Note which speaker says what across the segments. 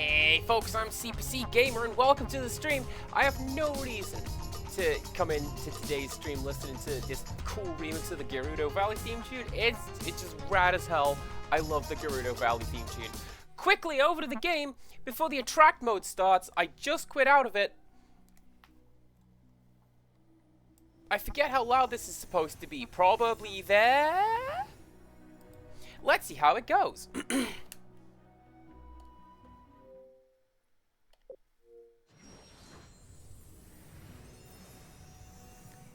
Speaker 1: Hey folks, I'm CPC Gamer and welcome to the stream. I have no reason to come into today's stream listening to this cool remix of the Gerudo Valley theme tune. It's just rad as hell. I love the Gerudo Valley theme tune. Quickly over to the game before the attract mode starts. I just quit out of it. I forget how loud this is supposed to be. Probably there? Let's see how it goes.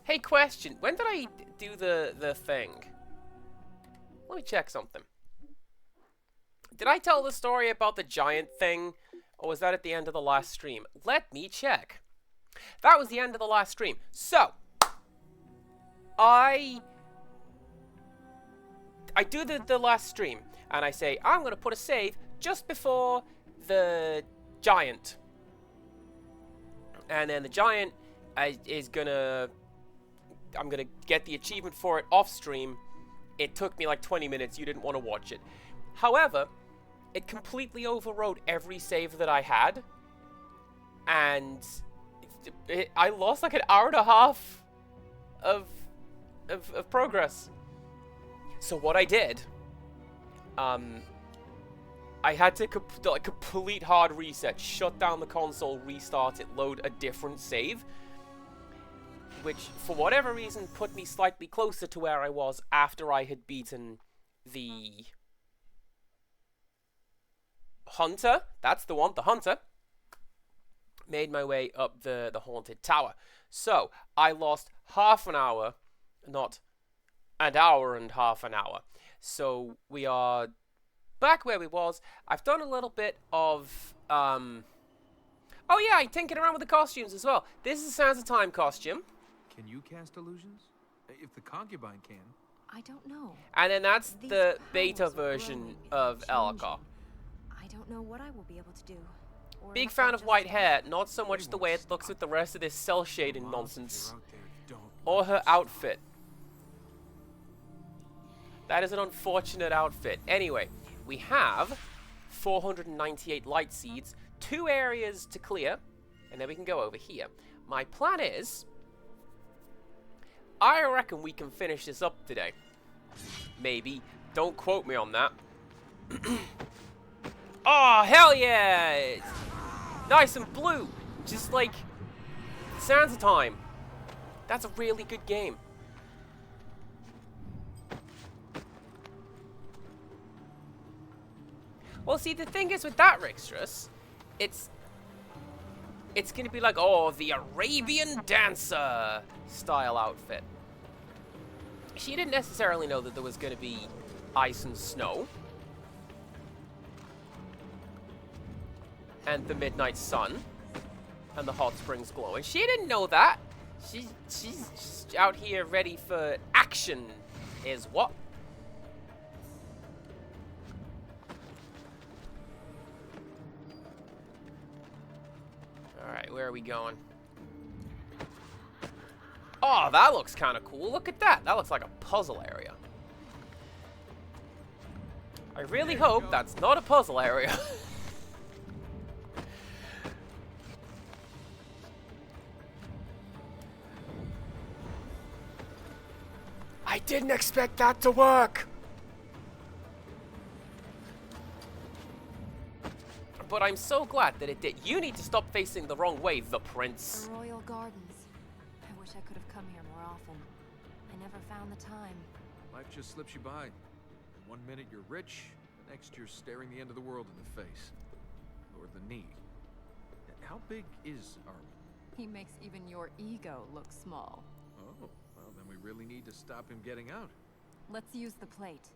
Speaker 1: Hey, question. When did I do the thing? Let me check something. Did I tell the story about the giant thing? Or was that at the end of the last stream? Let me check. That was the end of the last stream. So, I do the last stream. And I say, I'm going to put a save just before the giant. And then the giant is going to... I'm gonna get the achievement for it off stream. It took me like 20 minutes. You didn't want to watch it. However, it completely overrode every save that I had. And I lost like an hour and a half of progress. So what I did, I had to complete hard reset, shut down the console, restart it, load a different save. Which, for whatever reason, put me slightly closer to where I was after I had beaten the Hunter. That's the one, the Hunter. Made my way up the Haunted Tower. So, I lost half an hour, not an hour and half an hour. So, we are back where we was. I've done a little bit of, oh yeah, I tinkered around with the costumes as well. This is a Sands of Time costume.
Speaker 2: Can you cast illusions? If the concubine can.
Speaker 3: I don't know.
Speaker 1: And then that's the beta version of Elaka.
Speaker 3: I don't know what I will be able to do.
Speaker 1: Big fan of white hair, not so much the way it looks with the rest of this cell shading nonsense. Or her outfit. That is an unfortunate outfit. Anyway, we have 498 light seeds, 2 areas to clear, and then we can go over here. My plan is... I reckon we can finish this up today. Maybe. Don't quote me on that. Oh, hell yeah! It's nice and blue. Just like Sands of Time. That's a really good game. Well, see, the thing is with that, Rixtrus, it's going to be like, oh, the Arabian Dancer style outfit. She didn't necessarily know that there was going to be ice and snow. And the midnight sun. And the hot springs glowing. She didn't know that. She's just out here ready for action, is what? Alright, where are we going? Oh, that looks kind of cool. Look at that. That looks like a puzzle area. I really hope that's not a puzzle area. I didn't expect that to work. But I'm so glad that it did. You need to stop facing the wrong way, the prince.
Speaker 3: The Royal Gardens. I wish I could have come here more often. I never found the time.
Speaker 2: Life just slips you by. One minute you're rich, the next you're staring the end of the world in the face. Or the knee. How big is Armin?
Speaker 4: He makes even your ego look small.
Speaker 2: Oh, well then we really need to stop him getting out.
Speaker 4: Let's use the plate.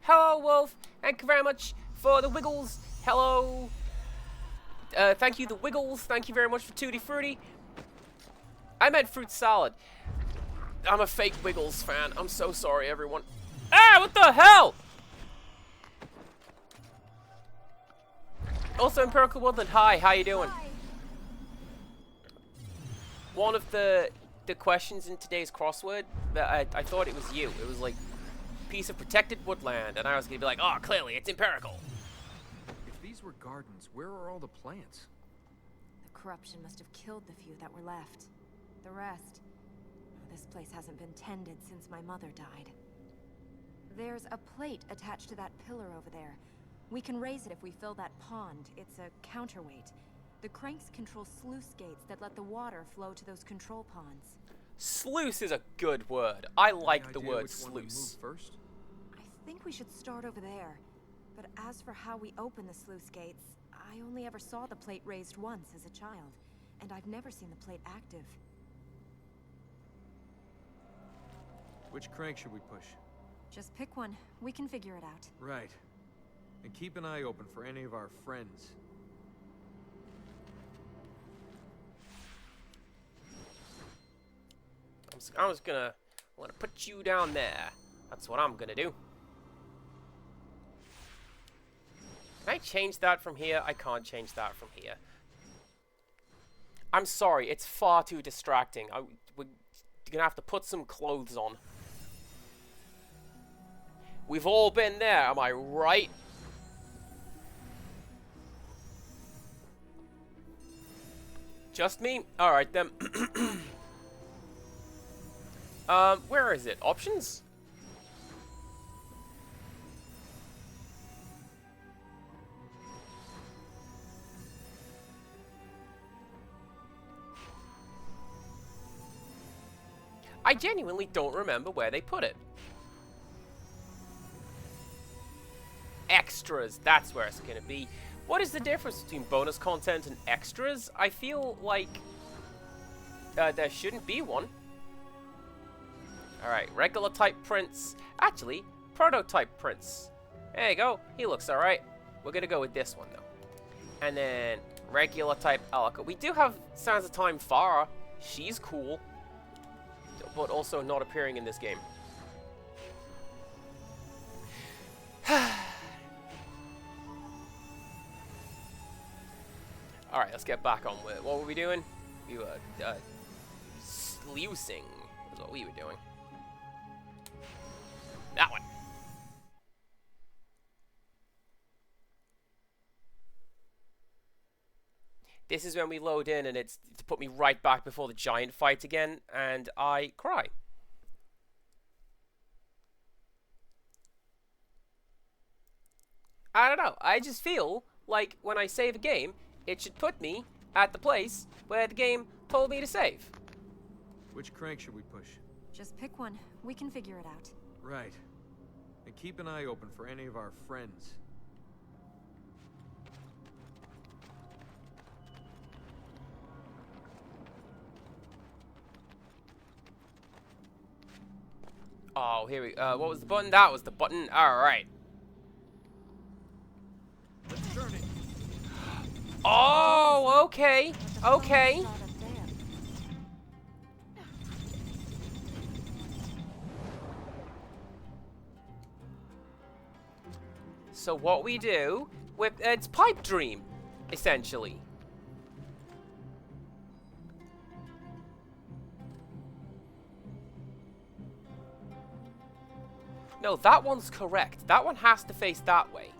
Speaker 1: Hello, Wolf. Thank you very much for the Wiggles. Hello. Thank you, the Wiggles. Thank you very much for Tutti Frutti. I meant fruit salad. I'm a fake Wiggles fan. I'm so sorry, everyone. Ah, what the hell? Also, Empirical Woodland. Hi, how you doing?
Speaker 3: Hi.
Speaker 1: One of the questions in today's crossword, that I thought it was you. It was like, piece of protected woodland, and I was gonna be like, oh, clearly it's Empirical.
Speaker 2: If these were gardens. Where are all the plants?
Speaker 3: The corruption must have killed the few that were left. The rest... This place hasn't been tended since my mother died. There's a plate attached to that pillar over there. We can raise it if we fill that pond. It's a counterweight. The cranks control sluice gates that let the water flow to those control ponds.
Speaker 1: Sluice is a good word. I like
Speaker 2: Any
Speaker 1: the
Speaker 2: idea
Speaker 1: word
Speaker 2: which one to move
Speaker 1: sluice.
Speaker 2: first?
Speaker 3: I think we should start over there. But as for how we open the sluice gates, I only ever saw the plate raised once as a child, and I've never seen the plate active.
Speaker 2: Which crank should we push?
Speaker 3: Just pick one. We can figure it out.
Speaker 2: Right. And keep an eye open for any of our friends.
Speaker 1: I'm just gonna put you down there. That's what I'm gonna do. Can I change that from here? I can't change that from here. I'm sorry, it's far too distracting. We're gonna have to put some clothes on. We've all been there, am I right? Just me? Alright then. Where is it? Options? I genuinely don't remember where they put it. Extras, that's where it's gonna be. What is the difference between bonus content and extras? I feel like there shouldn't be one. Alright, regular type prints. Actually, prototype prints. There you go. He looks alright. We're gonna go with this one though. And then regular type Alaka. We do have Sands of Time Farah. She's cool. But also not appearing in this game. Alright, let's get back on with it. What were we doing? We were sluicing is what we were doing. That one. This is when we load in and it's to put me right back before the giant fight again, and I cry. I don't know. I just feel like when I save a game, it should put me at the place where the game told me to save.
Speaker 2: Which crank should we push?
Speaker 3: Just pick one. We can figure it out.
Speaker 2: Right. And keep an eye open for any of our friends.
Speaker 1: Oh, here we what was the button? That was the button. Alright.
Speaker 2: Let's turn it.
Speaker 1: Oh, okay. Okay. So what we do with it's pipe dream, essentially. No, that one's correct. That one has to face that way.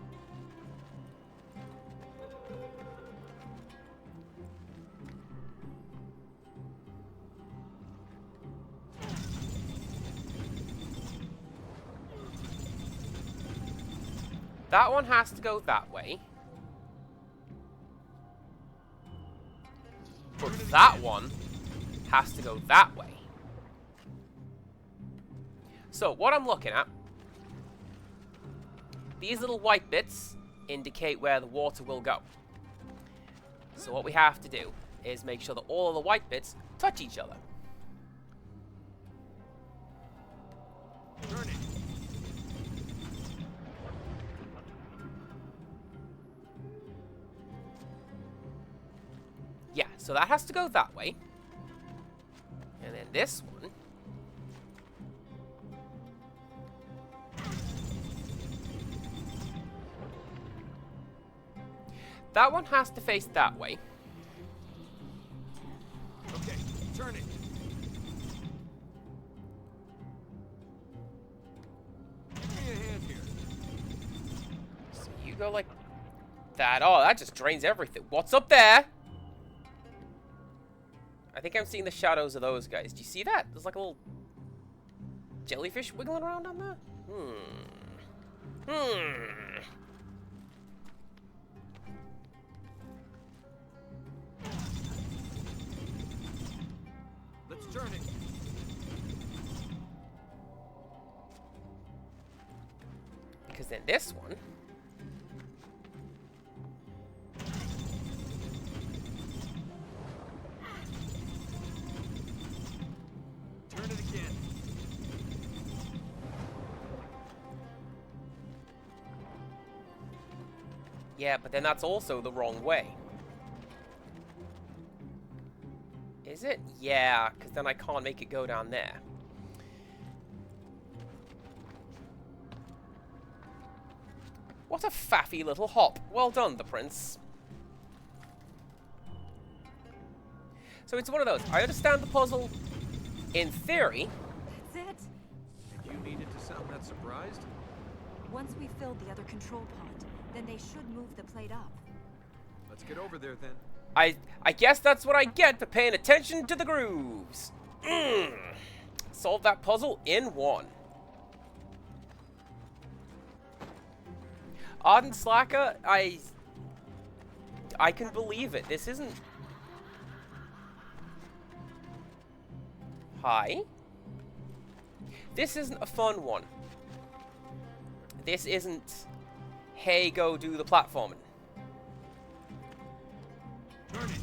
Speaker 1: That one has to go that way. But that one has to go that way. So, what I'm looking at, these little white bits indicate where the water will go. So what we have to do is make sure that all of the white bits touch each other.
Speaker 2: Turn it.
Speaker 1: Yeah, so that has to go that way. And then this one. That one has to face that way.
Speaker 2: Okay, turn it. Give me a hand here.
Speaker 1: So you go like that just drains everything. What's up there? I think I'm seeing the shadows of those guys. Do you see that? There's like a little jellyfish wiggling around on there.
Speaker 2: Let's turn it.
Speaker 1: Because then this one.
Speaker 2: Turn it again.
Speaker 1: Yeah, but then that's also the wrong way. Is it? Yeah, because then I can't make it go down there. What a faffy little hop. Well done, the prince. So it's one of those. I understand the puzzle in theory.
Speaker 3: That's it.
Speaker 2: And you needed to sound that surprised?
Speaker 3: Once we filled the other control pod, then they should move the plate up.
Speaker 2: Let's get over there then.
Speaker 1: I guess that's what I get for paying attention to the grooves. Solve that puzzle in one. Ardent Slacker, I can believe it. This isn't... Hi? This isn't a fun one. This isn't, hey, go do the platforming.
Speaker 2: Turn it.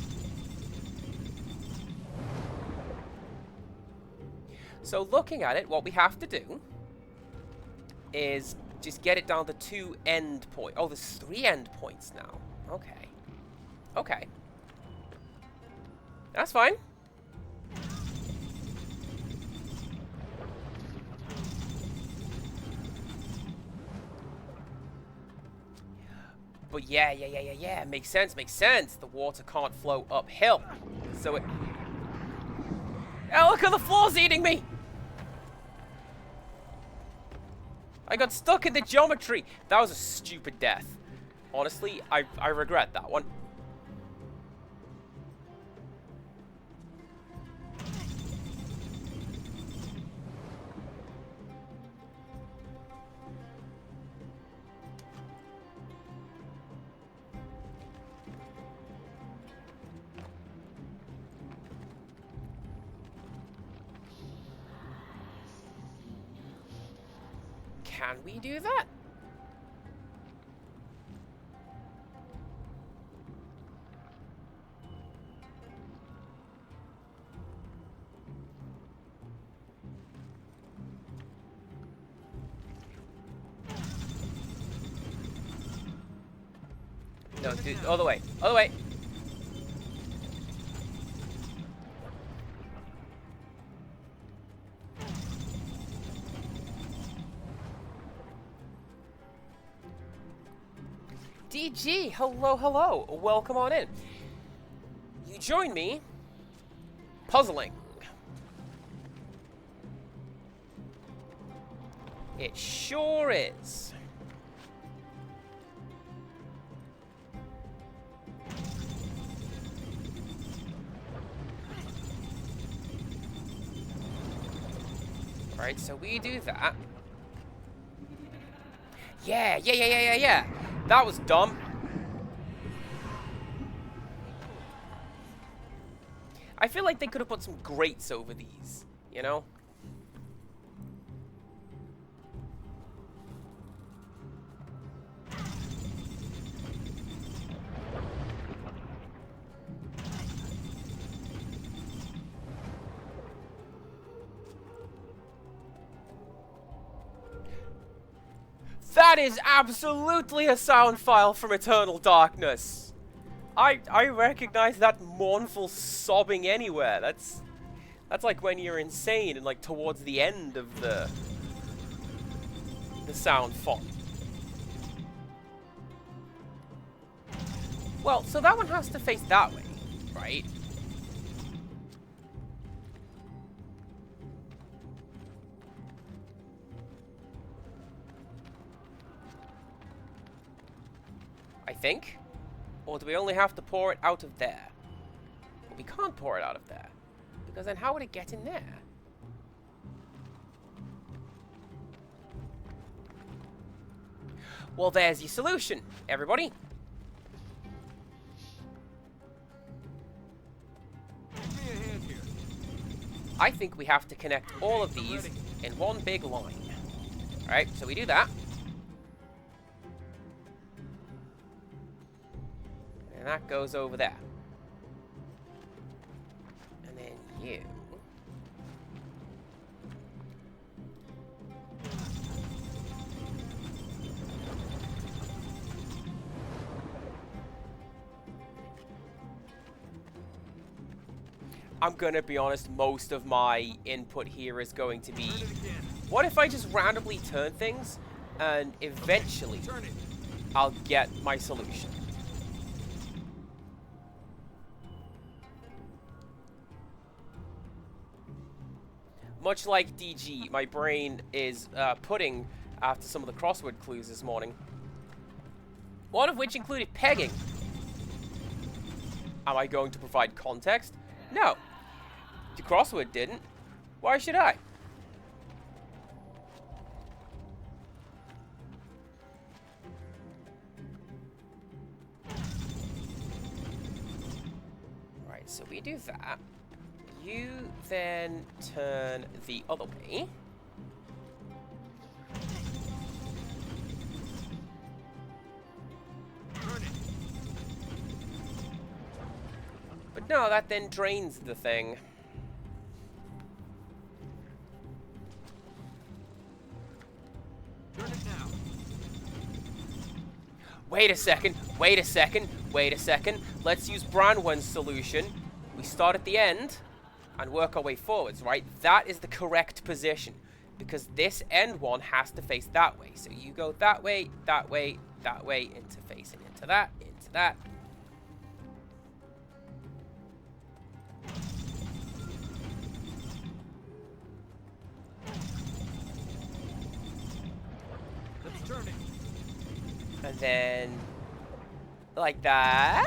Speaker 1: So looking at it, what we have to do is just get it down to 2 end points. Oh, there's 3 end points now. Okay. Okay. That's fine. But yeah. Makes sense, makes sense. The water can't flow uphill. So it... Oh, look at the floor's eating me! I got stuck in the geometry. That was a stupid death. Honestly, I regret that one. Can we do that? No, dude, all the way. All the way. DG, hello. Welcome on in. You join me puzzling. It sure is. Right, so we do that. Yeah. That was dumb. I feel like they could have put some grates over these, you know? That is absolutely a sound file from Eternal Darkness. I recognize that mournful sobbing anywhere. That's like when you're insane and like towards the end of the sound font. Well, so that one has to face that way, right? I think. Or do we only have to pour it out of there? Well, we can't pour it out of there. Because then how would it get in there? Well, there's your solution, everybody.
Speaker 2: Give me a hand here.
Speaker 1: I think we have to connect all of these in one big line. Alright, so we do that. And that goes over there. And then you. I'm gonna be honest, most of my input here is going to be, what if I just randomly turn things and eventually I'll get my solution. Much like DG, my brain is pudding after some of the crossword clues this morning. One of which included pegging. Am I going to provide context? No. The crossword didn't. Why should I? Right, so we do that. You then turn the other way. But no, that then drains the thing.
Speaker 2: Turn it now.
Speaker 1: Wait a second, wait a second, wait a second. Let's use Branwen's solution. We start at the end and work our way forwards, right? That is the correct position. Because this end one has to face that way. So you go that way, that way, that way, into facing into that, into that.
Speaker 2: Let's turn it.
Speaker 1: And then, like that.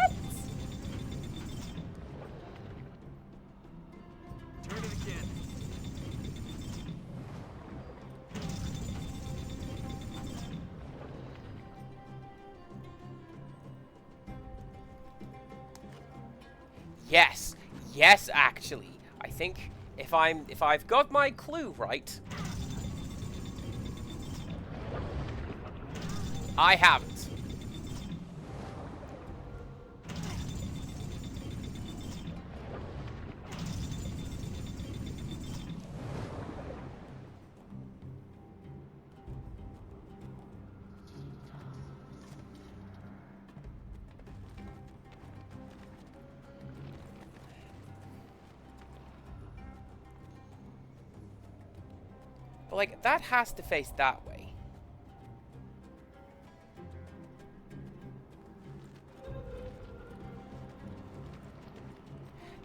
Speaker 2: Turn it again.
Speaker 1: Yes, yes, actually. I think if I've got my clue right, I haven't. But like, that has to face that way.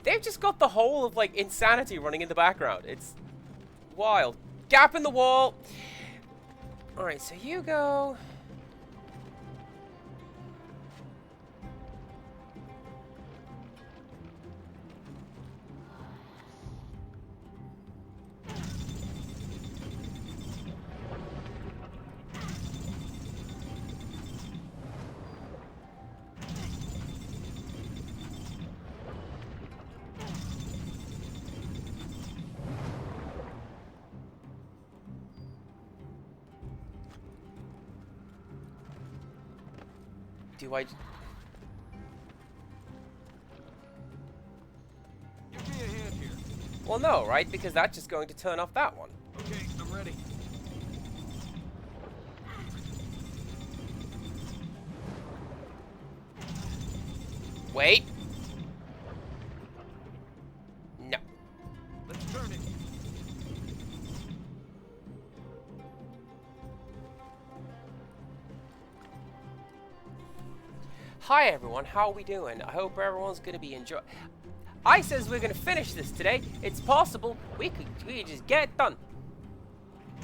Speaker 1: They've just got the whole of, like, insanity running in the background. It's wild. Gap in the wall. Alright, so you go. Do I...
Speaker 2: Give me a hand here.
Speaker 1: Well, no, right? Because that's just going to turn off that one.
Speaker 2: Okay, I'm ready.
Speaker 1: Wait. No.
Speaker 2: Let's turn it.
Speaker 1: Hi everyone, how are we doing? I hope everyone's gonna be enjoying. I says we're gonna finish this today. It's possible we could just get it done.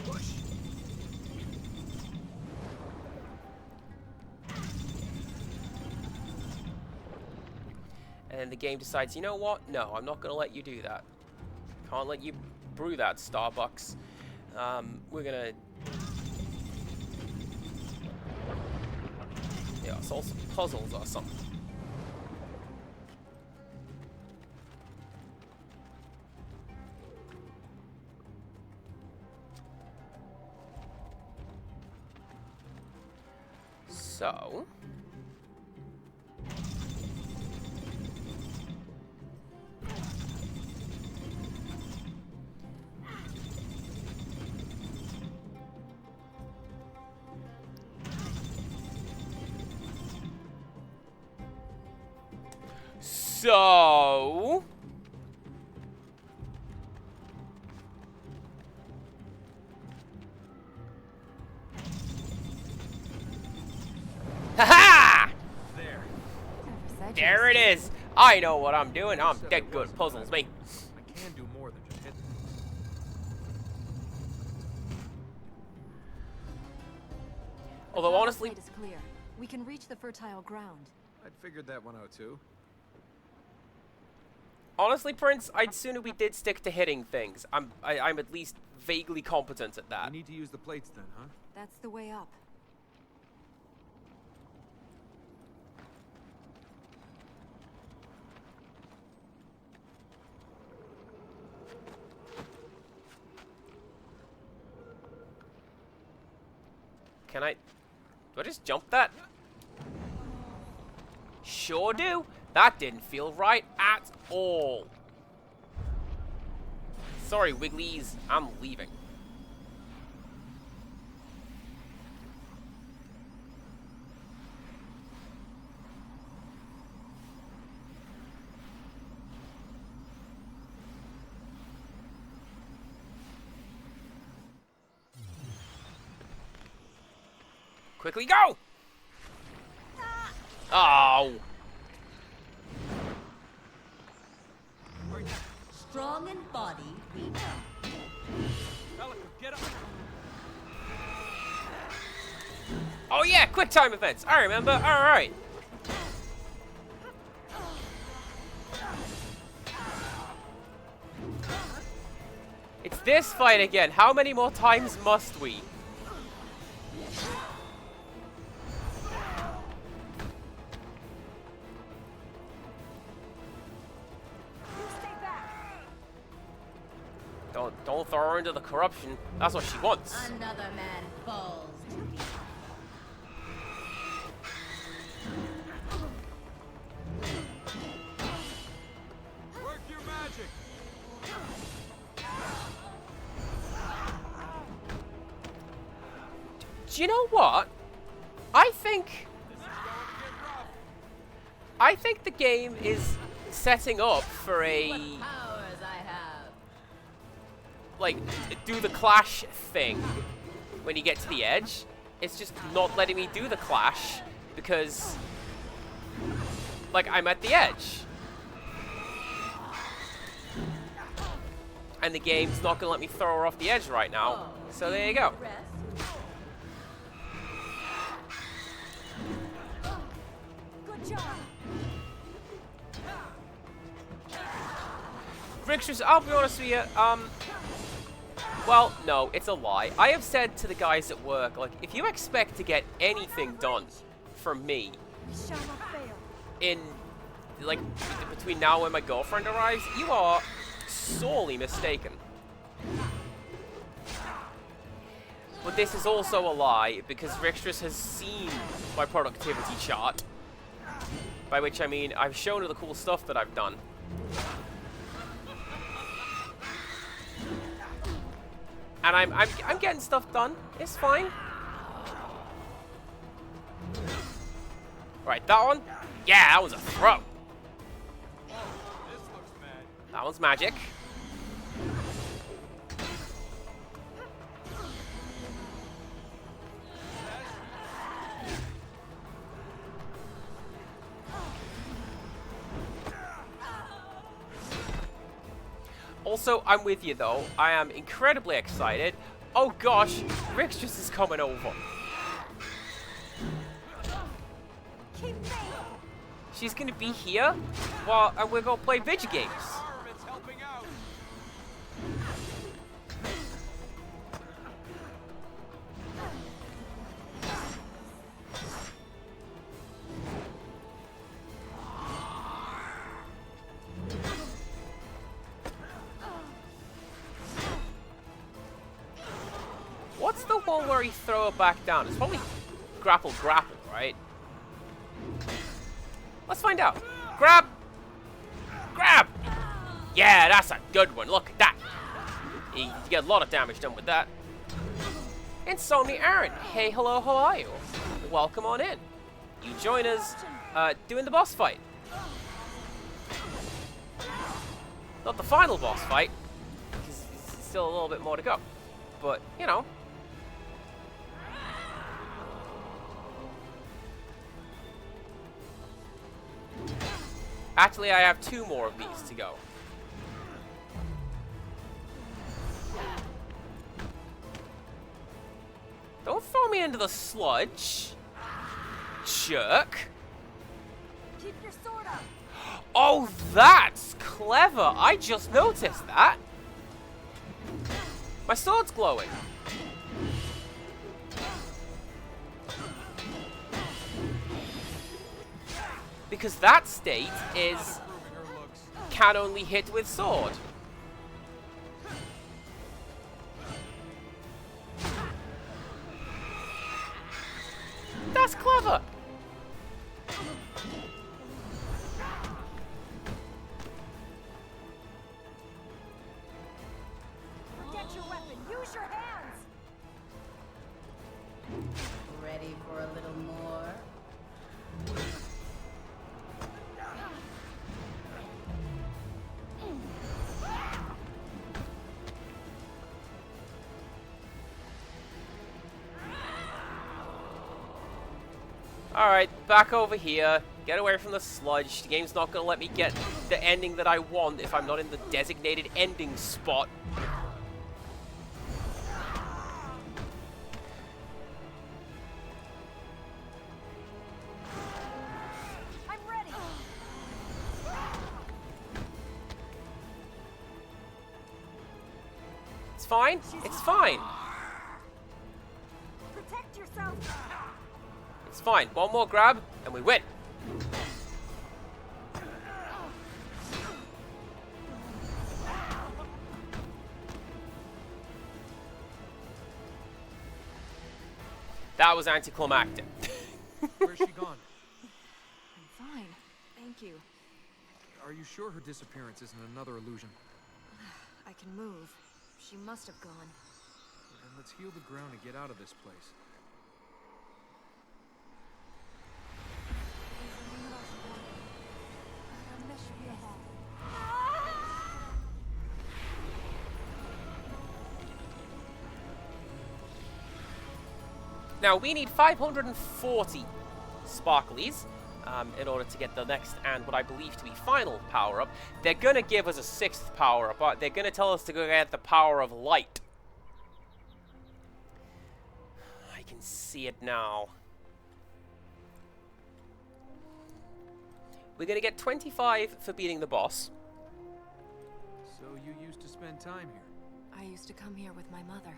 Speaker 2: Push.
Speaker 1: And then the game decides, you know what? No, I'm not going to let you do that. Can't let you brew that, Starbucks. We're going to... Yeah, solve some puzzles or something. So... So... Ha-ha!
Speaker 2: There.
Speaker 1: There it is! I know what I'm doing. I'm dead good at puzzles, me.
Speaker 2: I can do more than just hit things.
Speaker 1: Although, honestly...
Speaker 4: The plate is clear. We can reach the fertile ground.
Speaker 2: I'd figured that one out too.
Speaker 1: Honestly, Prince, I'd sooner we did stick to hitting things. I'm at least vaguely competent at that.
Speaker 2: We need to use the plates then, huh?
Speaker 3: That's the way up.
Speaker 1: Can I... Do I just jump that? Sure do. That didn't feel right at all. Sorry, Wigglies. I'm leaving. Quickly go! Oh!
Speaker 5: Strong in body, weak.
Speaker 2: Pelican, get up!
Speaker 1: Oh yeah, quick time events. I remember. All right. It's this fight again. How many more times must we? Don't throw her into the corruption. That's what she wants.
Speaker 5: Another man falls to me.
Speaker 2: Work your magic!
Speaker 1: Do you know what? I think the game is setting up for a
Speaker 5: What powers I have.
Speaker 1: like do the clash thing when you get to the edge. It's just not letting me do the clash because like I'm at the edge. And the game's not gonna let me throw her off the edge right now. So there you go.
Speaker 5: Rest.
Speaker 3: Good job.
Speaker 1: Ricksters, I'll be honest with you, well, no, it's a lie. I have said to the guys at work, like, if you expect to get anything done from me
Speaker 3: We shall not fail.
Speaker 1: in, like, between now and my girlfriend arrives, you are sorely mistaken. But this is also a lie, because Ricksters has seen my productivity chart. By which I mean, I've shown her the cool stuff that I've done. And I'm getting stuff done. It's fine. Right, that one. Yeah, that was a throw. That one's magic. Also, I'm with you though. I am incredibly excited. Oh gosh, Rickstress is coming over. She's gonna be here while and we're gonna play video games.
Speaker 2: It's helping out.
Speaker 1: What's the one where he throw it back down? It's probably grapple, right? Let's find out. Grab! Grab! Yeah, that's a good one. Look at that. You get a lot of damage done with that. Insomnia Aaron. Hey, hello, how are you? Welcome on in. You join us doing the boss fight. Not the final boss fight, because there's still a little bit more to go. But, you know. Actually, I have 2 more of these to go. Don't throw me into the sludge, jerk.
Speaker 3: Keep your sword up.
Speaker 1: Oh, that's clever. I just noticed that. My sword's glowing. Because that state is can only hit with sword. That's clever.
Speaker 3: Forget your weapon. Use your hands.
Speaker 5: Ready for a little more?
Speaker 1: Alright, back over here. Get away from the sludge. The game's not gonna let me get the ending that I want if I'm not in the designated ending spot.
Speaker 3: I'm ready.
Speaker 1: It's fine. It's fine.
Speaker 3: Protect yourself.
Speaker 1: It's fine. One more grab, and we win. That was anticlimactic.
Speaker 2: Where's she gone?
Speaker 3: I'm fine. Thank you.
Speaker 2: Are you sure her disappearance isn't another illusion?
Speaker 3: I can move. She must have gone.
Speaker 2: Then let's heal the ground and get out of this place.
Speaker 1: Now, we need 540 sparklies in order to get the next and what I believe to be final power-up. They're going to give us a 6th power-up, but they're going to tell us to go get the power of light. I can see it now. We're going to get 25 for beating the boss.
Speaker 2: So you used to spend time here?
Speaker 3: I used to come here with my mother.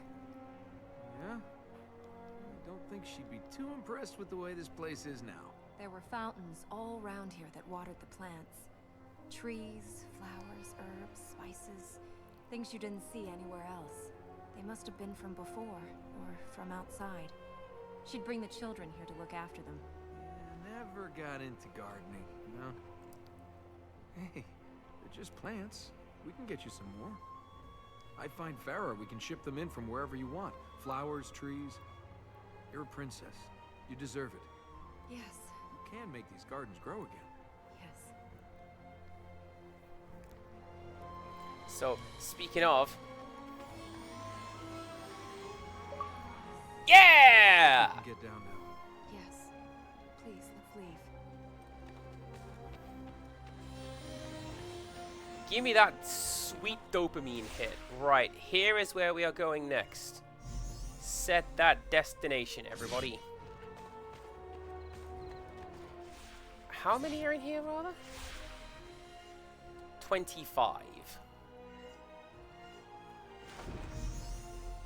Speaker 2: Yeah? I don't think she'd be too impressed with the way this place is now.
Speaker 3: There were fountains all around here that watered the plants. Trees, flowers, herbs, spices. Things you didn't see anywhere else. They must have been from before, or from outside. She'd bring the children here to look after them.
Speaker 2: Yeah, never got into gardening, you know? Hey, they're just plants. We can get you some more. I'd find Farah. We can ship them in from wherever you want. Flowers, trees. You're a princess. You deserve it.
Speaker 3: Yes,
Speaker 2: You can make these gardens grow again.
Speaker 3: yes.
Speaker 1: So, speaking of... Yeah!
Speaker 2: You can get down now.
Speaker 3: Yes. Please, let's leave.
Speaker 1: Give me that sweet dopamine hit. Right, here is where we are going next. Set that destination, everybody. How many are in here, rather? 25.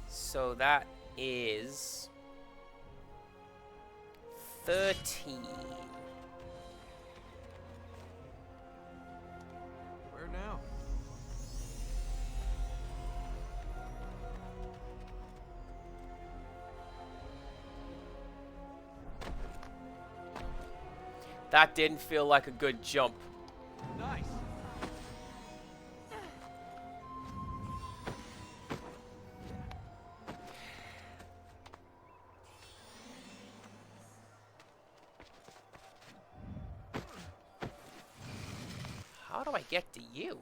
Speaker 1: So that is 13.
Speaker 2: Where now?
Speaker 1: That didn't feel like a good jump.
Speaker 2: Nice.
Speaker 1: How do I get to you?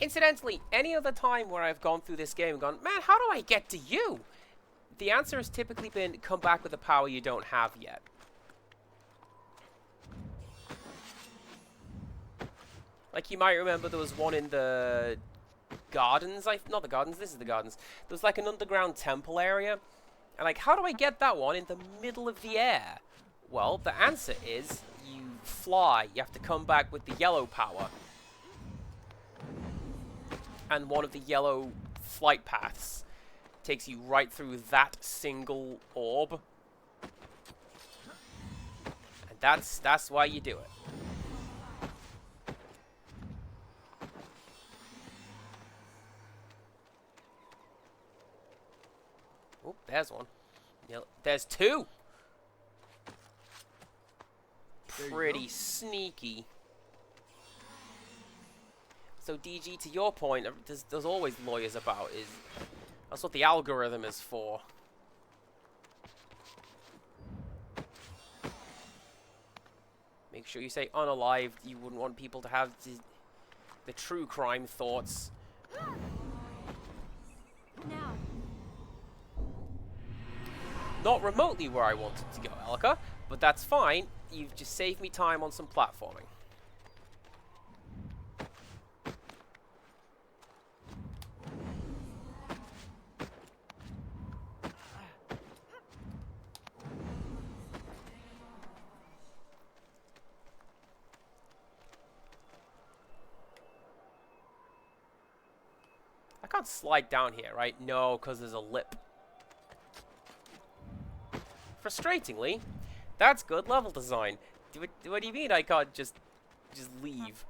Speaker 1: Incidentally, any other time where I've gone through this game and gone, man, how do I get to you? The answer has typically been, come back with a power you don't have yet. Like, you might remember there was one in the gardens. Not the gardens, this is the gardens. There was like an underground temple area. And like, how do I get that one in the middle of the air? Well, the answer is you fly. You have to come back with the yellow power. And one of the yellow flight paths takes you right through that single orb. And that's why you do it. Oh, there's one. Yep, there's two. Pretty sneaky. So DG, to your point, there's always lawyers about. That's what the algorithm is for. Make sure you say unalived. You wouldn't want people to have the true crime thoughts.
Speaker 3: Now.
Speaker 1: Not remotely where I wanted to go, Elika, but that's fine. You've just saved me time on some platforming. I can't slide down here, right? No, because there's a lip. Frustratingly, that's good level design. What do you mean I can't just leave?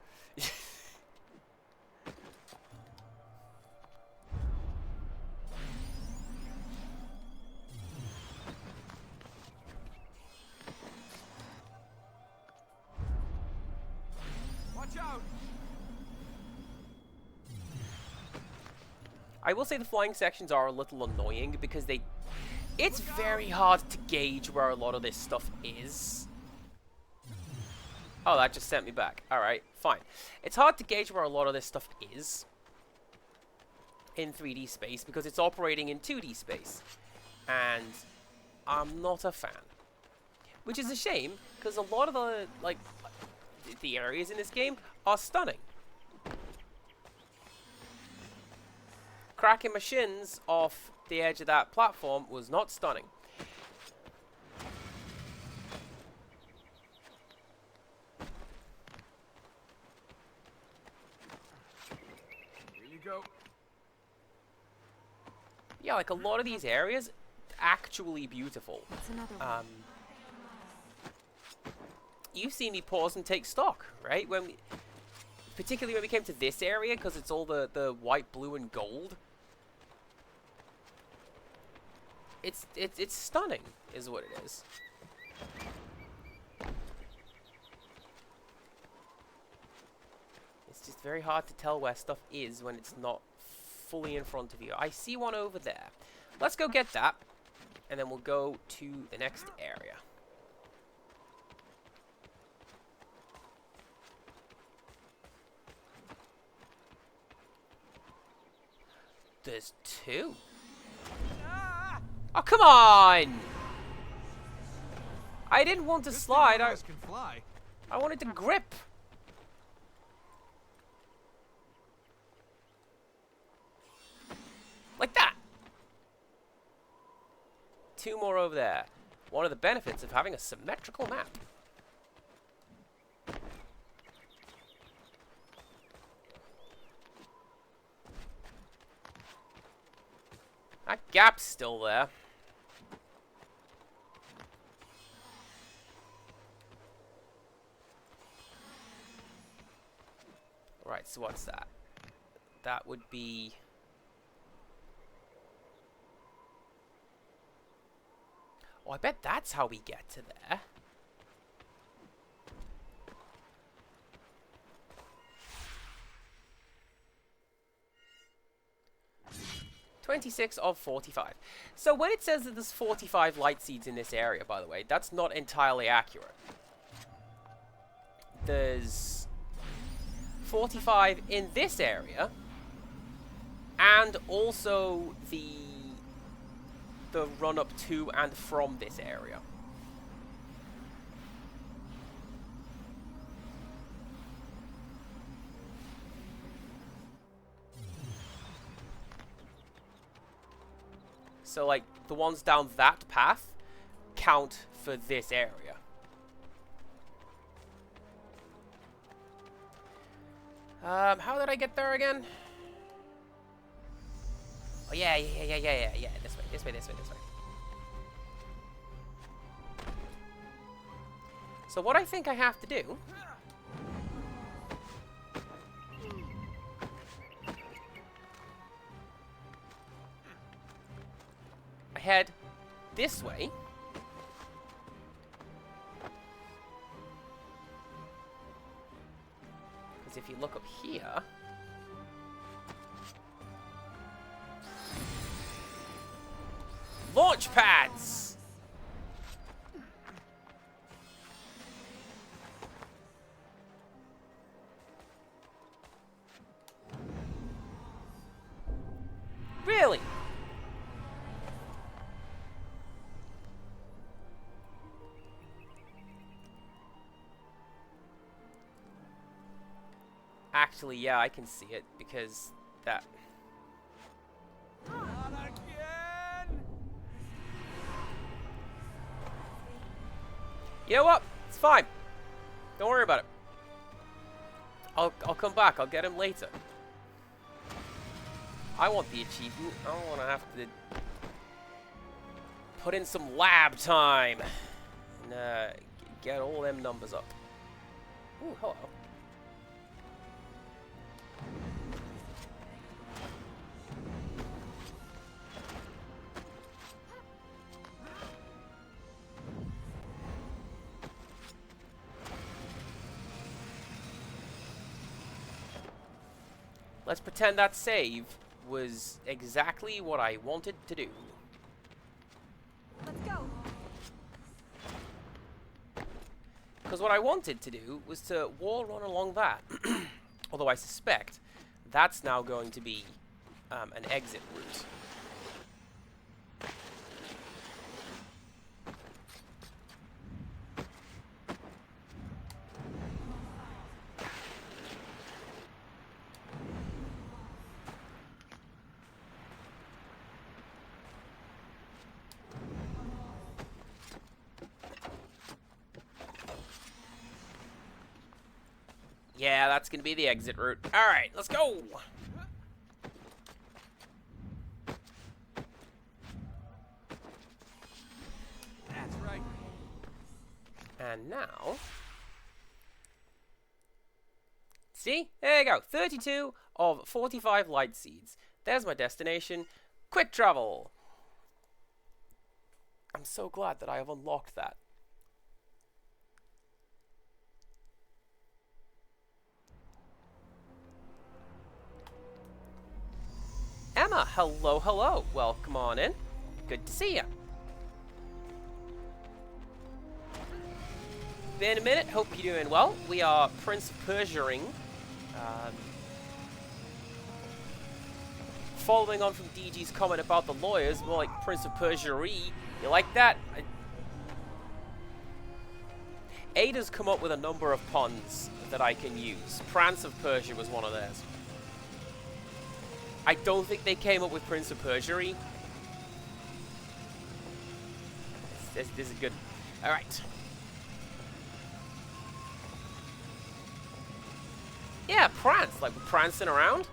Speaker 2: Watch out!
Speaker 1: I will say the flying sections are a little annoying because it's very hard to gauge where a lot of this stuff is. Oh, that just sent me back. Alright, fine. It's hard to gauge where a lot of this stuff is in 3D space because it's operating in 2D space. And I'm not a fan. Which is a shame, because a lot of the areas in this game are stunning. Cracking my shins off the edge of that platform was not stunning.
Speaker 2: Here you go.
Speaker 1: Yeah, like a lot of these areas, actually beautiful.
Speaker 3: That's another one.
Speaker 1: You've seen me pause and take stock, right? Particularly when we came to this area, because it's all the white, blue, and gold. It's stunning, is what it is. It's just very hard to tell where stuff is when it's not fully in front of you. I see one over there. Let's go get that, and then we'll go to the next area. There's two. Oh, come on! I didn't want to slide.
Speaker 2: Can fly.
Speaker 1: I wanted to grip. Like that. Two more over there. One of the benefits of having a symmetrical map. That gap's still there. Right, so what's that? That would be... Oh, I bet that's how we get to there. "26 of 45. So when it says that there's 45 light seeds in this area, by the way, that's not entirely accurate. There's 45 in this area, and also the run up to and from this area. So, like, the ones down that path count for this area. How did I get there again? Oh, yeah. This way. So what I think I have to do... I head this way. Because if you look up here... Launch pads! Really? Actually, yeah, I can see it because that...
Speaker 2: Not again!
Speaker 1: You know what? It's fine. Don't worry about it. I'll come back. I'll get him later. I want the achievement. I don't want to have to put in some lab time and get all them numbers up. Ooh, hello. Let's pretend that save was exactly what I wanted to do.
Speaker 3: Let's go.
Speaker 1: Because what I wanted to do was to wall run along that. Although I suspect that's now going to be an exit route. Yeah, that's going to be the exit route. Alright, let's go!
Speaker 2: That's right.
Speaker 1: And now... See? There you go. 32 of 45 light seeds. There's my destination. Quick travel! I'm so glad that I have unlocked that. Emma, hello. Welcome on in. Good to see you. Been a minute. Hope you're doing well. We are Prince of Persia-ing. Following on from DG's comment about the lawyers, more like Prince of Persia-y. You like that? Ada's come up with a number of puns that I can use. Prince of Persia was one of theirs. I don't think they came up with Prince of Persia. This is good. Alright. Yeah, prance. Like, we're prancing around.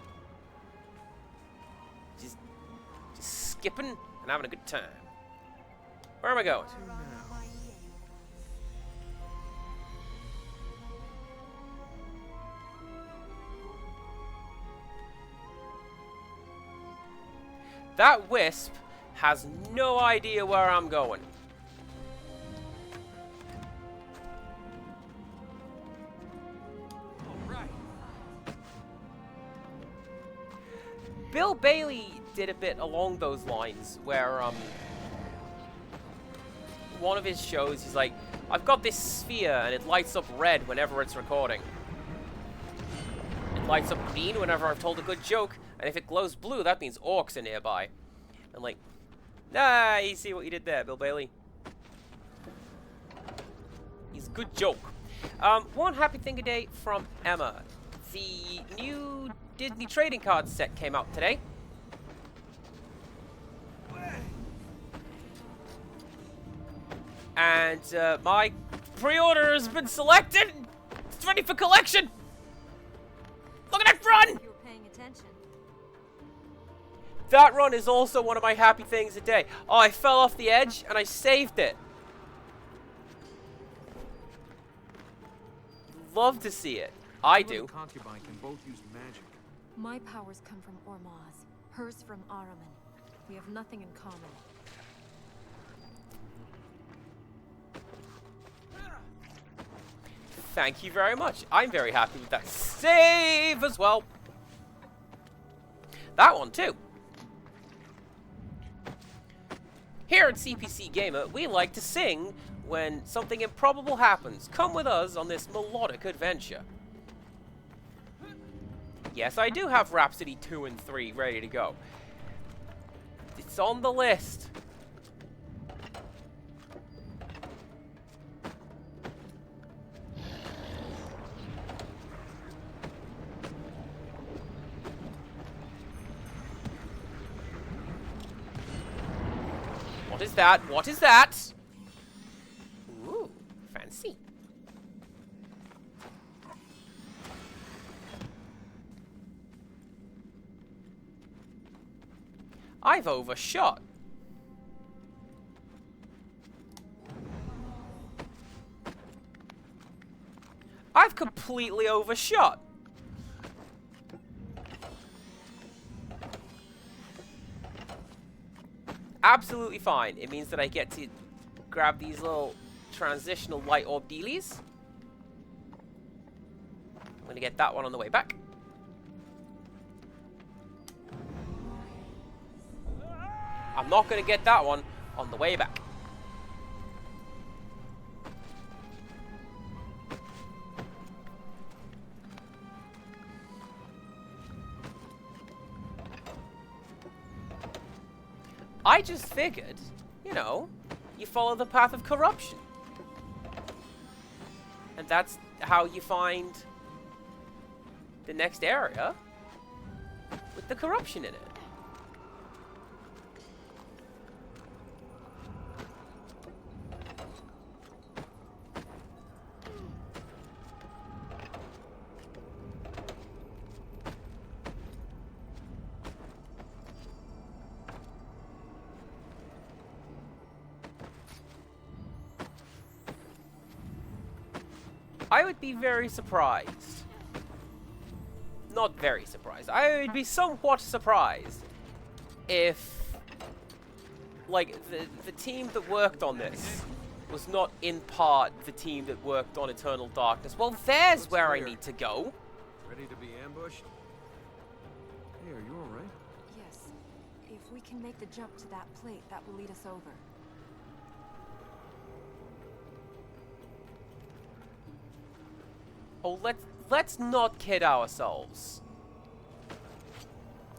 Speaker 1: Just skipping and having a good time. Where am I going? That wisp has no idea where I'm going. Bill Bailey did a bit along those lines where one of his shows, he's like, I've got this sphere and it lights up red whenever it's recording. It lights up green whenever I've told a good joke, and if it glows blue, that means orcs are nearby. I'm like, nah, you see what you did there, Bill Bailey. He's a good joke. One happy thing a day from Emma. The new Disney trading card set came out today. And my pre-order has been selected. It's ready for collection. Look at that run!
Speaker 3: You were paying attention.
Speaker 1: That run is also one of my happy things a day. Oh, I fell off the edge and I saved it. Love to see it. I
Speaker 2: You and
Speaker 1: do.
Speaker 2: the concubine can both use magic.
Speaker 3: My powers come from Ormaz, hers from Ahriman. We have nothing in common.
Speaker 1: Thank you very much. I'm very happy with that save as well. That one too. Here at CPC Gamer, we like to sing when something improbable happens. Come with us on this melodic adventure. Yes, I do have Rhapsody 2 and 3 ready to go. It's on the list. What is that? What is that? Ooh, fancy. I've overshot. I've completely overshot. Absolutely fine. It means that I get to grab these little transitional light orb dealies. I'm going to get that one on the way back. I'm not going to get that one on the way back. I just figured, you know, you follow the path of corruption. And that's how you find the next area with the corruption in it. I would be very surprised. Not very surprised. I would be somewhat surprised if, like, the team that worked on this was not in part the team that worked on Eternal Darkness. Well, there's
Speaker 2: Looks
Speaker 1: where I
Speaker 2: clear.
Speaker 1: need to go.
Speaker 2: Ready to be ambushed? Hey, are you alright?
Speaker 3: Yes. If we can make the jump to that plate, that will lead us over.
Speaker 1: Oh, let's not kid ourselves.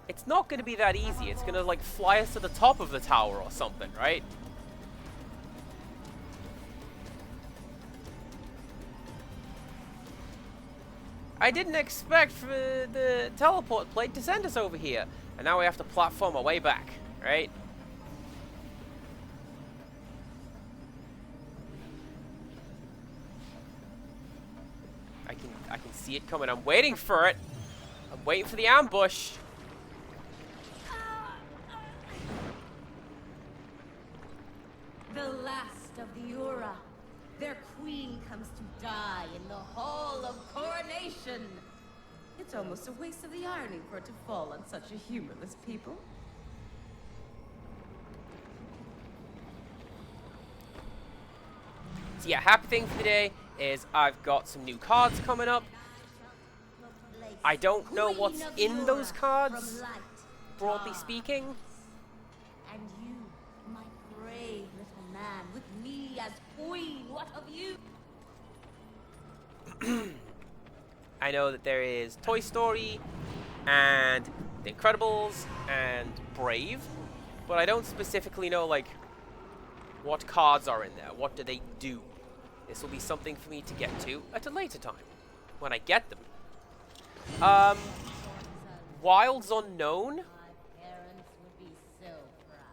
Speaker 1: It's not going to be that easy. It's going to, like, fly us to the top of the tower or something, right? I didn't expect for the teleport plate to send us over here. And now we have to platform our way back, right? I can see it coming. I'm waiting for it. I'm waiting for the ambush.
Speaker 5: The last of the Ura. Their queen comes to die in the Hall of Coronation. It's almost a waste of the irony for it to fall on such a humorless people.
Speaker 1: So yeah, happy thing for today is I've got some new cards coming up. I don't know what's in those cards, broadly speaking.
Speaker 5: And you, my brave little man, with me as queen, what of you?
Speaker 1: I know that there is Toy Story and The Incredibles and Brave, but I don't specifically know, like, what cards are in there. What do they do? This will be something for me to get to at a later time, when I get them. Wilds Unknown?
Speaker 5: My parents would be so proud.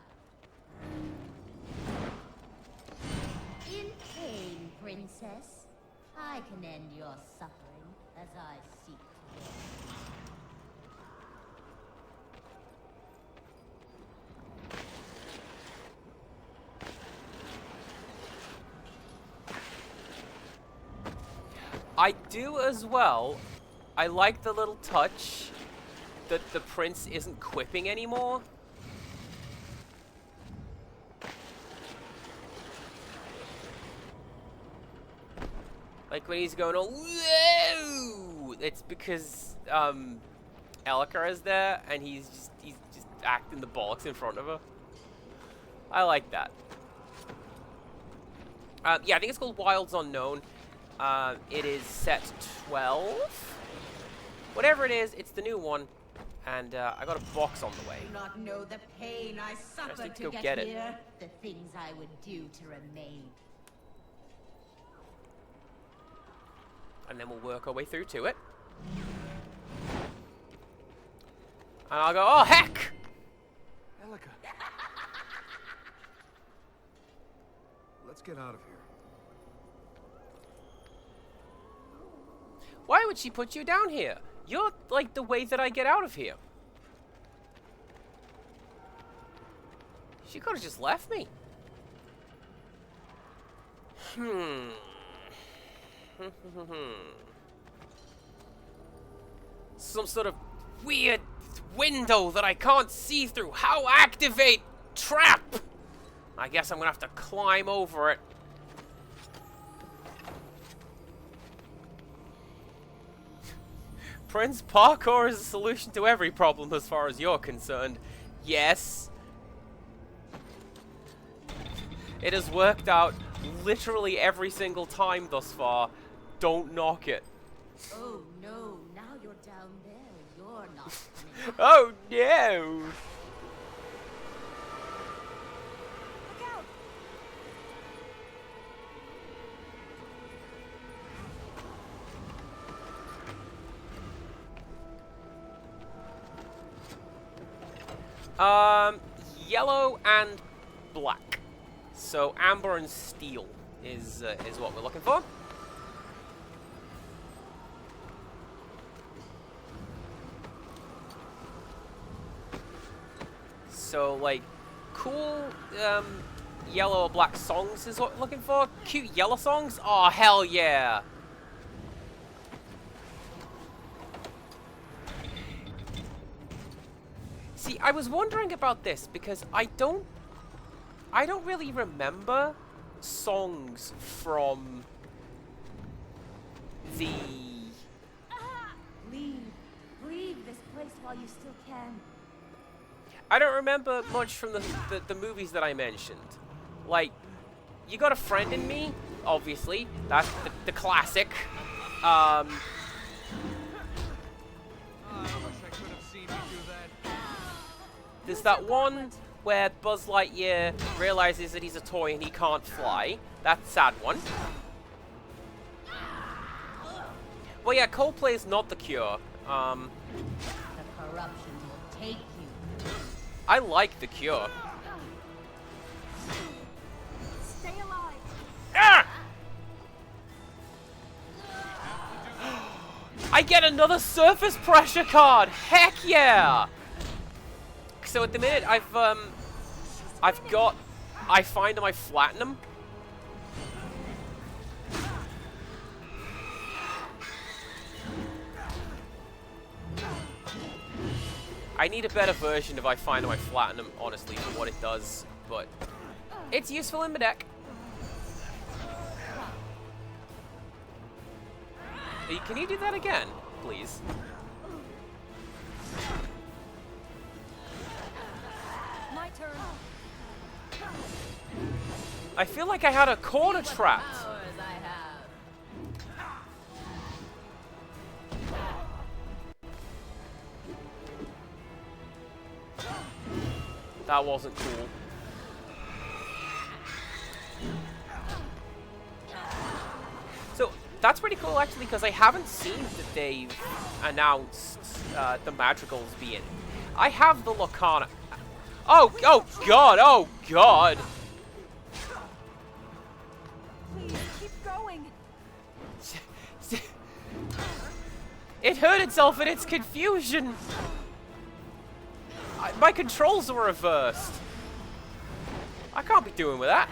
Speaker 5: In pain, princess. I can end your suffering as I seek to do.
Speaker 1: I do as well. I like the little touch that the prince isn't quipping anymore. Like when he's going all whoa! It's because Elika is there and he's just acting the bollocks in front of her. I like that. Yeah, I think it's called Wilds Unknown. It is set 12. Whatever it is, it's the new one. And I got a box on the way.
Speaker 5: Do not know the pain I suffered
Speaker 1: need to
Speaker 5: to
Speaker 1: go
Speaker 5: get
Speaker 1: get it.
Speaker 5: here. The things I would do to remain.
Speaker 1: And then we'll work our way through to it. And I'll go, oh heck!
Speaker 2: Elika. Let's get out of here.
Speaker 1: Why would she put you down here? You're like the way that I get out of here. She could have just left me. Some sort of weird window that I can't see through. How activate trap? I guess I'm gonna have to climb over it. Prince, parkour is a solution to every problem as far as you're concerned. Yes. It has worked out literally every single time thus far. Don't knock it.
Speaker 5: Oh no, now you're down there. You're not coming up.
Speaker 1: Oh no! Yellow and black. So amber and steel is what we're looking for. So like cool yellow or black songs is what we're looking for. Cute yellow songs? Oh hell yeah. See, I was wondering about this because I don't really remember songs from the...
Speaker 5: Leave this place while you still can.
Speaker 1: I don't remember much from the movies that I mentioned. Like, You Got a Friend in Me, obviously. That's the classic.
Speaker 2: I wish I could have seen you do that.
Speaker 1: There's that one where Buzz Lightyear realizes that he's a toy and he can't fly. That's a sad one. Well, yeah, Coldplay's not The Cure.
Speaker 5: The corruption will take you.
Speaker 1: I like The Cure.
Speaker 4: Stay alive.
Speaker 1: Ah! I get another surface pressure card. Heck yeah! So at the minute, I've got I find them, I flatten them. I need a better version if I find them, I flatten them, honestly, for what it does. But it's useful in my deck. Can you do that again, please?
Speaker 3: My turn.
Speaker 1: I feel like I had a corner trapped.
Speaker 5: Powers I have.
Speaker 1: That wasn't cool. So that's pretty cool, actually, because I haven't seen that they've announced the Madrigals being. I have the Locana. Oh God! Oh God!
Speaker 3: Please keep going.
Speaker 1: It hurt itself in its confusion. My controls are reversed. I can't be doing with that.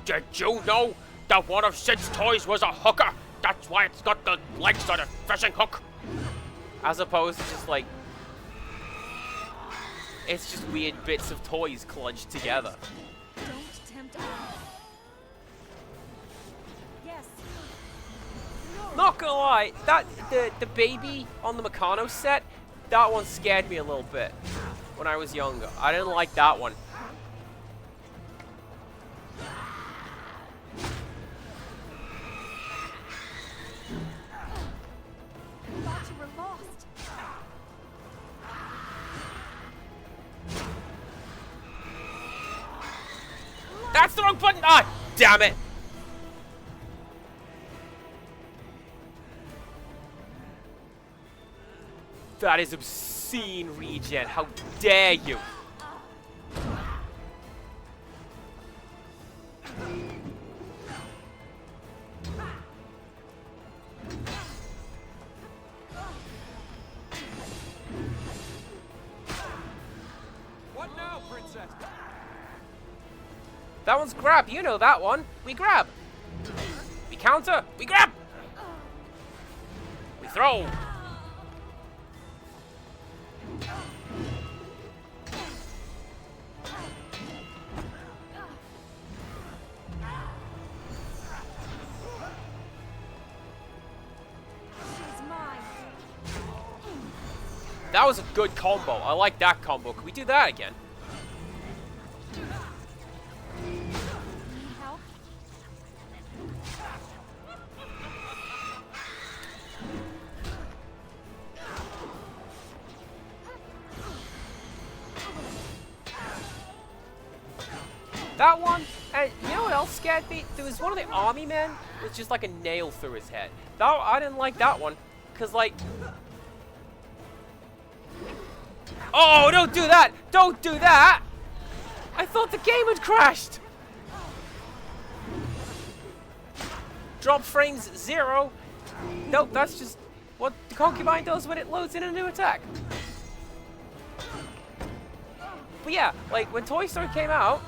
Speaker 1: Did you know that one of Sid's toys was a hooker? That's why it's got the legs on a fishing hook. As opposed to just like... It's just weird bits of toys clutched together.
Speaker 3: Don't tempt me. Yes.
Speaker 1: Not gonna lie, that the baby on the Meccano set, that one scared me a little bit when I was younger. I didn't like that one.
Speaker 3: Thought you were lost.
Speaker 1: That's the wrong button! Ah, damn it! That is obscene, regen. How dare you?
Speaker 2: What now, princess?
Speaker 1: That one's grab. You know that one. We grab. We counter. We grab. We throw.
Speaker 3: She's mine.
Speaker 1: That was a good combo. I like that combo. Can we do that again?
Speaker 3: Need help?
Speaker 1: That one, and you know what else scared me? There was one of the army men with just like a nail through his head. That, I didn't like that one, because like... Oh, don't do that! Don't do that! I thought the game had crashed! Drop frames 0. Nope, that's just what the concubine does when it loads in a new attack. But yeah, like when Toy Story came out,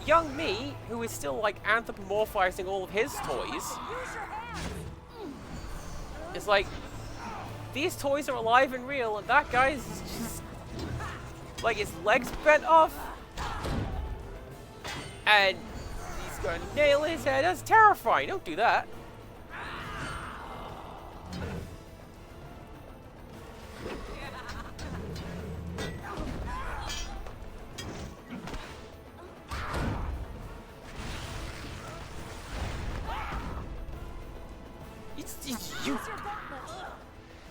Speaker 1: young me, who is still like anthropomorphizing all of his toys,
Speaker 3: Use your hands.
Speaker 1: is like, these toys are alive and real, and that guy's just like his legs bent off, and he's got a nail in his head. That's terrifying. Don't do that. You.
Speaker 3: Use your gauntlet.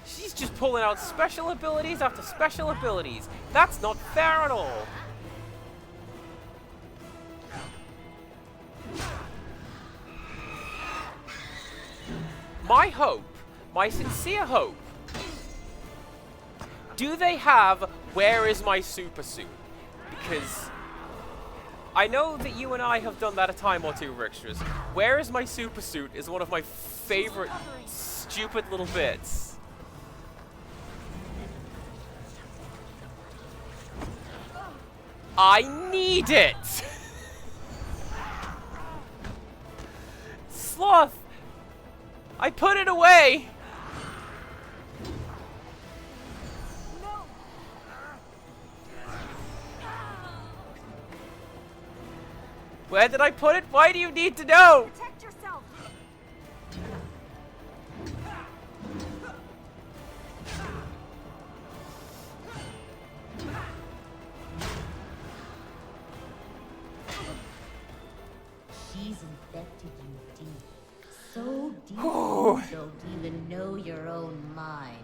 Speaker 1: She's just pulling out special abilities after special abilities. That's not fair at all. My hope, my sincere hope, do they have Where Is My Super Suit? Because I know that you and I have done that a time or two, Rickstras. Where is my super suit is one of my favorite stupid little bits. I need it! Sloth! I put it away! Where did I put it? Why do you need to know?
Speaker 4: Protect yourself.
Speaker 5: She's infected you deep. So deep you don't even know your own mind.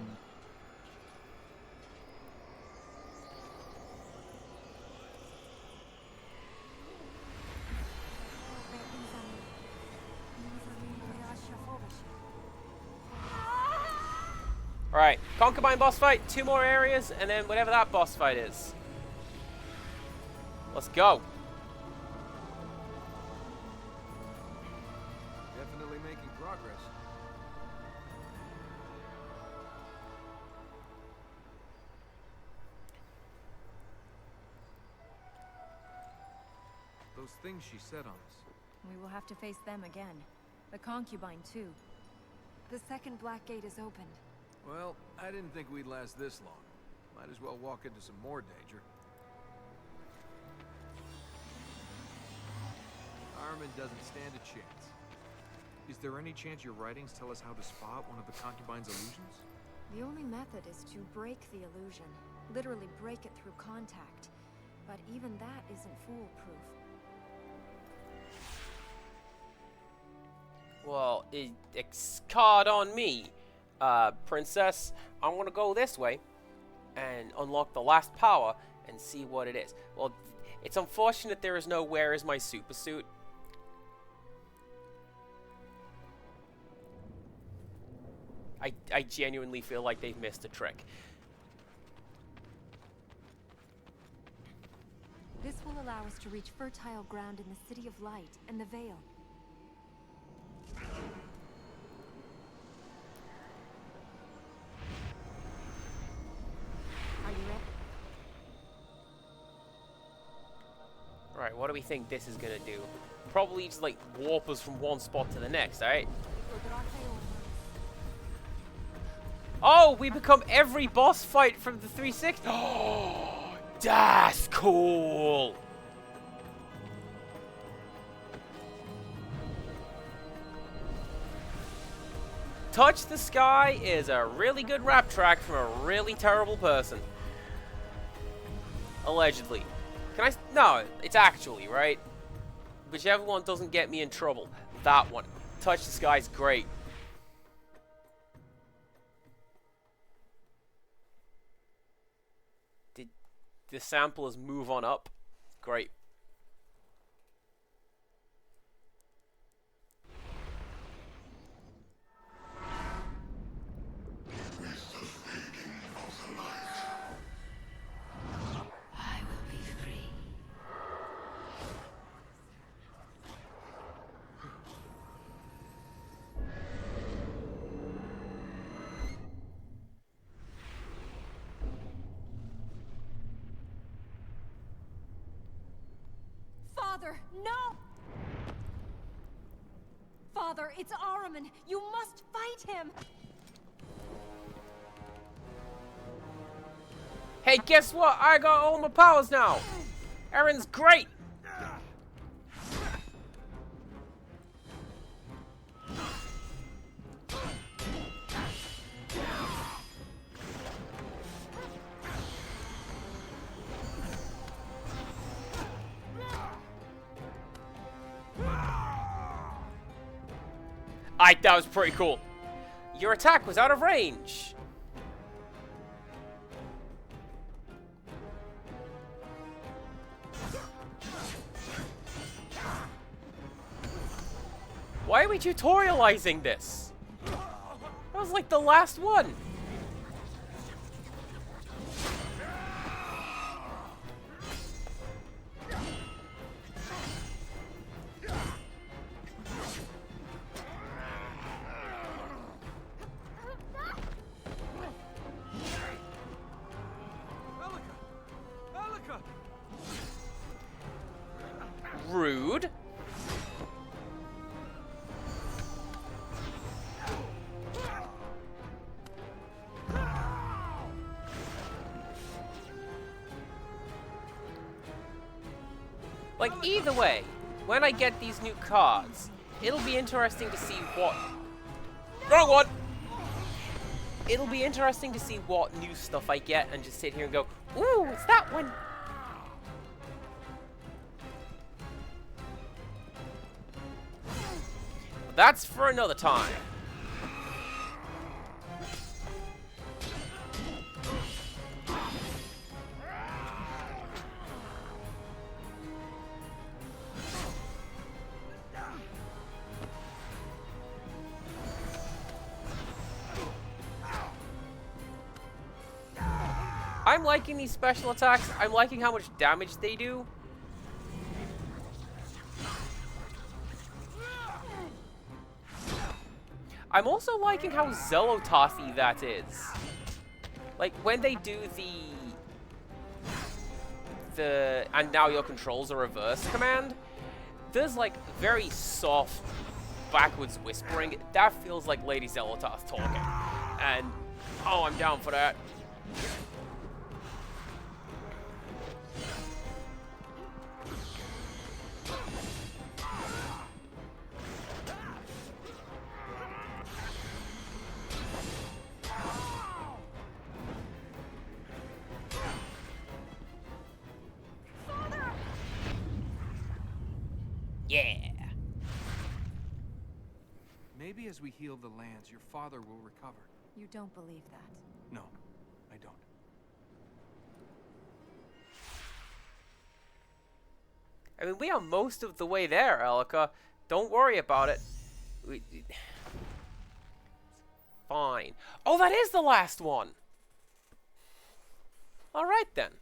Speaker 1: Alright, Concubine boss fight, 2 more areas, and then whatever that boss fight is. Let's go.
Speaker 2: Definitely making progress. Those things she said on us.
Speaker 3: We will have to face them again. The concubine, too. The second black gate is opened.
Speaker 2: Well, I didn't think we'd last this long. Might as well walk into some more danger. Armin doesn't stand a chance. Is there any chance your writings tell us how to spot one of the concubine's illusions?
Speaker 3: The only method is to break the illusion. Literally break it through contact. But even that isn't foolproof.
Speaker 1: Well, it's card on me, Princess. I'm gonna go this way and unlock the last power and see what it is. Well, it's unfortunate there is no where is my super suit. I genuinely feel like they've missed a trick.
Speaker 3: This will allow us to reach fertile ground in the City of Light and the Veil. Are you ready?
Speaker 1: Alright, what do we think this is gonna do? Probably just like warp us from one spot to the next, alright? Oh, we become every boss fight from the 360. Oh, that's cool. Touch the Sky is a really good rap track from a really terrible person. Allegedly. Can I? No, it's actually, right? Whichever one doesn't get me in trouble. That one. Touch the Sky is great. Did the samplers move on up? Great.
Speaker 3: Father, no! Father, it's Ahriman. You must fight him.
Speaker 1: Hey, guess what? I got all my powers now. Aaron's great. That was pretty cool. Your attack was out of range. Why are we tutorializing this? That was like the last one. Like, either way, when I get these new cards, it'll be interesting to see what... Wrong one! It'll be interesting to see what new stuff I get and just sit here and go, ooh, it's that one! But that's for another time. I'm liking these special attacks. I'm liking how much damage they do. I'm also liking how Zelotothy that is. Like, when they do the and now your controls are reversed command, there's like very soft backwards whispering. That feels like Lady Zelototh talking. And, oh, I'm down for that. Yeah.
Speaker 2: Maybe as we heal the lands, your father will recover.
Speaker 3: You don't believe that?
Speaker 2: No, I don't.
Speaker 1: I mean, we are most of the way there, Elika. Don't worry about it. Fine. Oh, that is the last one! Alright then.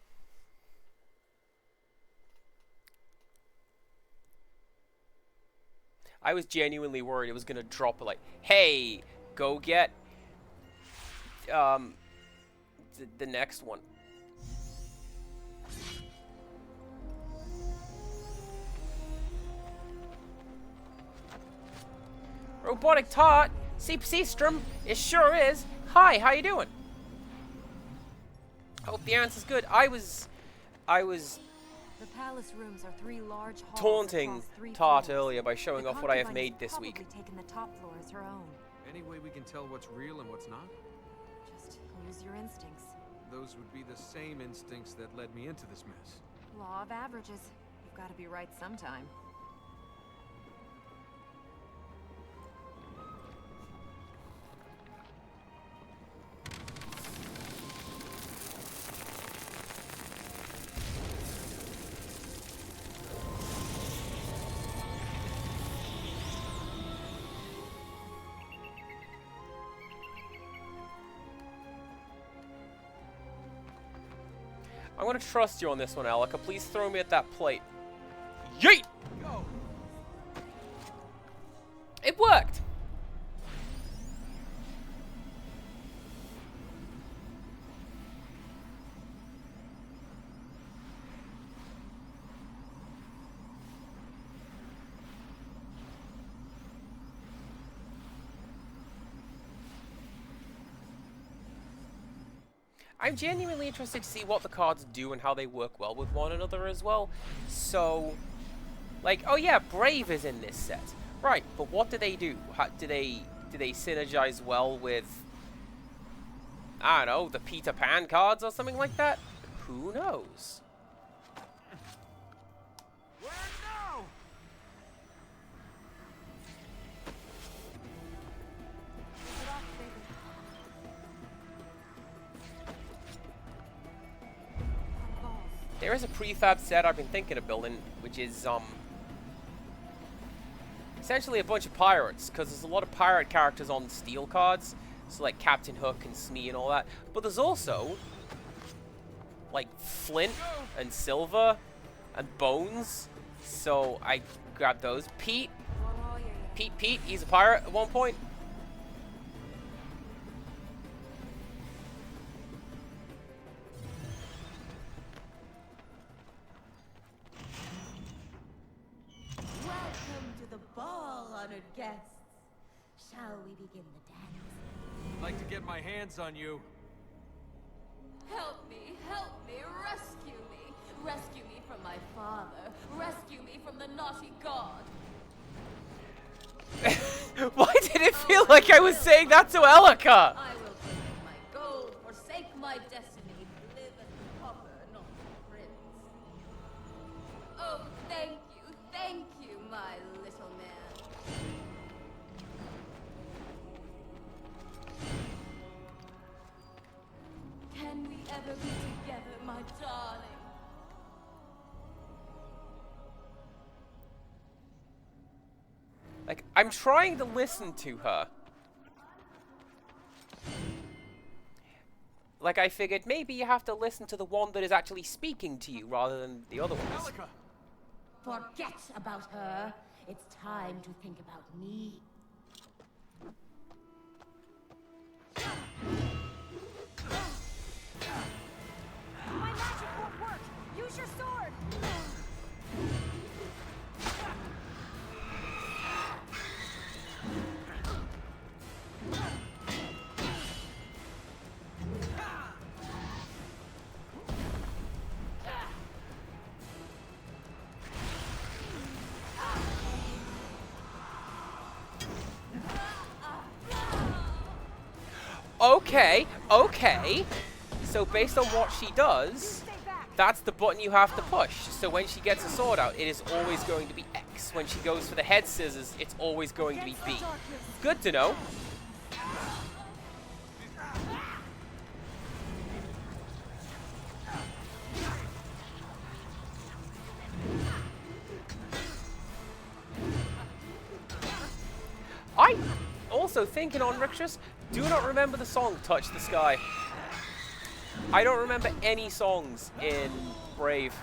Speaker 1: I was genuinely worried it was gonna drop like, hey, go get the next one. Robotic Tart, Seastrom, it sure is. Hi, how you doing? Hope the answer's good. I was
Speaker 3: The palace rooms are 3 large halls
Speaker 1: taunting
Speaker 3: across 3
Speaker 1: Tart
Speaker 3: floors.
Speaker 1: earlier by showing
Speaker 3: The
Speaker 1: off what I have
Speaker 3: concubine
Speaker 1: made
Speaker 3: has
Speaker 1: this week.
Speaker 3: probably taken the top floor as her own.
Speaker 2: Any way we can tell what's real and what's not?
Speaker 3: Just use your instincts.
Speaker 2: Those would be the same instincts that led me into this mess.
Speaker 3: Law of averages. You've got to be right sometime.
Speaker 1: I'm gonna trust you on this one, Elika. Please throw me at that plate. Yeet!
Speaker 2: Go!
Speaker 1: It worked! I'm genuinely interested to see what the cards do and how they work well with one another as well. So, like, oh yeah, Brave is in this set. Right, but what do they do? How, do they synergize well with, I don't know, the Peter Pan cards or something like that? Who knows?
Speaker 2: Where now?
Speaker 3: Balls.
Speaker 1: There is a prefab set I've been thinking of building, which is, essentially a bunch of pirates, because there's a lot of pirate characters on steel cards, so like Captain Hook and Smee and all that. But there's also, like, Flint and Silver and Bones, so I grabbed those. Pete, he's a pirate at one point.
Speaker 5: Welcome to the ball, honored guests. Shall we begin the dance?
Speaker 2: I'd like to get my hands on you.
Speaker 4: Help me, rescue me.
Speaker 5: Rescue me from my father. Rescue me from the naughty god.
Speaker 1: Why did it feel like I was saying that to Elika?
Speaker 5: I will forsake my gold, forsake my destiny, live as a pauper, not a prince. Oh, thank you, my little man. Can we ever be together, my darling?
Speaker 1: Like, I'm trying to listen to her. Like, I figured maybe you have to listen to the one that is actually speaking to you rather than the other ones.
Speaker 2: Elika!
Speaker 5: Forget about her. It's time to think about me.
Speaker 4: My magic won't work! Use your sword!
Speaker 1: Okay, okay. So based on what she does, that's the button you have to push. So when she gets a sword out, it is always going to be X. When she goes for the head scissors, it's always going to be B. Good to know. I also thinking on Rictus, do not remember the song Touch the Sky. I don't remember any songs in Brave.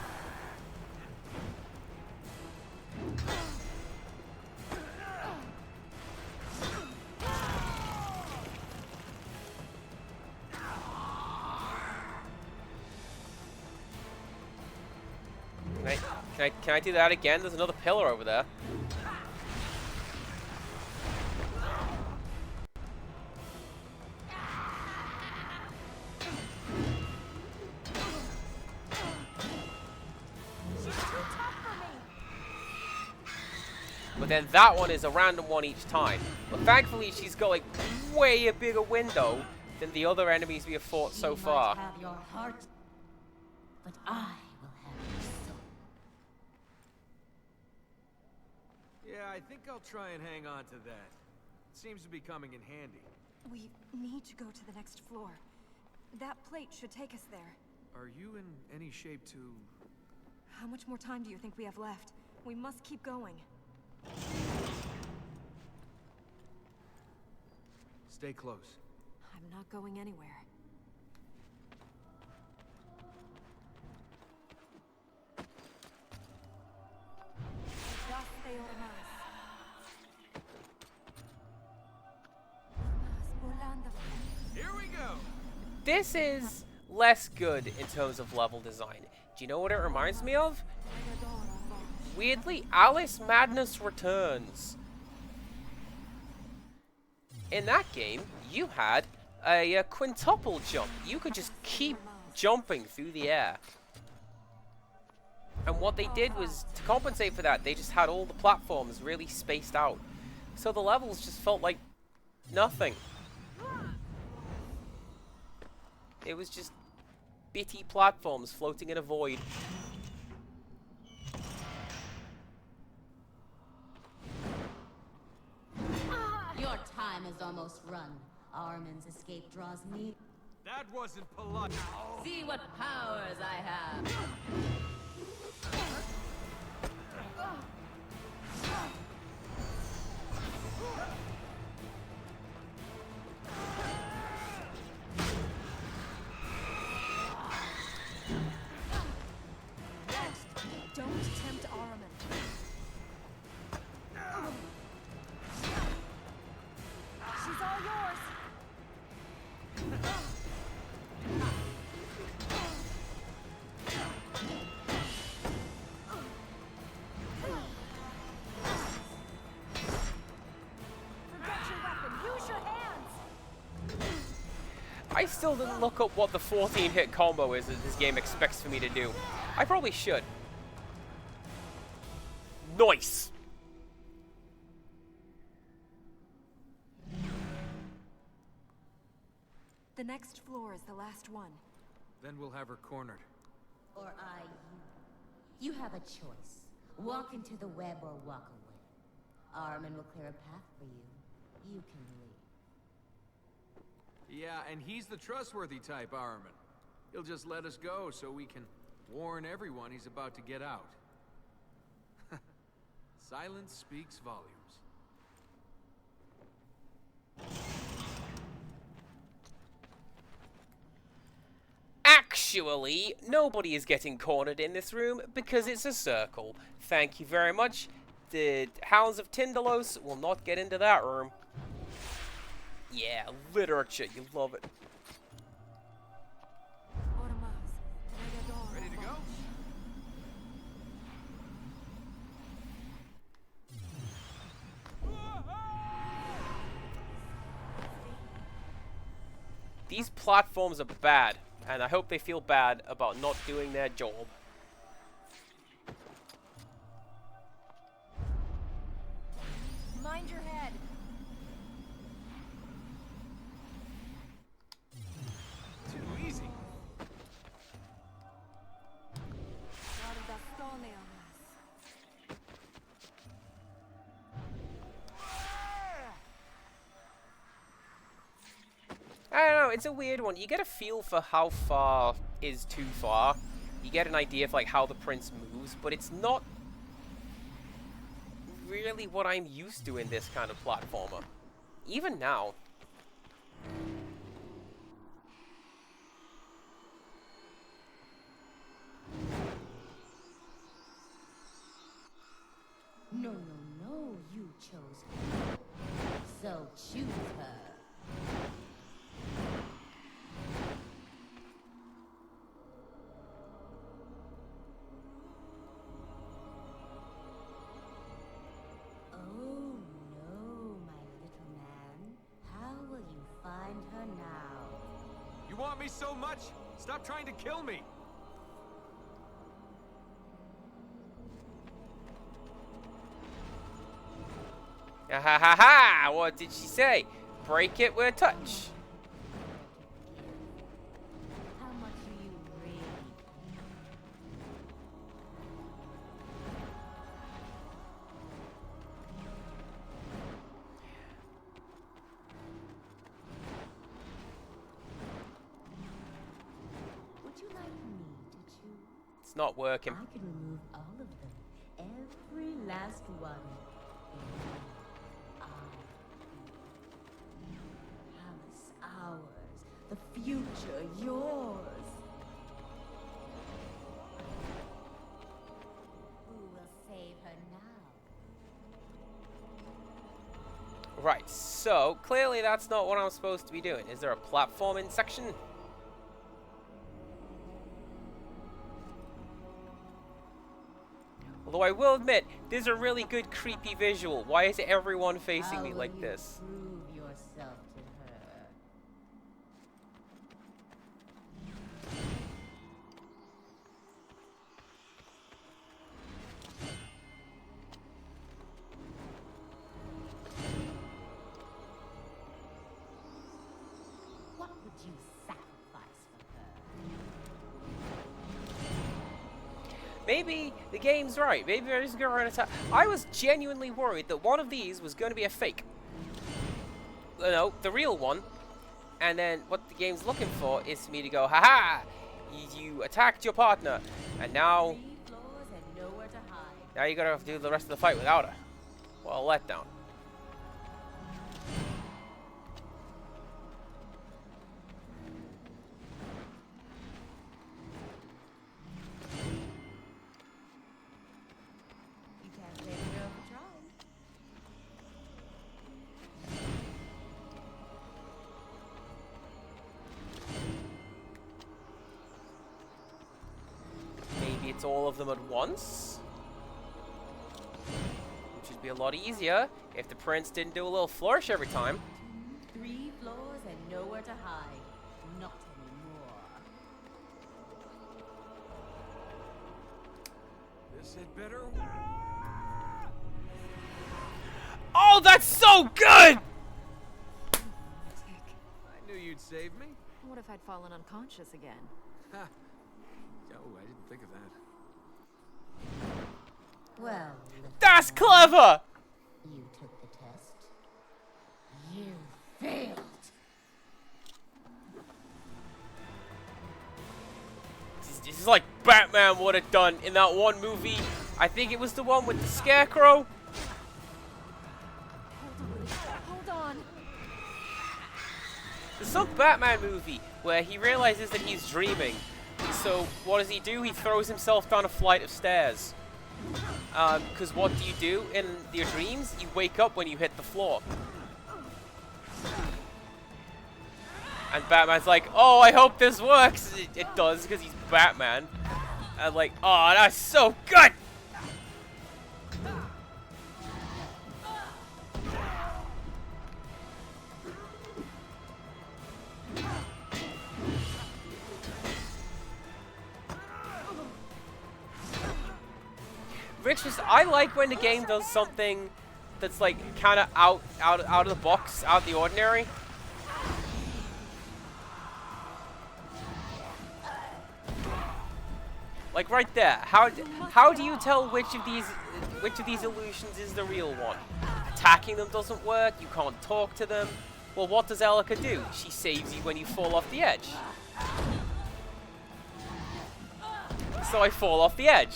Speaker 1: Can I do that again? There's another pillar over there. But then that one is a random one each time. But thankfully she's got like way a bigger window than the other enemies we have fought so far.
Speaker 5: You might have your heart, but I will have your soul.
Speaker 2: Yeah, I think I'll try and hang on to that. It seems to be coming in handy.
Speaker 3: We need to go to the next floor. That plate should take us there.
Speaker 2: Are you in any shape to...
Speaker 3: How much more time do you think we have left? We must keep going.
Speaker 2: Stay close.
Speaker 3: I'm not going anywhere.
Speaker 2: Here we go!
Speaker 1: This is less good in terms of level design. Do you know what it reminds me of? Weirdly, Alice Madness Returns. In that game, you had a quintuple jump. You could just keep jumping through the air. And what they did was, to compensate for that, they just had all the platforms really spaced out. So the levels just felt like nothing. It was just bitty platforms floating in a void.
Speaker 5: Your time is almost run. Armin's escape draws near.
Speaker 2: That wasn't polite.
Speaker 5: See what powers I have.
Speaker 3: Don't tempt Armin. She's all yours.
Speaker 1: I still didn't look up what the 14-hit combo is that this game expects for me to do. I probably should. Nice!
Speaker 3: The next floor is the last one.
Speaker 2: Then we'll have her cornered.
Speaker 5: Or I you. You have a choice. Walk into the web or walk away. Armin will clear a path for you. You can leave.
Speaker 2: Yeah, and he's the trustworthy type, Armin. He'll just let us go so we can warn everyone he's about to get out. Silence speaks volumes.
Speaker 1: Actually, nobody is getting cornered in this room because it's a circle. Thank you very much. The Hounds of Tindalos will not get into that room. Yeah, literature, you love it.
Speaker 2: Ready to go?
Speaker 1: These platforms are bad, and I hope they feel bad about not doing their job.
Speaker 4: Mind your head.
Speaker 2: Too easy.
Speaker 1: I don't know, it's a weird one. You get a feel for how far is too far. You get an idea of like how the prince moves, but it's not really what I'm used to in this kind of platformer. Even now.
Speaker 5: No, you chose her. So choose her. Oh no, my little man. How will you find her now?
Speaker 2: You want me so much? Stop trying to kill me!
Speaker 1: Ha ha ha ha! What did she say? Break it with a touch.
Speaker 5: How much do you really? Would you like me to choose?
Speaker 1: It's not working.
Speaker 5: I could remove all of them, every last one. Palace ours, the future yours. Who will save her now?
Speaker 1: Right, so clearly that's not what I'm supposed to be doing. Is there a platforming section? Although I will admit, this is a really good creepy visual. Why is everyone facing me like this?
Speaker 5: Prove yourself to her. What would you sacrifice for her?
Speaker 1: Maybe the game's right. Maybe they're just going to run attack. I was genuinely worried that one of these was going to be a fake. No, the real one. And then what the game's looking for is for me to go, haha! You attacked your partner, and now
Speaker 5: 3 floors and nowhere to hide.
Speaker 1: you gotta do the rest of the fight without her. Well, a letdown.
Speaker 5: You can't blame a girl for trying.
Speaker 1: Maybe it's all of them at once? Which would be a lot easier if the prince didn't do a little flourish every time.
Speaker 5: 3 floors and nowhere to hide.
Speaker 2: better.
Speaker 1: Oh, that's so good!
Speaker 3: Tick.
Speaker 2: I knew you'd save me.
Speaker 3: What if I'd fallen unconscious again?
Speaker 2: Ha. Oh, I didn't think of that.
Speaker 5: Well,
Speaker 1: That's clever!
Speaker 5: you took the test. You failed.
Speaker 1: This is like Batman would have done in that one movie. I think it was the one with the Scarecrow.
Speaker 3: Hold on.
Speaker 1: There's some Batman movie where he realizes that he's dreaming. So what does he do? He throws himself down a flight of stairs. Because what do you do in your dreams? You wake up when you hit the floor. And Batman's like, oh, I hope this works. It does, because he's Batman. And like, oh, that's so good! I like when the game does something that's like kind of out of the box, out of the ordinary. Like right there. How do you tell which of these illusions is the real one? Attacking them doesn't work. You can't talk to them. Well, what does Elika do? She saves you when you fall off the edge. So I fall off the edge.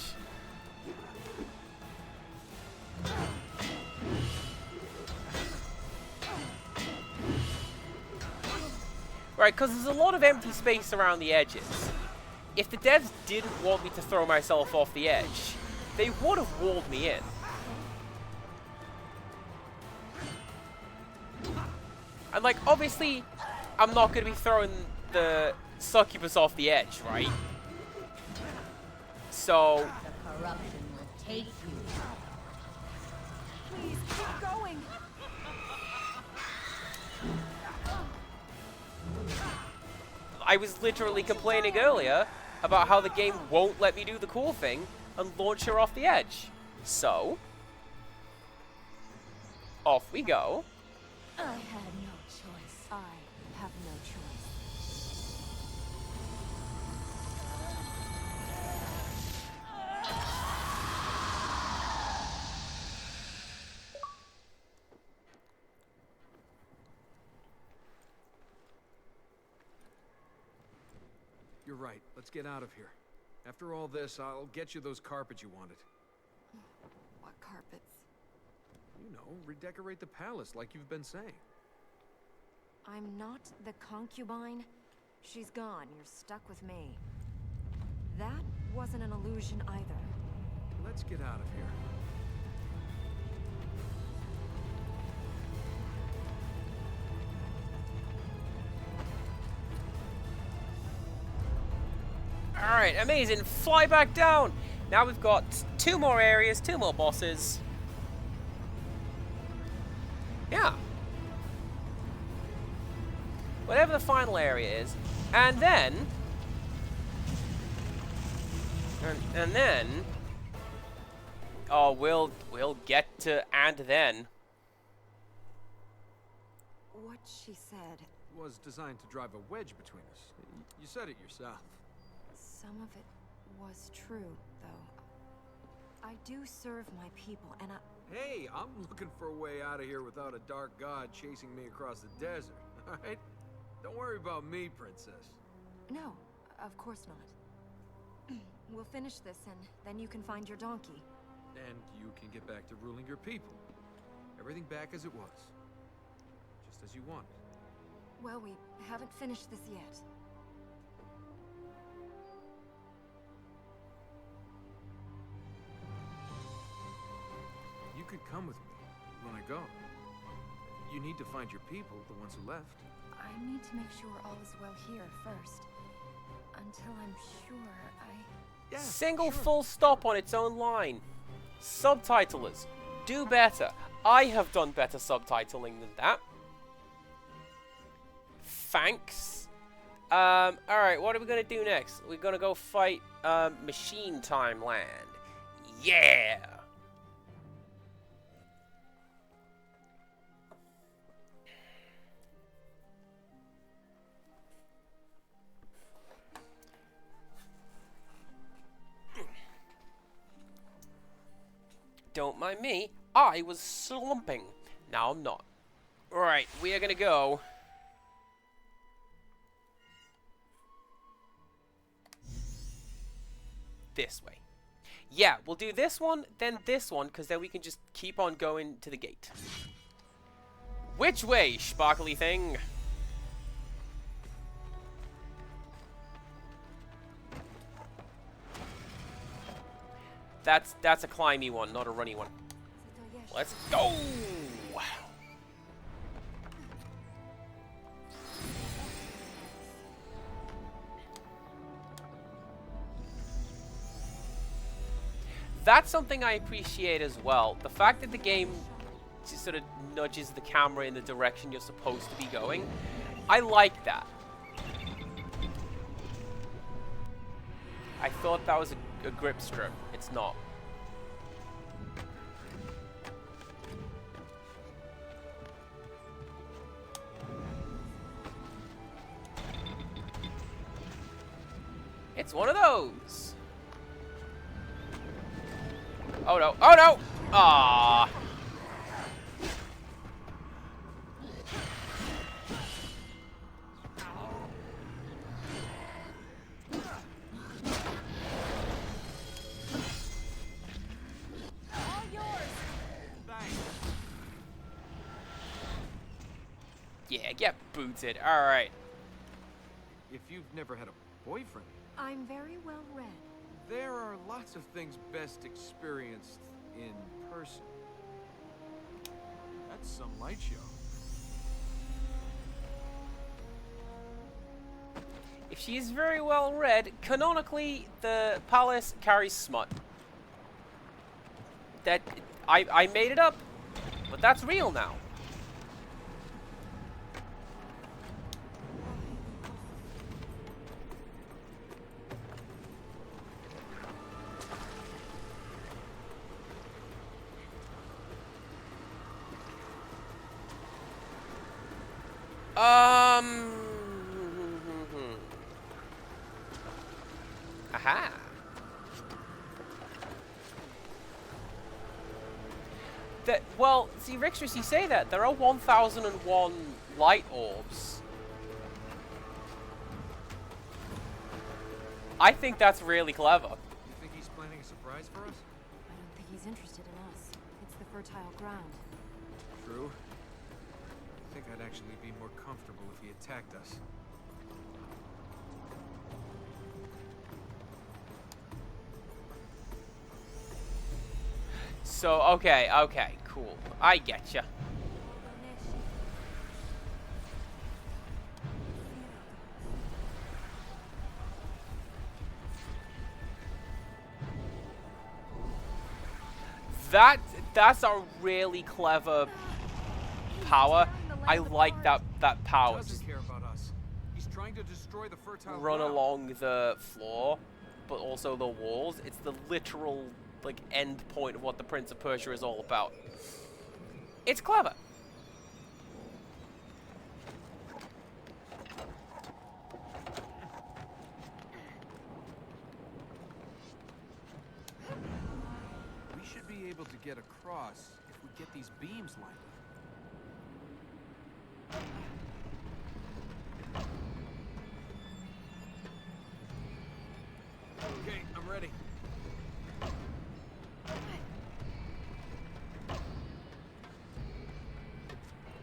Speaker 1: Right, because there's a lot of empty space around the edges. If the devs didn't want me to throw myself off the edge, they would have walled me in. And like, obviously, I'm not going to be throwing the succubus off the edge, right? So...
Speaker 5: The corruption will take you.
Speaker 3: Please, keep going.
Speaker 1: I was literally complaining earlier about how the game won't let me do the cool thing and launch her off the edge. So, off we go.
Speaker 3: I had no choice. I have no choice.
Speaker 2: You're right. Let's get out of here. After all this, I'll get you those carpets you wanted.
Speaker 3: What carpets?
Speaker 2: You know, redecorate the palace like you've been saying.
Speaker 3: I'm not the concubine. She's gone. You're stuck with me. That wasn't an illusion either.
Speaker 2: Let's get out of here.
Speaker 1: Alright, amazing. Fly back down. Now we've got 2 more areas, 2 more bosses. Yeah. Whatever the final area is. And then... And then... Oh, we'll get to and then.
Speaker 3: What she said,
Speaker 2: Was designed to drive a wedge between us. You said it yourself.
Speaker 3: some of it was true, though. I do serve my people, and
Speaker 2: Hey, I'm looking for a way out of here without a dark god chasing me across the desert, alright? Don't worry about me, princess.
Speaker 3: No, of course not. We'll finish this, and then you can find your donkey.
Speaker 2: And you can get back to ruling your people. Everything back as it was. Just as you wanted.
Speaker 3: Well, we haven't finished this yet.
Speaker 2: You could come with me when I go. You need to find your people, the ones who left.
Speaker 3: I need to make sure all is well here first. Until I'm sure
Speaker 2: Yeah,
Speaker 1: Single
Speaker 2: sure.
Speaker 1: full stop on its own line. Subtitlers, do better. I have done better subtitling than that. Thanks. Alright, what are we gonna do next? We're gonna go fight Machine Time Land. Yeah! Don't mind me. I was slumping. Now I'm not. Right, we are gonna go. This way. Yeah, we'll do this one, then this one, because then we can just keep on going to the gate. Which way, sparkly thing? That's a climby one, not a runny one. Let's go! That's something I appreciate as well. The fact that the game just sort of nudges the camera in the direction you're supposed to be going. I like that. I thought that was a grip strip. It's not. It's one of those. Oh no! Oh no! Ah!
Speaker 4: All yours.
Speaker 1: Yeah, get booted. All right.
Speaker 2: If you've never had a boyfriend,
Speaker 3: I'm very well read.
Speaker 2: there are lots of things best experienced in person. That's some light show.
Speaker 1: If she is very well read, canonically, the palace carries smut. That I made it up, but that's real now. Aha. Well, see, Rixers, you say that. There are 1001 light orbs. I think that's really clever.
Speaker 2: You think he's planning a surprise for us?
Speaker 3: I don't think he's interested in us. It's the fertile ground.
Speaker 2: True. I think I'd actually be more comfortable if he attacked us.
Speaker 1: So, okay, cool. I getcha. That's a really clever power. I like that power.
Speaker 2: He doesn't care about us. He's trying to destroy the fertile
Speaker 1: Run
Speaker 2: ground.
Speaker 1: along the floor, but also the walls. It's the literal like end point of what the Prince of Persia is all about. It's clever.
Speaker 2: We should be able to get across if we get these beams lined up. Okay, I'm ready.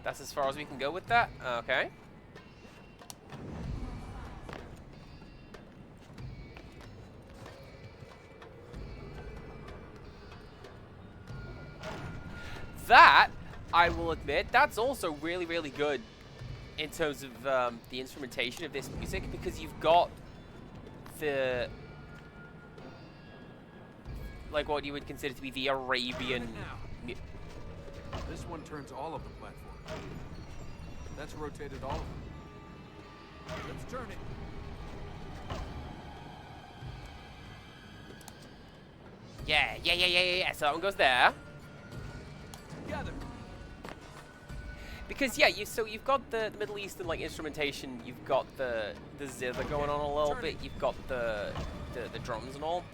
Speaker 1: That's as far as we can go with that? Okay. That, I will admit, that's also really, really good in terms of the instrumentation of this music, because you've got the, like what you would consider to be the Arabian.
Speaker 2: This one turns all of the platforms. That's rotated all of them. Let's turn it.
Speaker 1: Yeah. So that one goes there.
Speaker 2: Together.
Speaker 1: Because yeah, you've got the Middle Eastern like instrumentation, you've got the zither going on a little bit, you've got the drums and all,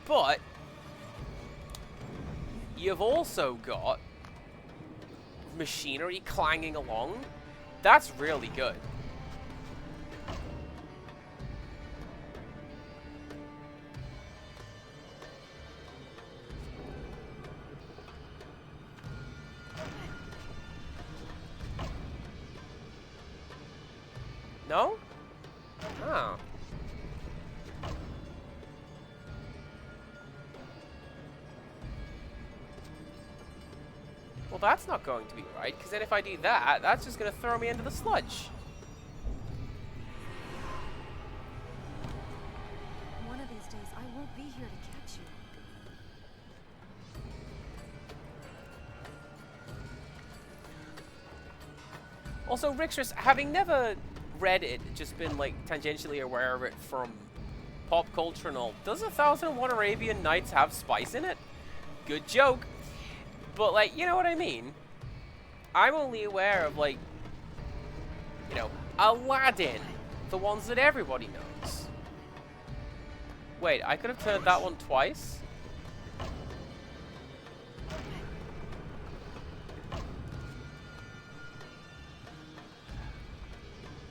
Speaker 1: but you've also got machinery clanging along. That's really good. No? Oh. Well, that's not going to be right, because then if I do that, that's just going to throw me into the sludge.
Speaker 3: One of these days, I won't be here to catch you.
Speaker 1: Also, Rixus, having never read it, just been like tangentially aware of it from pop culture and all, does 1001 Arabian Nights have spice in it? Good joke. But like, you know what I mean? I'm only aware of like, you know, Aladdin, the ones that everybody knows. Wait, I could have turned that one twice?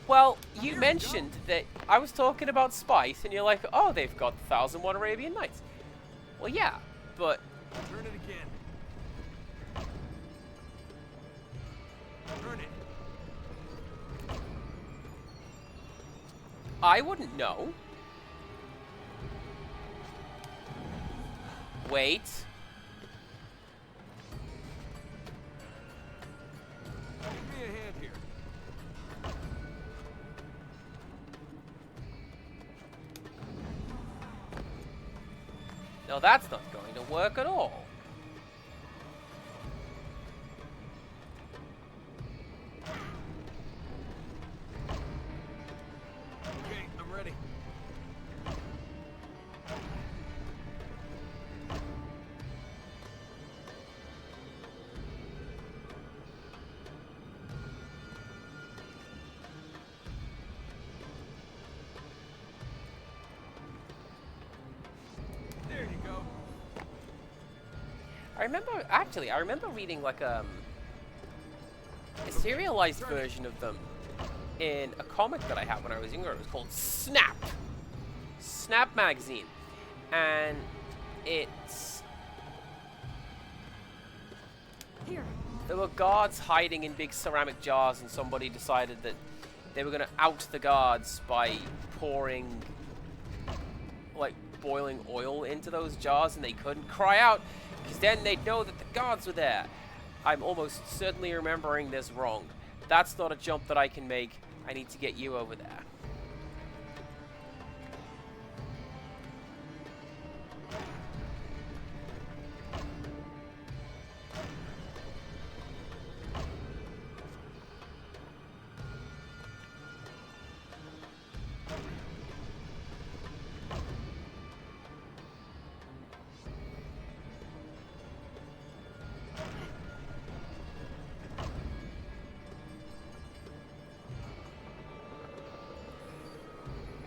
Speaker 1: Well, you mentioned that I was talking about spice, and you're like, oh, they've got 1001 Arabian Nights. Well, yeah, but...
Speaker 2: Turn it again. Turn it.
Speaker 1: I wouldn't know. Wait.
Speaker 2: Give me a hand here.
Speaker 1: No, that's not going to work at all.
Speaker 2: Okay, I'm ready. There you go.
Speaker 1: I remember reading like a serialized version of them in a comic that I had when I was younger. It was called Snap. Snap magazine. And it's...
Speaker 3: Here.
Speaker 1: There were guards hiding in big ceramic jars, and somebody decided that they were going to out the guards by pouring, like, boiling oil into those jars, and they couldn't cry out, because then they'd know that the guards were there. I'm almost certainly remembering this wrong. That's not a jump that I can make. I need to get you over there.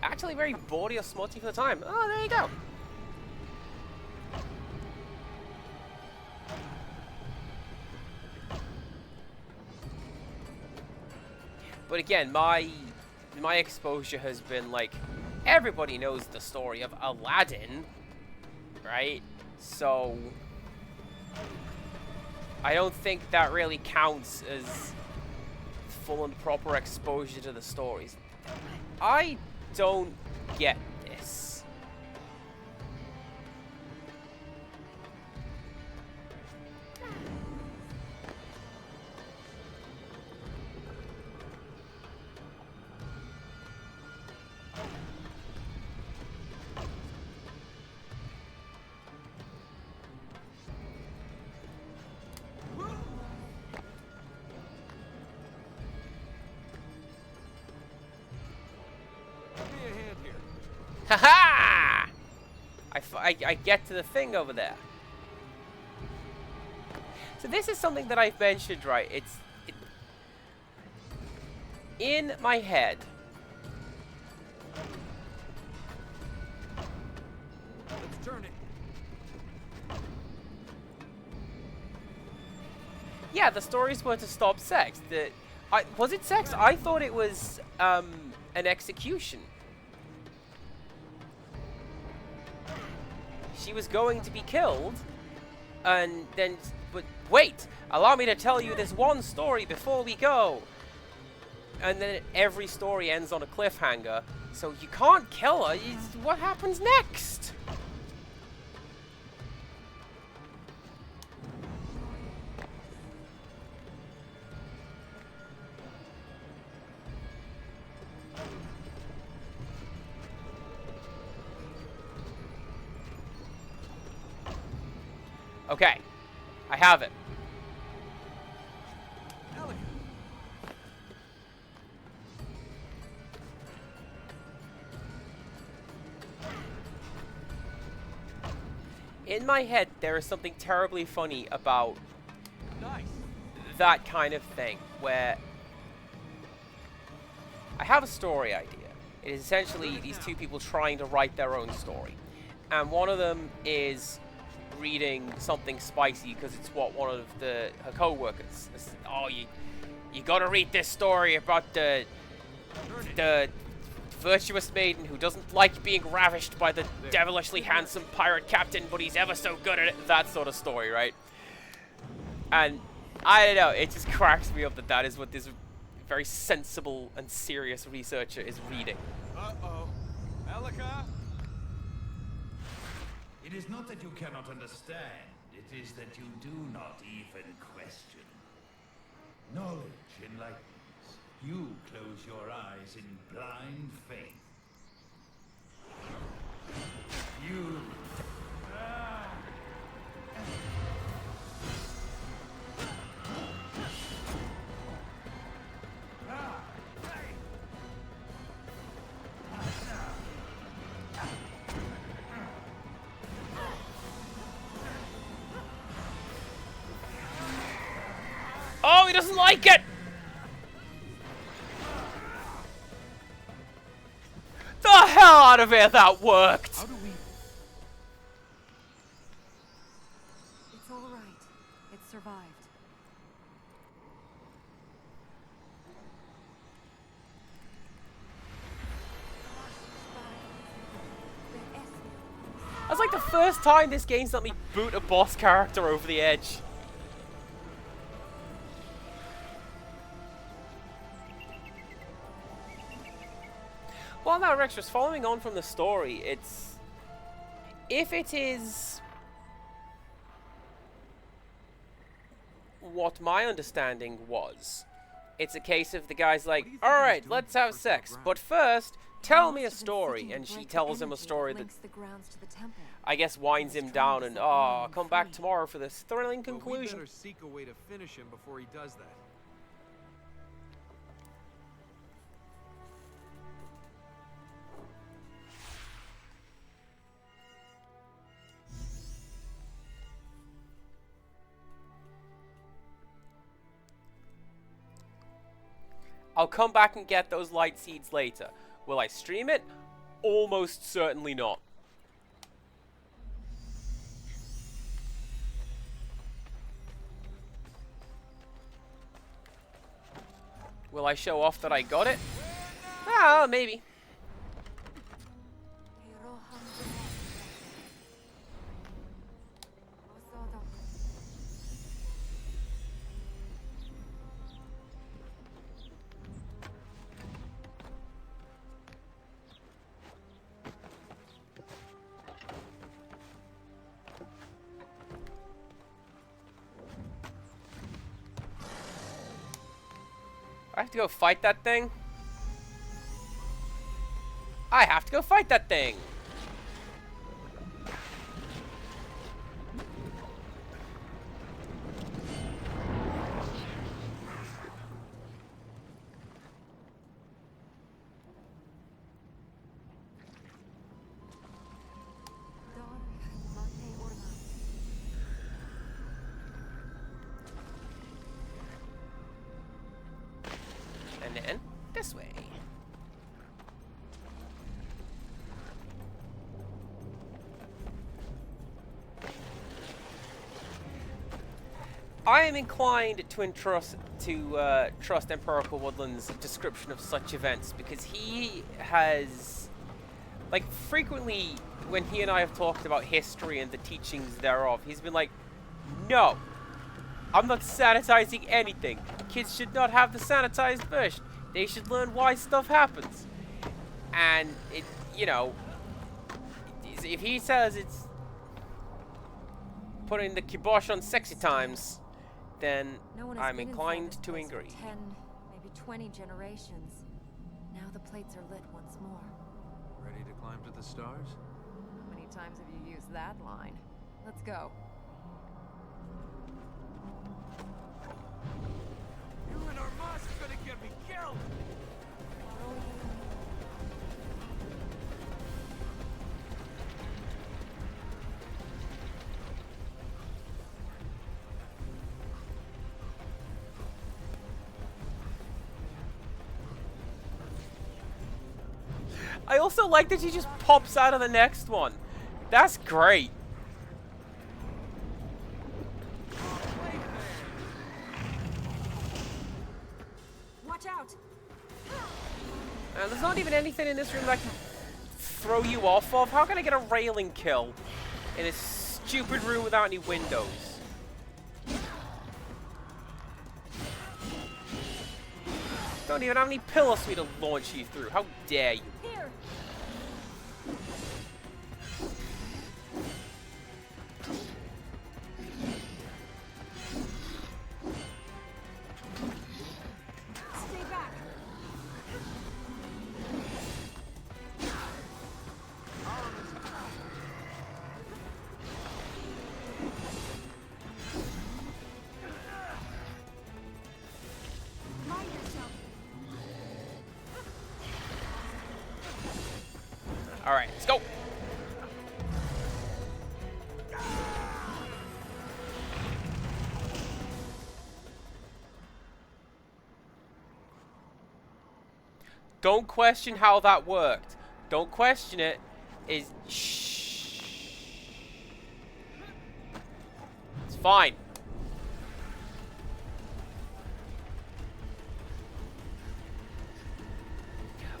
Speaker 1: Actually very bawdy or smutty for the time. Oh, there you go. But again, my exposure has been like, everybody knows the story of Aladdin, right? So I don't think that really counts as full and proper exposure to the stories. I don't get this.
Speaker 2: Give me a hand here.
Speaker 1: Ha-ha! I get to the thing over there. So this is something that I've mentioned, right? In my head.
Speaker 2: Let's turn it.
Speaker 1: Yeah, the stories were to stop sex. Was it sex? I thought it was an execution. She was going to be killed, and then. But wait! Allow me to tell you this one story before we go. And then every story ends on a cliffhanger, so you can't kill her. What happens next? Okay, I have it. In my head, there is something terribly funny about that kind of thing, where I have a story idea. It is essentially these two people trying to write their own story. And one of them is reading something spicy because it's what one of her co-workers. Oh, you gotta read this story about the virtuous maiden who doesn't like being ravished by the devilishly handsome pirate captain, but he's ever so good at it. That sort of story, right? And I don't know, it just cracks me up that that is what this very sensible and serious researcher is reading.
Speaker 2: Uh-oh. Alaka?
Speaker 6: It is not that you cannot understand, it is that you do not even question. Knowledge enlightens. You close your eyes in blind faith. You...
Speaker 1: Oh, he doesn't like it! The hell out of here, that worked!
Speaker 2: How do we...
Speaker 3: It's all right. It survived.
Speaker 1: That's like the first time this game's let me boot a boss character over the edge. Well, now, Rex, just following on from the story, it's... If it is... what my understanding was, it's a case of the guy's like, alright, let's have sex, but first, tell me a story, and she tells him a story that, I guess, winds him down and, oh, come back tomorrow for this thrilling
Speaker 2: Well, we
Speaker 1: conclusion.
Speaker 2: better seek a way to finish him before he does that.
Speaker 1: I'll come back and get those light seeds later. Will I stream it? Almost certainly not. Will I show off that I got it? Ah, maybe. I have to go fight that thing? I have to go fight that thing! And then this way. I am inclined to trust Empirical Woodland's description of such events because he has, like, frequently when he and I have talked about history and the teachings thereof, he's been like, no, I'm not sanitizing anything. Kids should not have the sanitized version. They should learn why stuff happens. And it, you know, if he says it's putting the kibosh on sexy times, then
Speaker 3: No one has
Speaker 1: I'm
Speaker 3: been inside
Speaker 1: inclined
Speaker 3: this
Speaker 1: to
Speaker 3: place for
Speaker 1: agree.
Speaker 3: 10, maybe 20 generations. Now the plates are lit once more.
Speaker 2: Ready to climb to the stars?
Speaker 3: How many times have you used that line? Let's go.
Speaker 2: You and Armas are gonna get me killed!
Speaker 1: I also like that he just pops out of the next one. That's great.
Speaker 4: Watch out!
Speaker 1: There's not even anything in this room that can throw you off of. How can I get a railing kill in a stupid room without any windows? Don't even have any pillars for me to launch you through. How dare you?
Speaker 4: Here! Stay back! Mind yourself!
Speaker 1: Alright, let's go. Don't question how that worked. Don't question it. Shh. It's fine.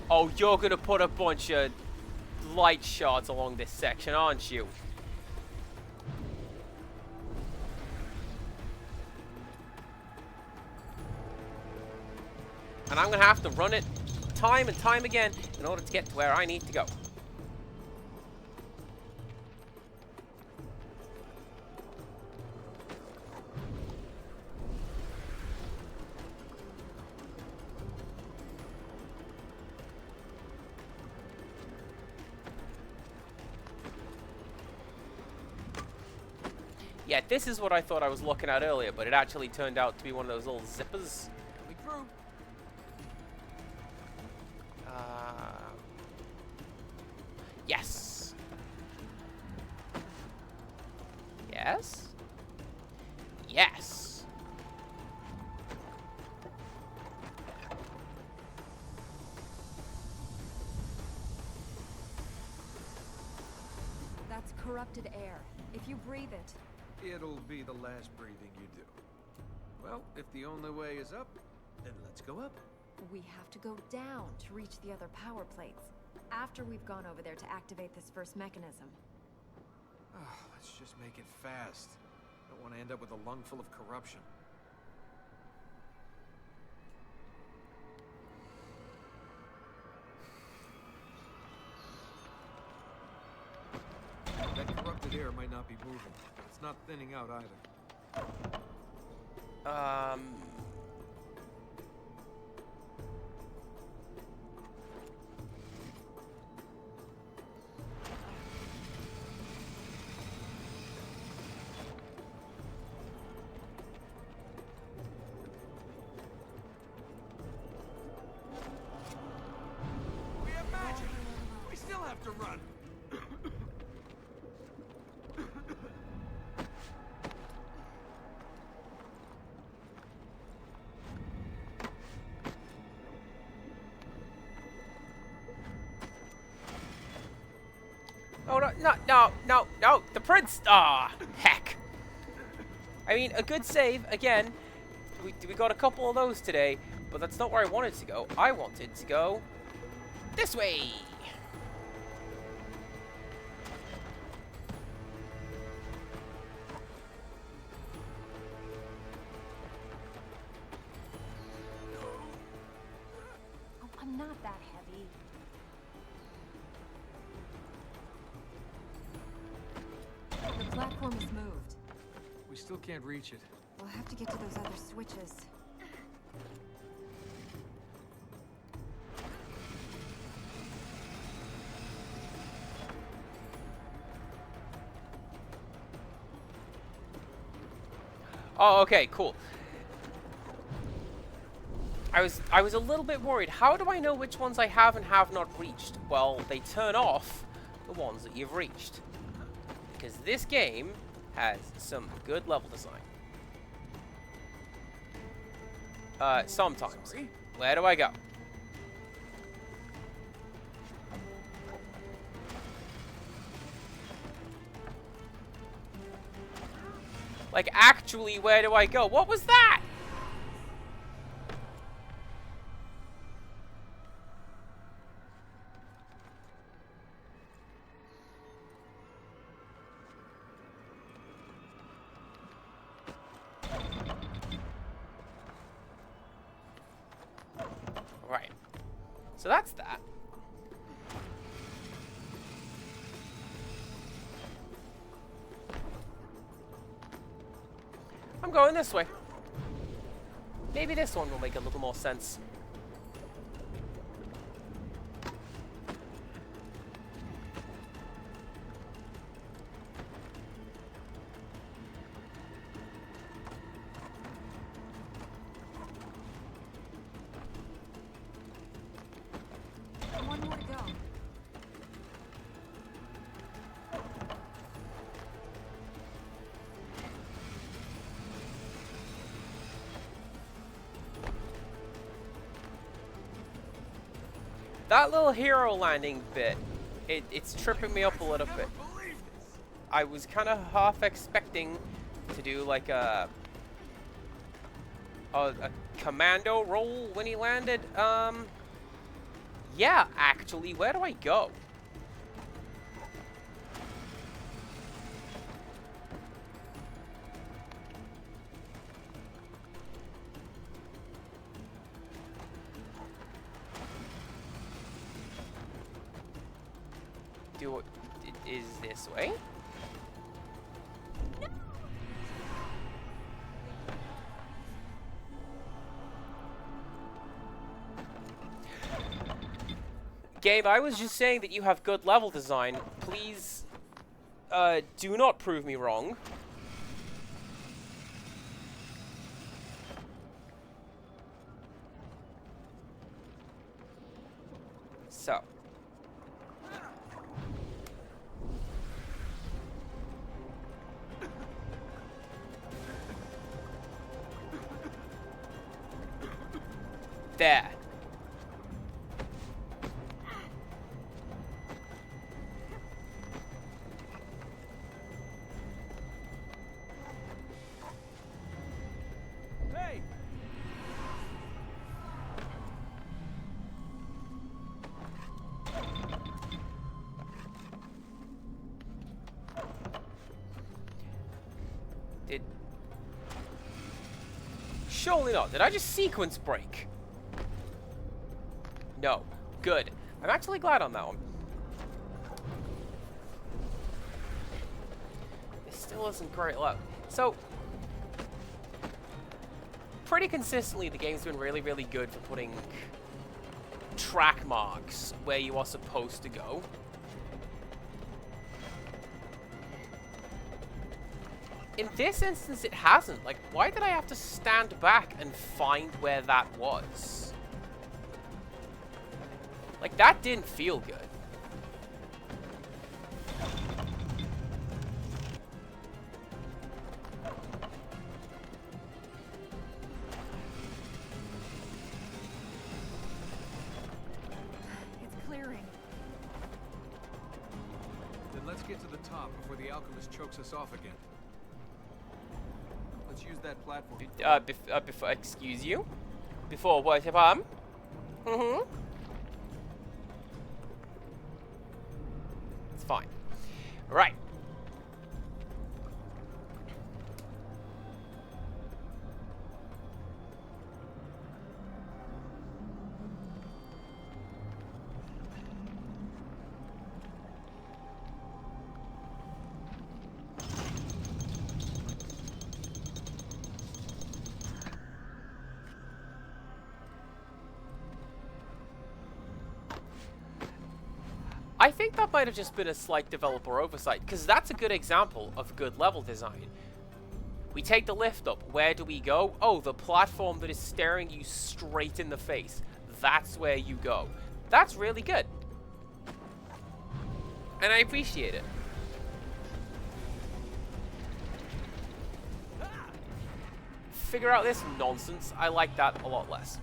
Speaker 1: Oh, you're gonna put a bunch of light shards along this section, aren't you? And I'm gonna have to run it time and time again in order to get to where I need to go. Yeah, this is what I thought I was looking at earlier, but it actually turned out to be one of those little zippers.
Speaker 2: Coming through.
Speaker 1: Yes. Yes. Yes.
Speaker 3: That's corrupted air. If you breathe it,
Speaker 2: It'll be the last breathing you do. Well, if the only way is up, then let's go up.
Speaker 3: we have to go down to reach the other power plates. After we've gone over there to activate this first mechanism.
Speaker 2: Let's just make it fast. Don't want to end up with a lung full of corruption. That corrupted air might not be moving, but it's not thinning out either. We have magic! We still have to run!
Speaker 1: Oh, no, no, no, no, no, the prince! Ah, heck. I mean, a good save, again. We got a couple of those today, but that's not where I wanted to go. I wanted to go this way.
Speaker 3: Oh, I'm not that heavy. The platform is moved.
Speaker 2: We still can't reach it.
Speaker 3: We'll have to get to those other switches.
Speaker 1: Oh, okay, cool. I was a little bit worried. How do I know which ones I have and have not reached? Well, they turn off the ones that you've reached. Because this game has some good level design. Sometimes.
Speaker 2: Sorry?
Speaker 1: Where do I go? Like, actually, where do I go? What was that? Right. So that's that. I'm going this way. Maybe this one will make a little more sense.
Speaker 3: One more to go.
Speaker 1: That little hero landing bit, it's tripping me up a little bit. I was kind of half expecting to do like a commando roll when he landed. Yeah, actually, where do I go? Is this way? Gabe, I was just saying that you have good level design. Please, do not prove me wrong. So. There.
Speaker 2: Hey!
Speaker 1: Surely not. Did I just sequence break? No. Good. I'm actually glad on that one. It still isn't great luck. So, pretty consistently, the game's been really, really good for putting track marks where you are supposed to go. In this instance, it hasn't. Like, why did I have to stand back and find where that was? Like, that didn't feel good.
Speaker 3: It's clearing.
Speaker 2: Then Let's get to the top before the alchemist chokes us off again. Let's use that platform.
Speaker 1: Before, excuse you? Before what, Pam? Mm-hmm. It's fine. Right. I think that might have just been a slight developer oversight, because that's a good example of good level design. We take the lift up. Where do we go? Oh, the platform that is staring you straight in the face. That's where you go. That's really good. And I appreciate it. Figure out this nonsense. I like that a lot less.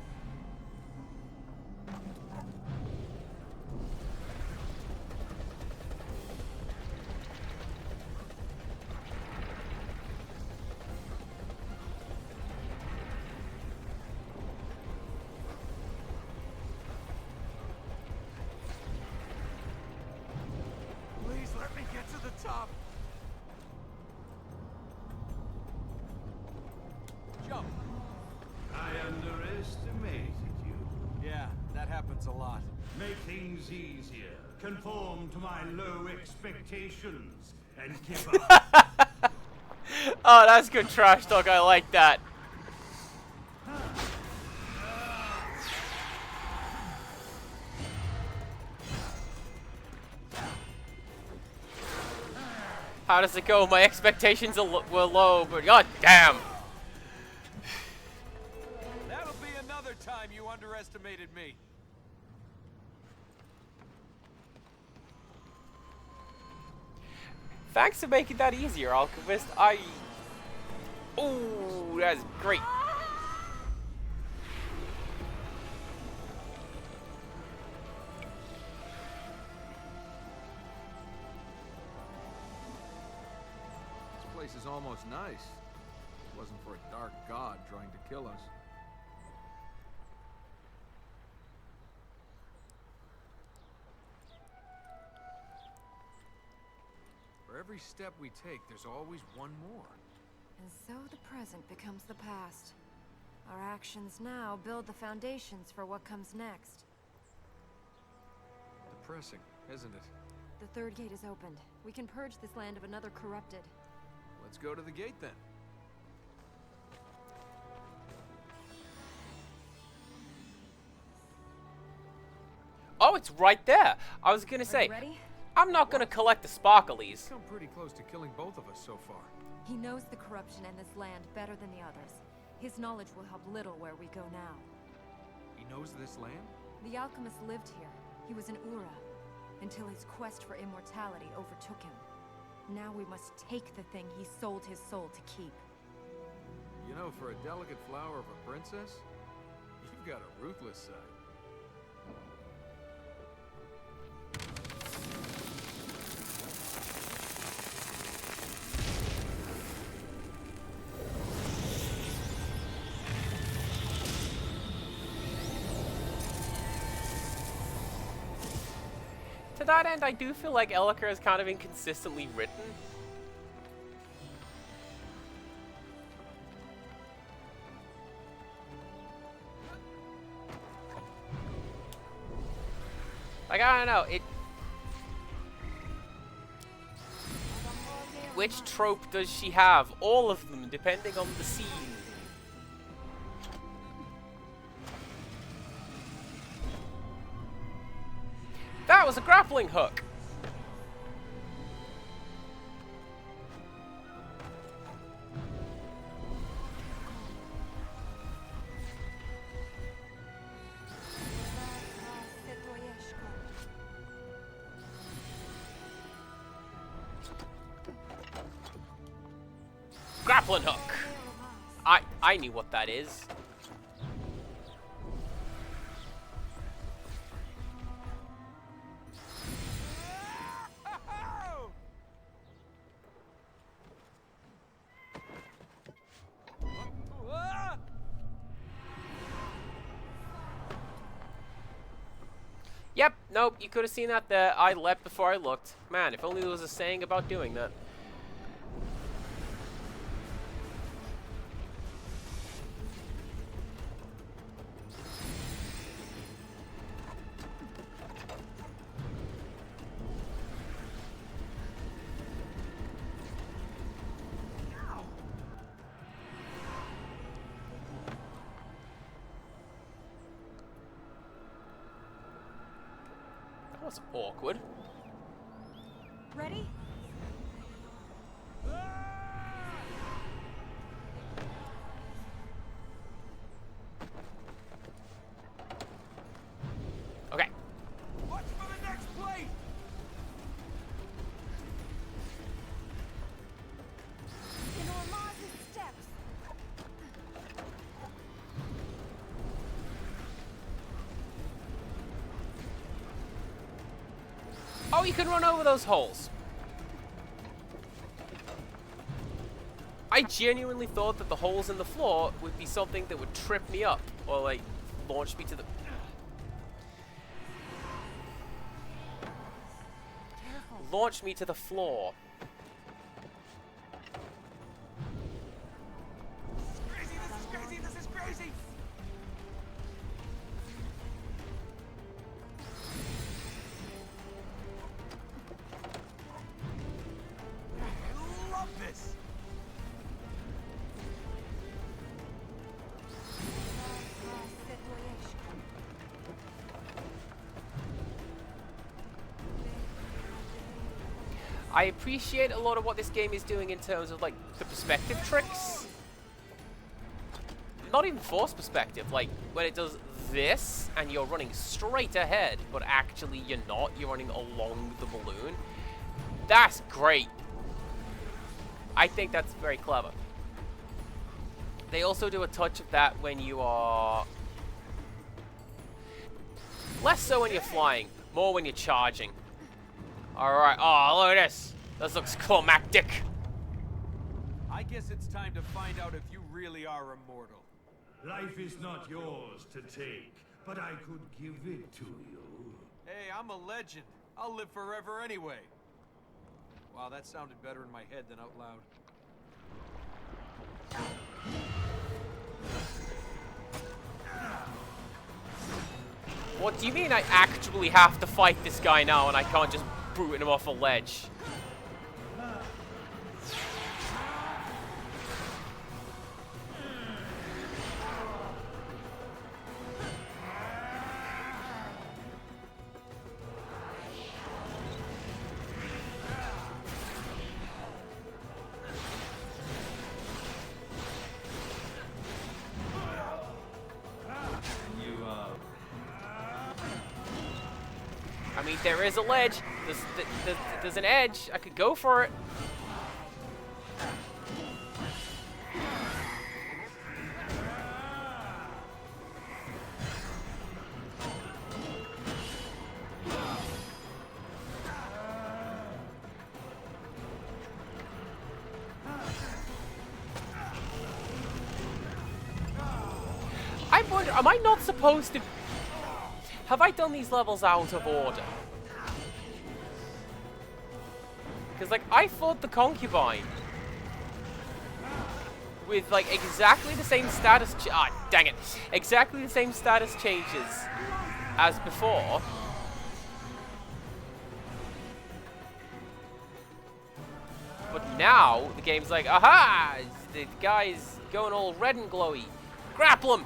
Speaker 2: Please let me get to the top. Jump.
Speaker 6: I underestimated you.
Speaker 2: Yeah, that happens a lot.
Speaker 6: Make things easier. Conform to my low expectations. And give up.
Speaker 1: Oh, that's good trash talk. I like that. How does it go? My expectations were low, but god damn.
Speaker 2: That'll be another time you underestimated me.
Speaker 1: Thanks for making that easier, Alchemist. Ooh, that's great.
Speaker 2: This place is almost nice. It wasn't for a dark god trying to kill us. For every step we take, there's always one more.
Speaker 3: And so the present becomes the past. Our actions now build the foundations for what comes next.
Speaker 2: Depressing, isn't it?
Speaker 3: The third gate is opened. We can purge this land of another corrupted.
Speaker 2: Let's go to the gate then.
Speaker 1: Oh, it's right there. I was gonna
Speaker 3: Are
Speaker 1: say,
Speaker 3: you ready?
Speaker 1: I'm not gonna collect the sparklies.
Speaker 2: Come pretty close to killing both of us so far.
Speaker 3: He knows the corruption in this land better than the others. His knowledge will help little where we go now.
Speaker 2: He knows this land?
Speaker 3: The alchemist lived here. He was an Ura, until his quest for immortality overtook him. Now we must take the thing he sold his soul to keep.
Speaker 2: You know, for a delicate flower of a princess, you've got a ruthless side.
Speaker 1: To that end, I do feel like Elliker is kind of inconsistently written. Like, I don't know, which trope does she have? All of them, depending on the scene. That was a grappling hook! Grappling hook! I knew what that is. Nope, you could have seen that there. I leapt before I looked. Man, if only there was a saying about doing that. That was awkward.
Speaker 4: Ready?
Speaker 1: Okay.
Speaker 2: Watch for the next plate!
Speaker 4: In Ormaz's steps.
Speaker 1: Oh, you can run over those holes. I genuinely thought that the holes in the floor would be something that would trip me up or like launch me to the... Launch me to the floor.
Speaker 2: Crazy, this is crazy, this is crazy! I love this!
Speaker 1: I appreciate a lot of what this game is doing in terms of like the perspective tricks. Not even force perspective, like when it does this and you're running straight ahead, but actually you're not, you're running along the balloon. That's great. I think that's very clever. They also do a touch of that when you are... Less so when you're flying, more when you're charging. Alright, oh, look at this. This looks climactic.
Speaker 2: I guess it's time to find out if you really are immortal.
Speaker 6: Life is not yours to take, but I could give it to you.
Speaker 2: Hey, I'm a legend. I'll live forever anyway. Wow, that sounded better in my head than out loud.
Speaker 1: What do you mean I actually have to fight this guy now and I can't just boot him off a ledge? I mean, there is a ledge. There's an edge. I could go for it. I wonder, am I not supposed to... Have I done these levels out of order? Because, like, I fought the concubine with, like, exactly the same status... dang it. Exactly the same status changes as before. But now, the game's like, aha! The guy's going all red and glowy. Grapple him!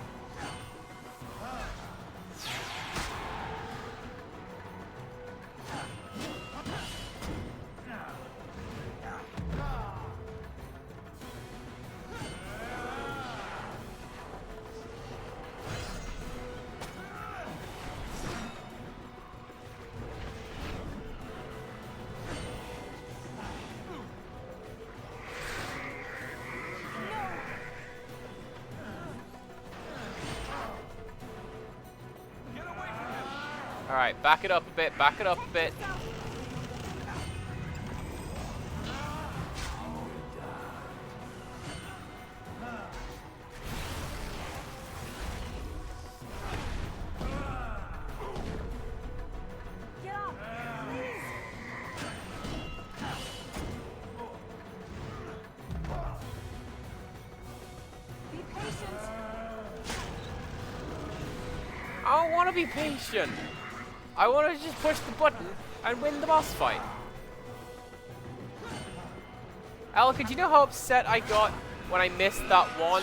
Speaker 1: Alright, back it up a bit, back it up a bit. want to be patient. I want to just push the button and win the boss fight. Alka, do you know how upset I got when I missed that one?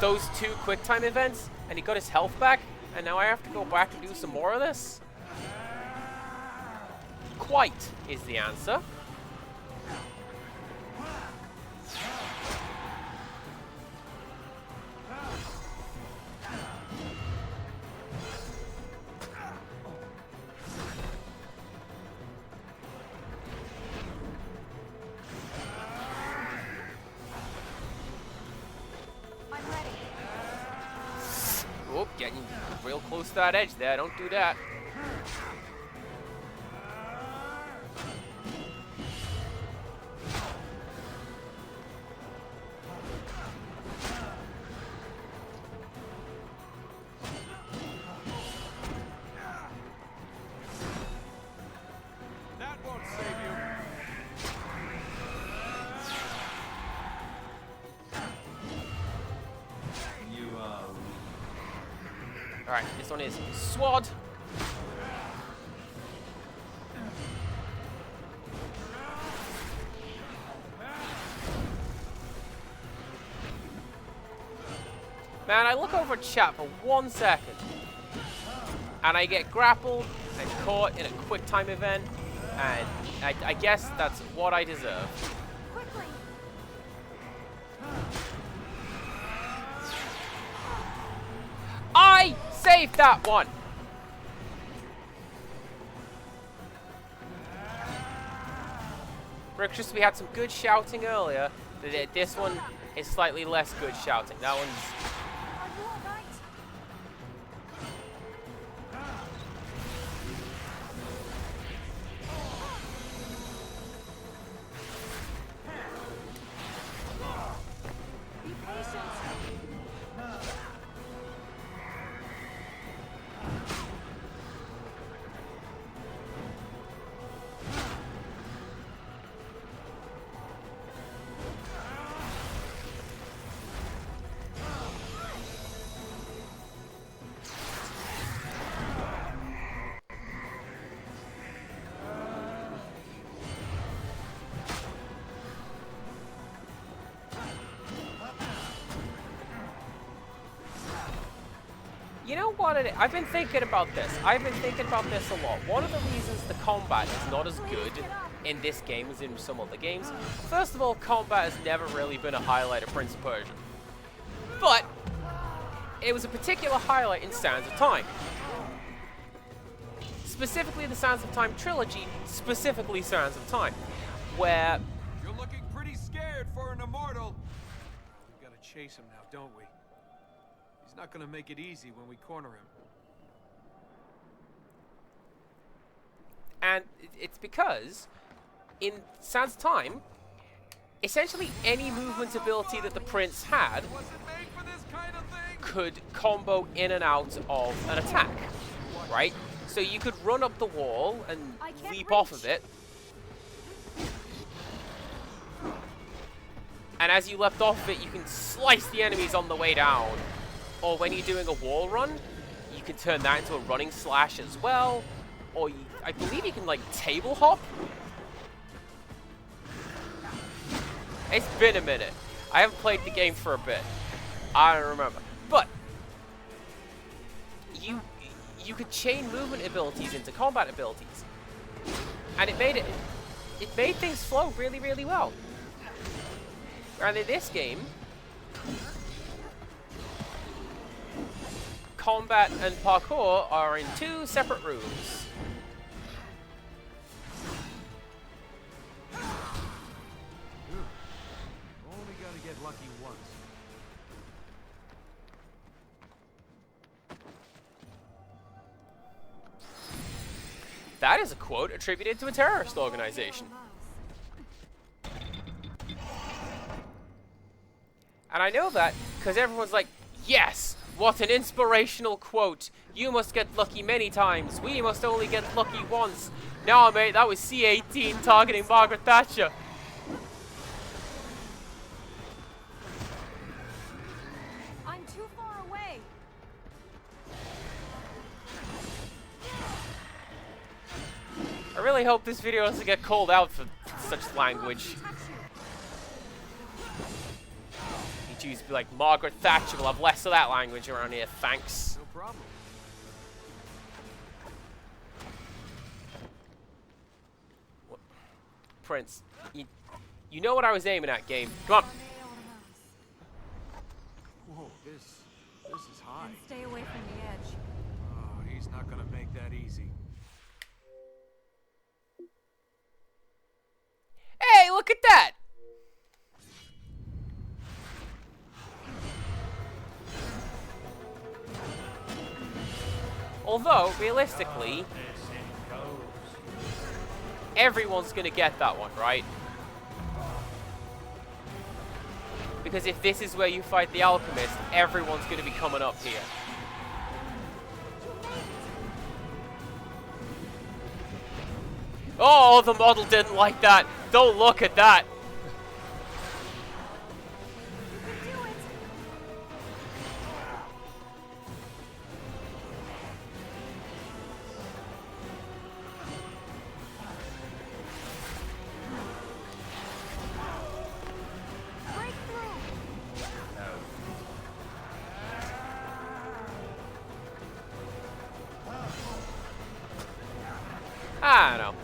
Speaker 1: Those 2 quick time events, and he got his health back, and now I have to go back and do some more of this? Quite is the answer.
Speaker 4: I'm ready.
Speaker 1: Oh, getting real close to that edge there. Don't do that.
Speaker 2: That won't save you.
Speaker 6: You are
Speaker 1: Alright, this one is sword. Man, I look over chat for 1 second, and I get grappled and caught in a quick time event, and I guess that's what I deserve.
Speaker 4: Quickly.
Speaker 1: I saved that one! Rick, we had some good shouting earlier. This one is slightly less good shouting. That one's...
Speaker 4: Are you all right? Be patient.
Speaker 1: You know what I've been thinking about this. I've been thinking about this a lot. One of the reasons the combat is not as good in this game as in some other games. First of all, combat has never really been a highlight of Prince of Persia. But it was a particular highlight in Sands of Time. Specifically the Sands of Time trilogy, specifically Sands of Time, where...
Speaker 2: You're looking pretty scared for an immortal. We've got to chase him now, don't we? He's not going to make it easy when we corner him.
Speaker 1: And it's because in Sands of Time, essentially any movement ability that the Prince had
Speaker 2: Wasn't made for this kind of thing.
Speaker 1: could combo in and out of an attack, right? So you could run up the wall and
Speaker 4: I can't
Speaker 1: leap off
Speaker 4: reach.
Speaker 1: of it. And as you leapt off of it, you can slice the enemies on the way down. Or when you're doing a wall run, you can turn that into a running slash as well. Or I believe you can like table hop. It's been a minute. I haven't played the game for a bit. I don't remember. But you could chain movement abilities into combat abilities. And it made things flow really, really well. And in this game, combat and parkour are in 2 separate rooms.
Speaker 2: Only got to get lucky once.
Speaker 1: That is a quote attributed to a terrorist organization. And I know that because everyone's like, yes, what an inspirational quote. You must get lucky many times. We must only get lucky once. No, mate, that was C-18 targeting Margaret Thatcher.
Speaker 4: I'm too far away.
Speaker 1: really hope this video doesn't get called out for such language. You choose to be like Margaret Thatcher, we'll have less of that language around here, thanks.
Speaker 2: No problem.
Speaker 1: What? Prince, you know what I was aiming at, game. Come on.
Speaker 2: Whoa, this is high.
Speaker 3: And stay away from the edge.
Speaker 2: Oh, he's not gonna make that easy.
Speaker 1: Hey, look at that! Although, realistically, everyone's gonna get that one, right? Because if this is where you fight the alchemist, everyone's gonna be coming up here. Oh, the model didn't like that. Don't look at that. I don't know.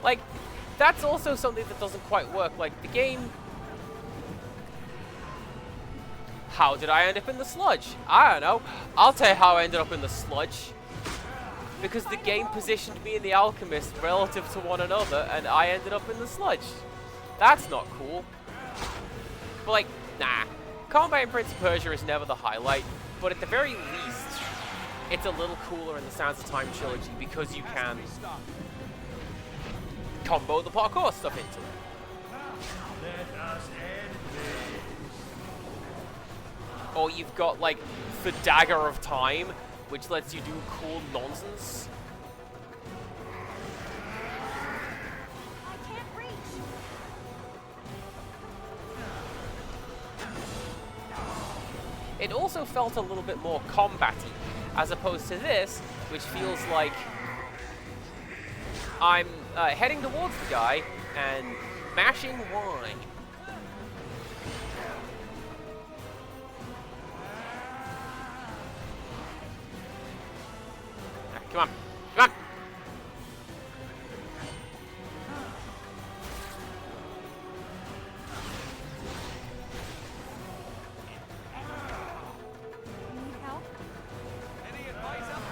Speaker 1: Like, that's also something that doesn't quite work. Like, the game... How did I end up in the sludge? I don't know. I'll tell you how I ended up in the sludge. Because the game positioned me and the alchemist relative to one another, and I ended up in the sludge. That's not cool. But, like, nah. Combat in Prince of Persia is never the highlight, but at the very least, it's a little cooler in the Sands of Time trilogy because you can combo the parkour stuff into it.
Speaker 6: Let us end this.
Speaker 1: Or you've got, like, the Dagger of Time, which lets you do cool nonsense.
Speaker 4: I can't reach.
Speaker 1: It also felt a little bit more combat-y, as opposed to this, which feels like I'm heading towards the guy and mashing Y. Come on, come on!
Speaker 3: Need help?
Speaker 2: Any advice up?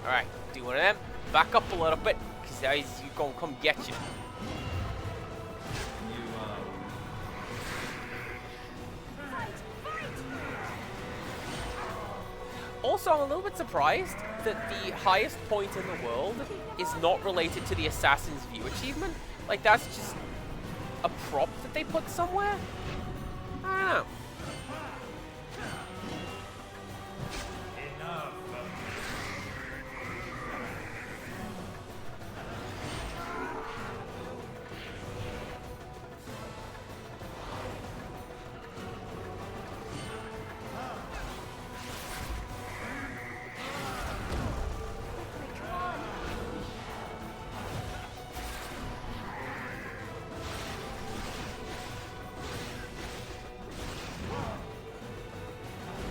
Speaker 1: Alright, do one of them. Back up a little bit, because he's gonna come get you. Also, I'm a little bit surprised that the highest point in the world is not related to the Assassin's View achievement. Like, that's just a prop that they put somewhere? I don't know.
Speaker 6: Enough.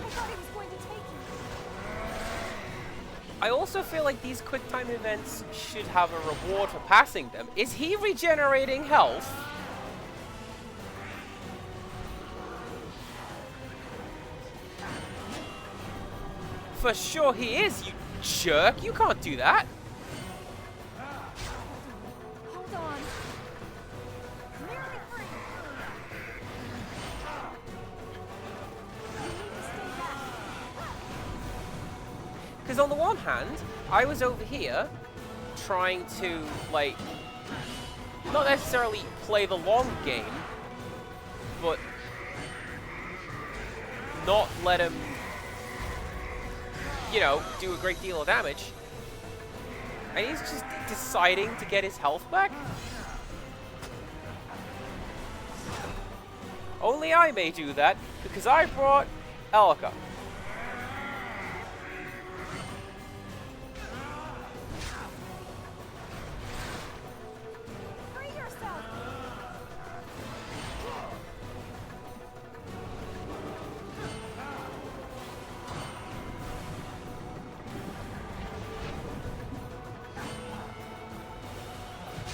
Speaker 4: I thought he was going to take you.
Speaker 1: I also feel like these quick time events should have a reward for passing them. Is he regenerating health? For sure he is, you jerk. You can't do that.
Speaker 4: Hold on. Nearly free. You need to stay back.
Speaker 1: Because on the one hand, I was over here trying to, like, not necessarily play the long game, but not let him, you know, do a great deal of damage. And he's just deciding to get his health back. Only I may do that, because I brought Elka.
Speaker 4: Free yourself!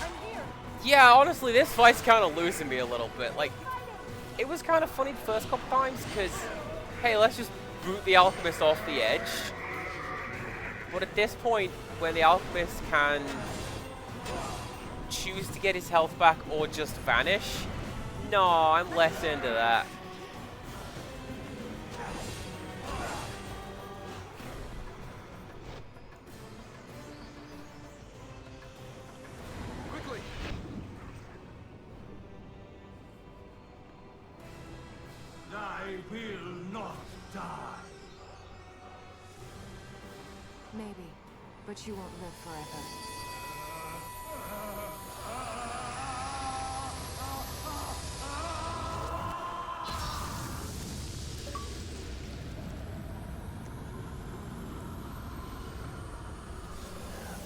Speaker 4: I'm here.
Speaker 1: Yeah, honestly, this fight's kind of losing me a little bit. Like, it was kind of funny the first couple times, because, hey, let's just boot the alchemist off the edge. But at this point, where the alchemist can choose to get his health back or just vanish, no, I'm less into that.
Speaker 2: Quickly!
Speaker 6: I will not die.
Speaker 3: Maybe, but you won't live forever.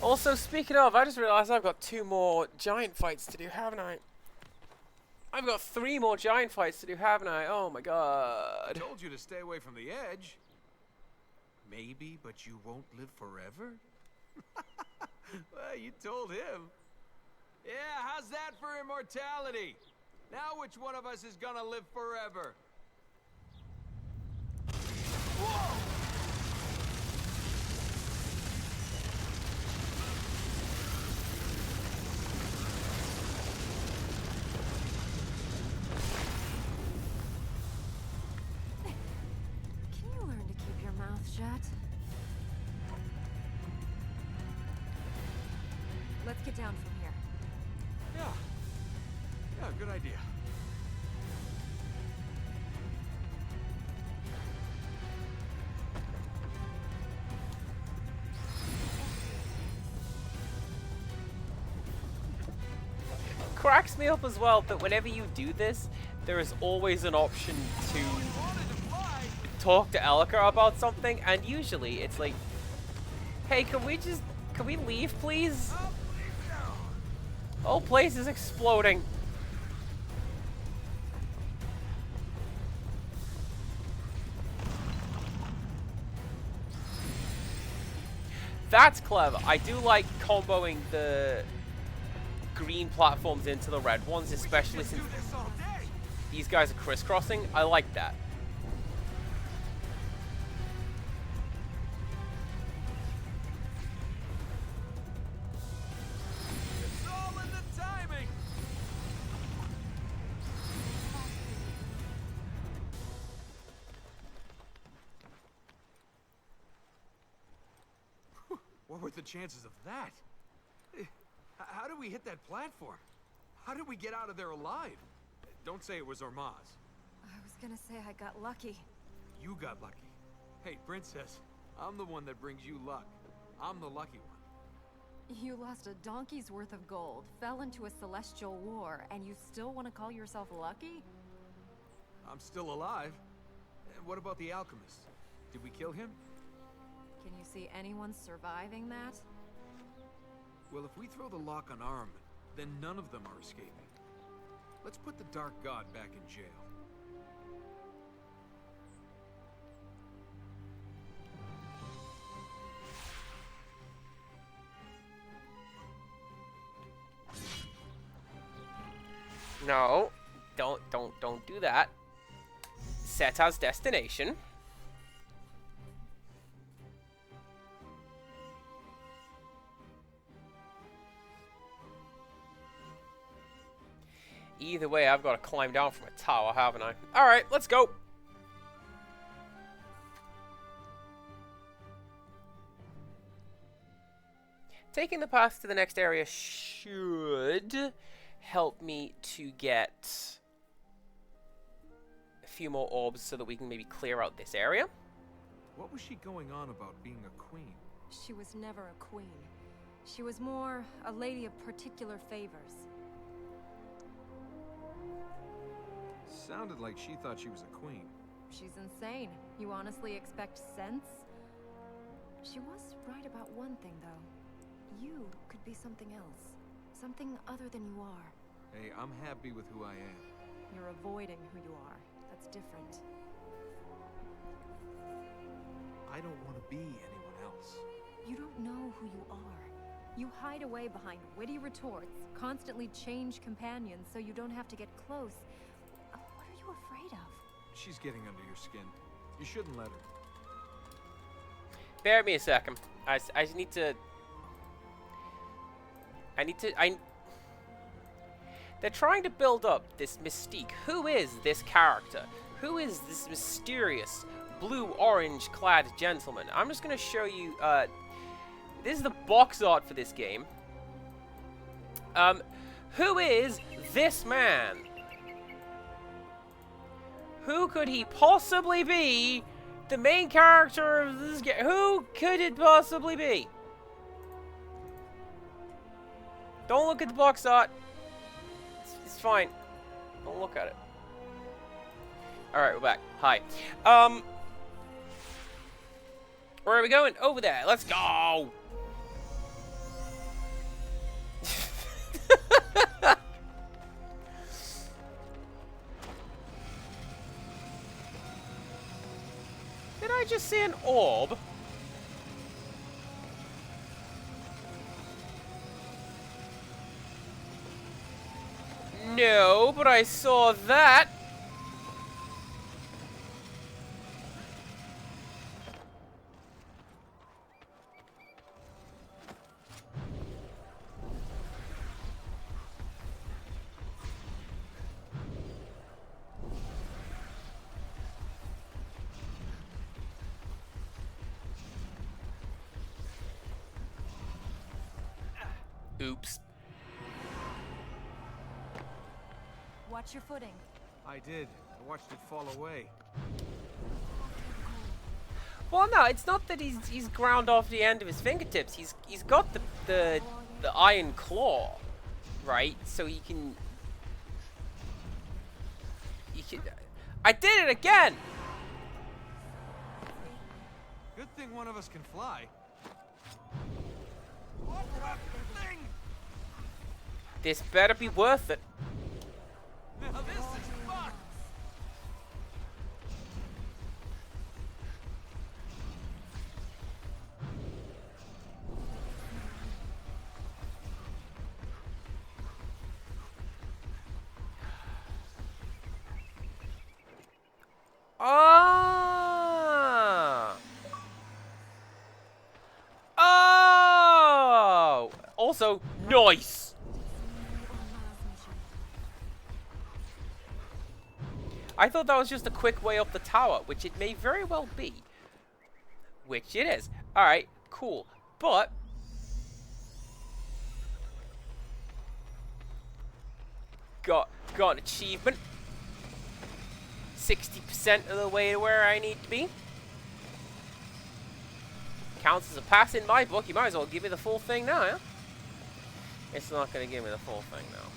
Speaker 1: Also, speaking of, I just realized I've got 2 more giant fights to do, haven't I? I've got 3 more giant fights to do, haven't I? Oh my
Speaker 2: I
Speaker 1: god.
Speaker 2: told you to stay away from the edge. Maybe, but you won't live forever? Well, you told him. Yeah, how's that for immortality? Now which one of us is gonna live forever? Whoa!
Speaker 3: Can you learn to keep your mouth shut? Let's get down from here.
Speaker 2: Yeah. Yeah, good idea.
Speaker 1: Cracks me up as well that whenever you do this, there is always an option to talk to Elka about something, and usually it's like, hey, can we leave, please? Whole place is exploding. That's clever. I do like comboing the green platforms into the red ones, especially since these guys are crisscrossing. I like that.
Speaker 2: It's all in the timing. What were the chances of that? How did we hit that platform? How did we get out of there alive? Don't say it was Ormaz.
Speaker 3: I was gonna say I got lucky.
Speaker 2: You got lucky. Hey, Princess, I'm the one that brings you luck. I'm the lucky one.
Speaker 3: You lost a donkey's worth of gold, fell into a celestial war, and you still want to call yourself lucky?
Speaker 2: I'm still alive. And what about the alchemist? Did we kill him?
Speaker 3: Can you see anyone surviving that?
Speaker 2: Well, if we throw the lock on armament, then none of them are escaping. Let's put the Dark God back in jail.
Speaker 1: No, don't do that. Set as destination. Either way, I've got to climb down from a tower, haven't I? Alright, let's go. Taking the path to the next area should help me to get a few more orbs so that we can maybe clear out this area.
Speaker 2: What was she going on about being a queen?
Speaker 3: She was never a queen. She was more a lady of particular favors.
Speaker 2: Sounded like she thought she was a queen.
Speaker 3: She's insane. You honestly expect sense? She was right about one thing, though. You could be something else. Something other than you are.
Speaker 2: Hey, I'm happy with who I am.
Speaker 3: You're avoiding who you are. That's different.
Speaker 2: I don't want to be anyone else.
Speaker 3: You don't know who you are. You hide away behind witty retorts, constantly change companions so you don't have to get close. What are you afraid of?
Speaker 2: She's getting under your skin. You shouldn't let her.
Speaker 1: Bear with me a second. I need to... They're trying to build up this mystique. Who is this character? Who is this mysterious blue-orange clad gentleman? I'm just going to show you... this is the box art for this game. Who is this man? Who could he possibly be? The main character of this game. Who could it possibly be? Don't look at the box art. It's fine. Don't look at it. Alright, we're back. Hi. Where are we going? Over there. Let's go! Did I just see an orb? No, but I saw that. Oops.
Speaker 3: Watch your footing.
Speaker 2: I did. I watched it fall away.
Speaker 1: Well, no, it's not that he's ground off the end of his fingertips. He's got the iron claw, right? So he can. I did it again.
Speaker 2: Good thing one of us can fly.
Speaker 1: This better be worth it.
Speaker 2: Now this is fucked.
Speaker 1: Ah. Oh. Also, nice. I thought that was just a quick way up the tower, which it may very well be. Which it is. Alright, cool. But... Got an achievement. 60% of the way to where I need to be. Counts as a pass in my book. You might as well give me the full thing now, yeah? It's not going to give me the full thing now.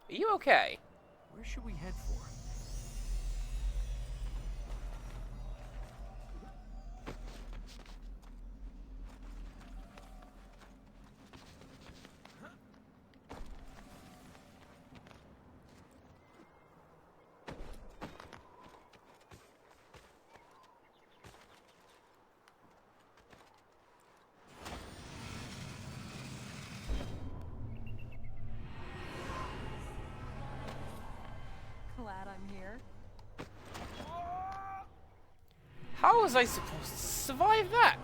Speaker 1: Are you okay?
Speaker 2: Where should we head for?
Speaker 3: Glad I'm here.
Speaker 1: How was I supposed to survive that?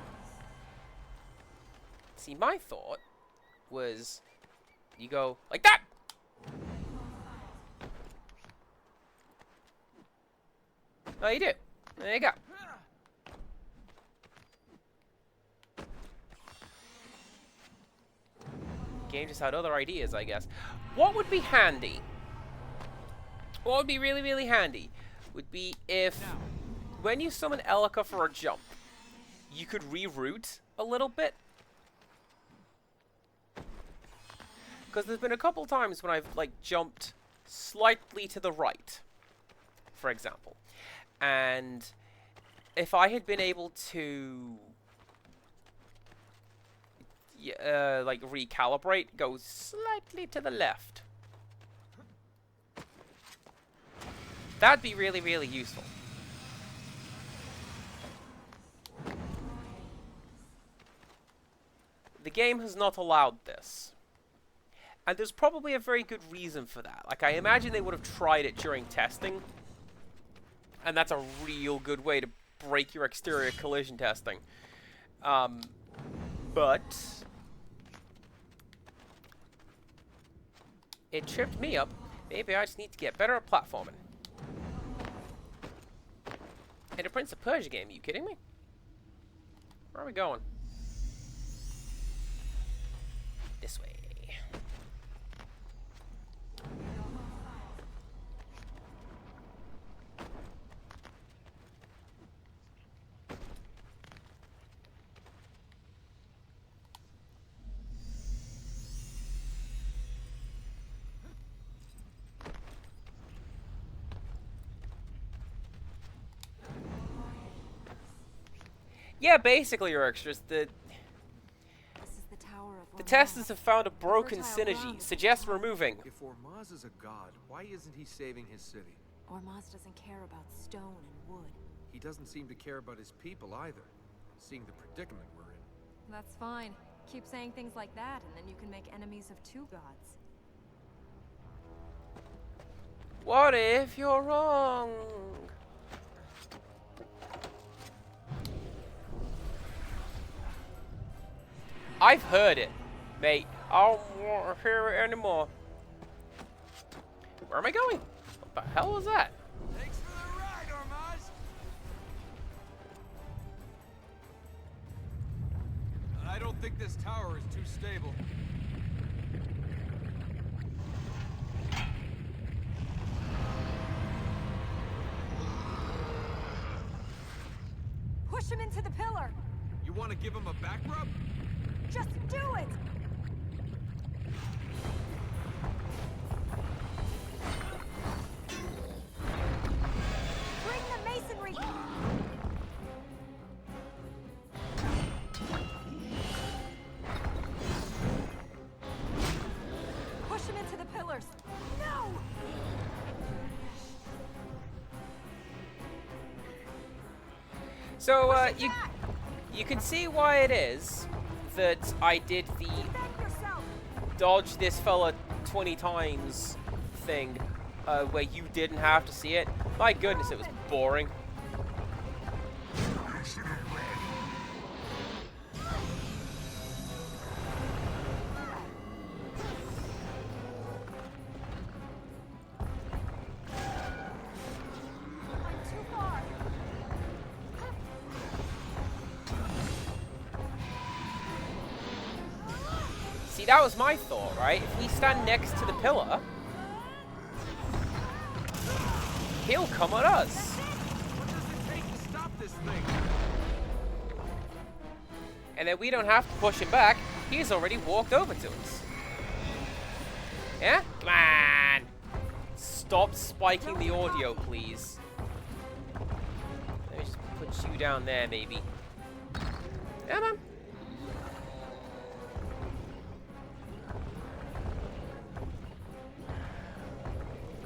Speaker 1: See, my thought was you go like that. Oh, you do. There you go. Game just had other ideas, I guess. What would be handy? What would be really, really handy would be if, when you summon Elika for a jump, you could reroute a little bit. Because there's been a couple times when I've, like, jumped slightly to the right, for example. And if I had been able to, like, recalibrate, go slightly to the left, that'd be really, really useful. The game has not allowed this. And there's probably a very good reason for that. Like, I imagine they would have tried it during testing. And that's a real good way to break your exterior collision testing. But it tripped me up. Maybe I just need to get better at platforming. In a Prince of Persia game, are you kidding me? Where are we going? This way. Yeah, basically, your extras.
Speaker 3: This is the Tower of
Speaker 1: The
Speaker 3: Ormaz.
Speaker 1: testers have found a broken
Speaker 3: fertile
Speaker 1: synergy.
Speaker 3: ground.
Speaker 1: Suggest removing.
Speaker 2: If Ormaz is a god, why isn't he saving his city?
Speaker 3: Ormaz doesn't care about stone and wood.
Speaker 2: He doesn't seem to care about his people either, seeing the predicament we're in.
Speaker 3: That's fine. Keep saying things like that, and then you can make enemies of two gods.
Speaker 1: What if you're wrong? I've heard it, mate. I don't want to hear it anymore. Where am I going? What the hell was that?
Speaker 2: Thanks for the ride, Ormaz! I don't think this tower is too stable.
Speaker 4: Push him into the pillar!
Speaker 2: You want to give him a back rub?
Speaker 4: Just do it! Bring the masonry! Push him into the pillars! No!
Speaker 1: So, you can see why it is that I did the
Speaker 4: Defend yourself!
Speaker 1: dodge this fella 20 times thing, where you didn't have to see it. My goodness, it was boring.
Speaker 4: I'm too far!
Speaker 1: See, that was my thought, right? If we stand next to the pillar, he'll come at us.
Speaker 2: What does it take to stop this thing?
Speaker 1: And then we don't have to push him back. He's already walked over to us. Yeah? Come on! Stop spiking the audio, please. Let me just put you down there, maybe. Come on.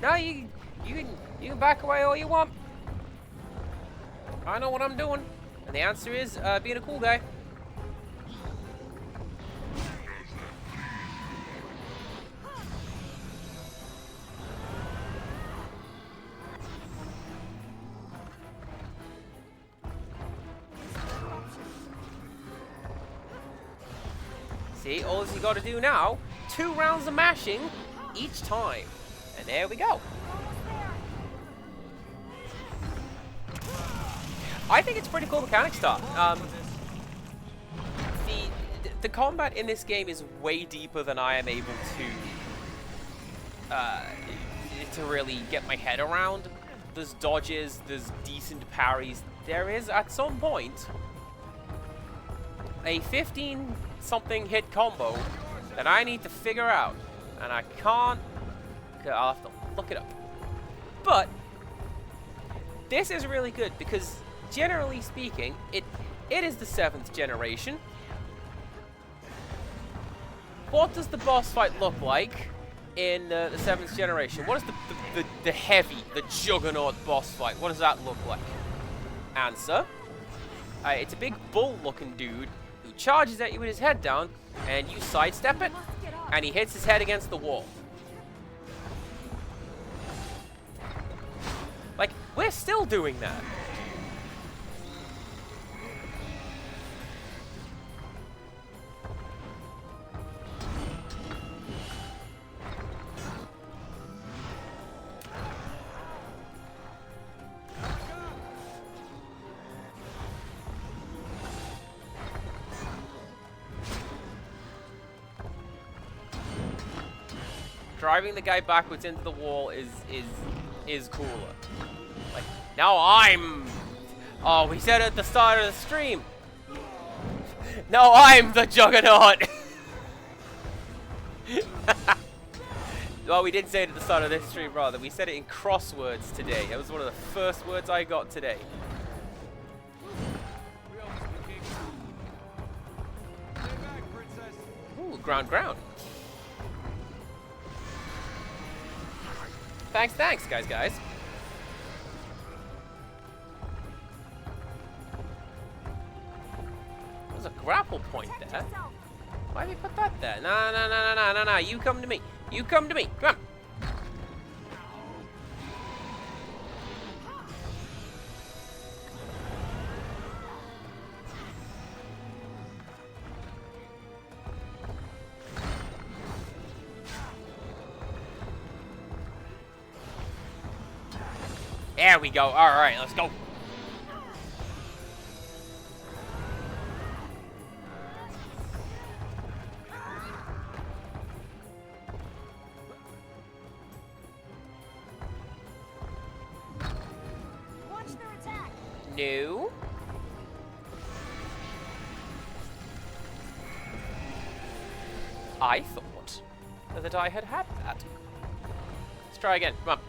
Speaker 1: No, you can back away all you want. I know what I'm doing. And the answer is being a cool guy. See, all you got to do now, 2 rounds of mashing each time. And there we go. I think it's pretty cool mechanic stuff. The combat in this game is way deeper than I am able to to really get my head around. There's dodges, there's decent parries. There is, at some point, a 15-something hit combo that I need to figure out. And I can't... I'll have to look it up. But this is really good because, generally speaking, it is the 7th generation. What does the boss fight look like in the 7th generation? What is the heavy, the juggernaut boss fight? What does that look like? Answer. It's a big bull-looking dude who charges at you with his head down, and you sidestep it, and he hits his head against the wall. Like, we're still doing that. Driving the guy backwards into the wall is cooler. Like, now I'm... Oh, we said it at the start of the stream. Now I'm the Juggernaut. Well, we didn't say it at the start of this stream, rather. We said it in crosswords today. That was one of the first words I got today. Ooh, ground. Thanks, guys. There's a grapple point there. Why did we put that there? No. You come to me. Come on. There we go. All right, let's go.
Speaker 4: Watch their attack.
Speaker 1: No. I thought that I had that. Let's try again. Come on.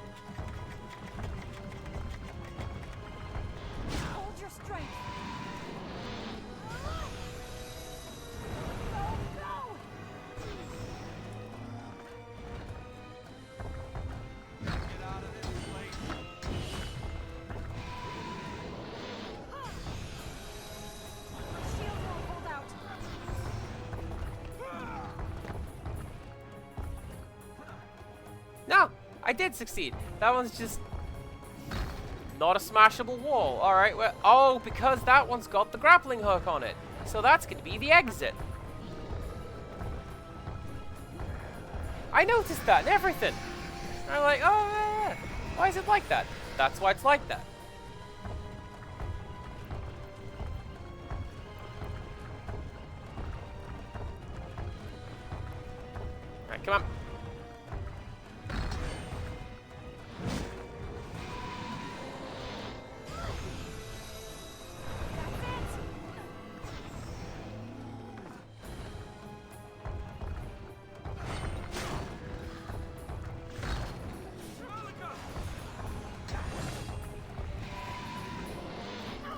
Speaker 4: Hold your strength. Go.
Speaker 2: Get out of this place.
Speaker 4: Shield won't hold out.
Speaker 1: No, I did succeed. That one's just not a smashable wall. All right. Well, oh, because that one's got the grappling hook on it. So that's going to be the exit. I noticed that and everything. I'm like, oh, yeah. Why is it like that? That's why it's like that. All right, come on.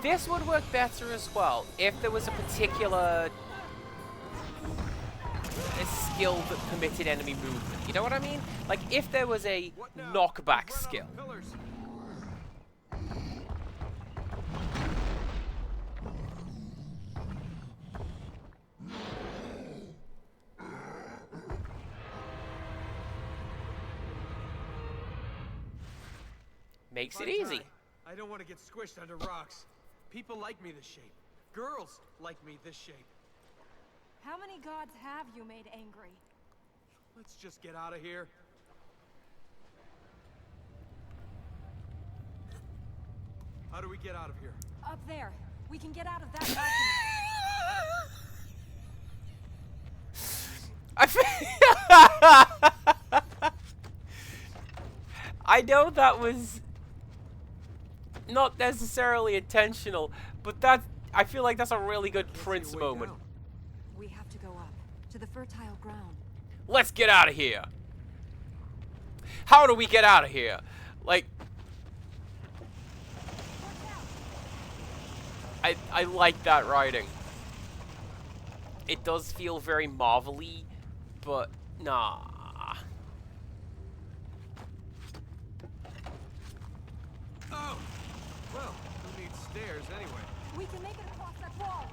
Speaker 1: This would work better as well if there was a particular skill that permitted enemy movement. You know what I mean? Like if there was a knockback skill. Makes it easy.
Speaker 2: I don't want to get squished under rocks. People like me this shape. Girls like me this shape.
Speaker 4: How many gods have you made angry?
Speaker 2: Let's just get out of here. How do we get out of here?
Speaker 4: Up there. We can get out of that balcony.
Speaker 1: I know that was not necessarily intentional, but I feel like that's a really good
Speaker 2: Can't see a
Speaker 1: Prince
Speaker 2: way
Speaker 1: moment.
Speaker 2: down.
Speaker 3: We have to go up, to the fertile ground.
Speaker 1: Let's get out of here. How do we get out of here? Like, I like that writing. It does feel very Marvel-y, but nah.
Speaker 2: Oh! Well, who needs stairs anyway?
Speaker 4: We can make it across that wall.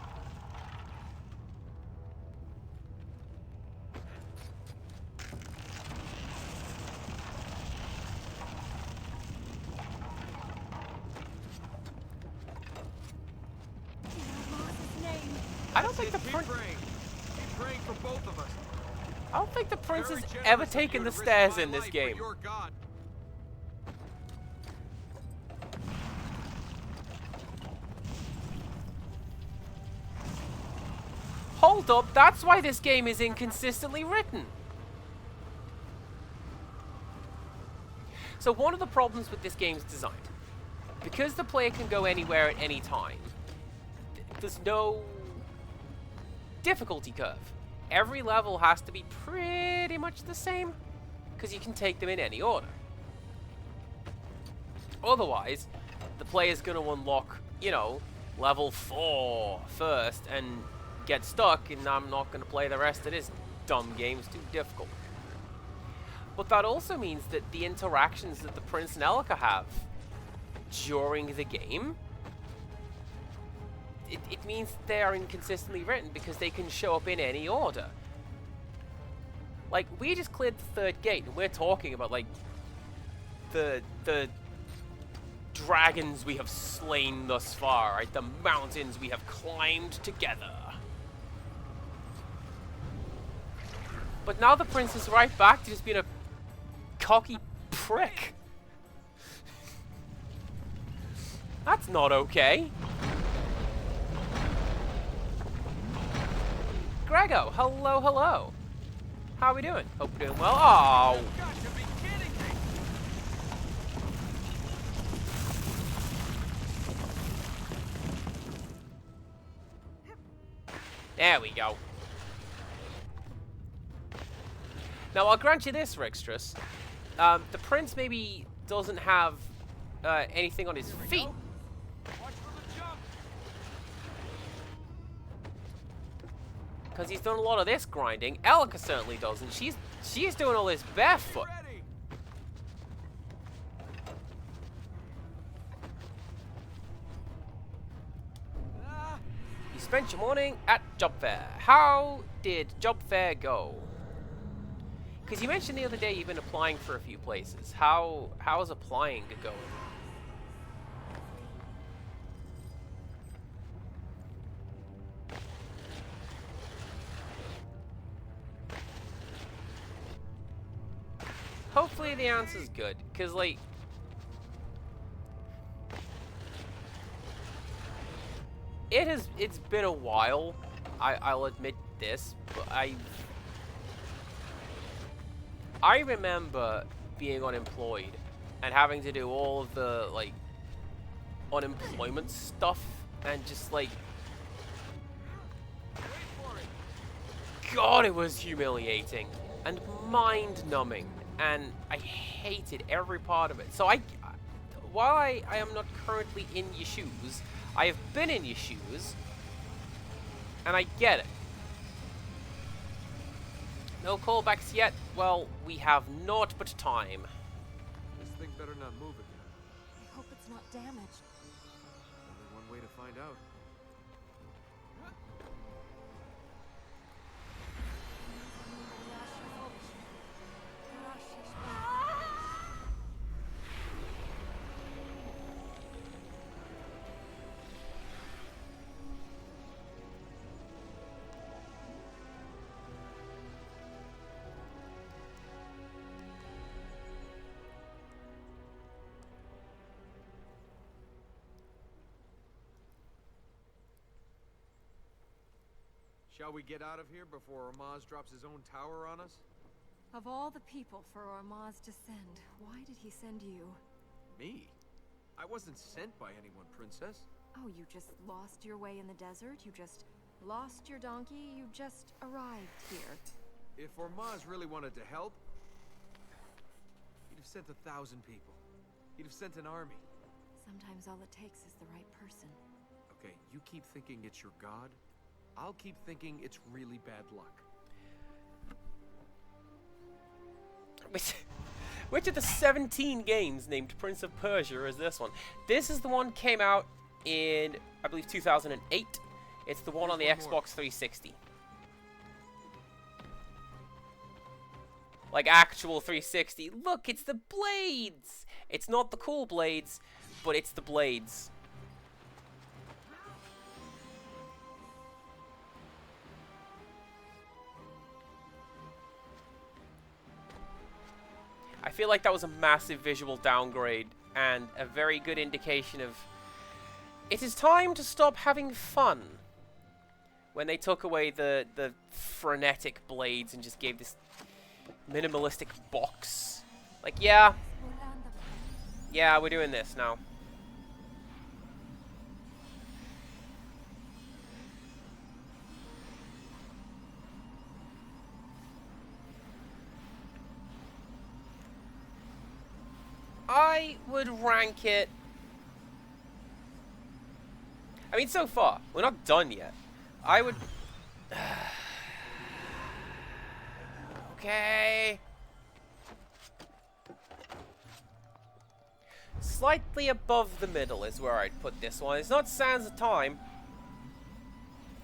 Speaker 4: In Mars' name.
Speaker 1: I don't think the
Speaker 2: Keep
Speaker 1: prince.
Speaker 2: praying. Keep praying for both of us.
Speaker 1: I don't think the prince
Speaker 2: Very
Speaker 1: has
Speaker 2: generous
Speaker 1: ever
Speaker 2: of
Speaker 1: taken
Speaker 2: you
Speaker 1: the
Speaker 2: to risk
Speaker 1: stairs
Speaker 2: my
Speaker 1: in this
Speaker 2: life for
Speaker 1: game.
Speaker 2: your God.
Speaker 1: Hold up, that's why this game is inconsistently written. So one of the problems with this game's design, because the player can go anywhere at any time, there's no difficulty curve. Every level has to be pretty much the same, because you can take them in any order. Otherwise, the player's going to unlock, you know, level 4 first and get stuck, and I'm not going to play the rest of this dumb game. It's too difficult. But that also means that the interactions that the Prince and Elika have during the game, it means they are inconsistently written because they can show up in any order. Like, we just cleared the 3rd gate, and we're talking about, like, the dragons we have slain thus far, right? The mountains we have climbed together. But now the prince is right back to just being a cocky prick. That's not okay. Grego, hello, hello. How are we doing? Hope we're doing well. Oh,
Speaker 2: You've got to be kidding me!
Speaker 1: there we go. Now, I'll grant you this, Rextrus. The prince maybe doesn't have anything on his feet.
Speaker 2: Watch for the jump!
Speaker 1: Because he's done a lot of this grinding. Elika certainly doesn't. She's doing all this barefoot.
Speaker 2: Ready! Ah!
Speaker 1: You spent your morning at job fair. How did job fair go? Because you mentioned the other day you've been applying for a few places. How's applying going? Hopefully the answer's good, because, like, it's been a while, I'll admit this, but I remember being unemployed and having to do all of the, like, unemployment stuff, and just, like, God, it was humiliating and mind-numbing. And I hated every part of it. So while I am not currently in your shoes, I have been in your shoes, and I get it. No callbacks yet? Well, we have naught but time.
Speaker 2: This thing better not move again.
Speaker 3: I hope it's not damaged.
Speaker 2: Only one way to find out. Shall we get out of here before Ramaz drops his own tower on us?
Speaker 3: Of all the people for Ormaz to send, why did he send you?
Speaker 2: Me? I wasn't sent by anyone, Princess.
Speaker 3: Oh, you just lost your way in the desert? You just lost your donkey? You just arrived here?
Speaker 2: If Ormaz really wanted to help, he'd have sent 1,000 people. He'd have sent an army.
Speaker 3: Sometimes all it takes is the right person.
Speaker 2: Okay, you keep thinking it's your god. I'll keep thinking it's really bad luck.
Speaker 1: Which of the 17 games named Prince of Persia is this one? This is the one came out in, I believe, 2008. It's the one on the Xbox 360. Like actual 360. Look, it's the blades! It's not the cool blades, but it's the blades. I feel like that was a massive visual downgrade and a very good indication of it is time to stop having fun. When they took away the frenetic blades and just gave this minimalistic box. Like, yeah, we're doing this now. I would rank it... I mean, so far, we're not done yet. I would... Okay. Slightly above the middle is where I'd put this one. It's not Sands of Time,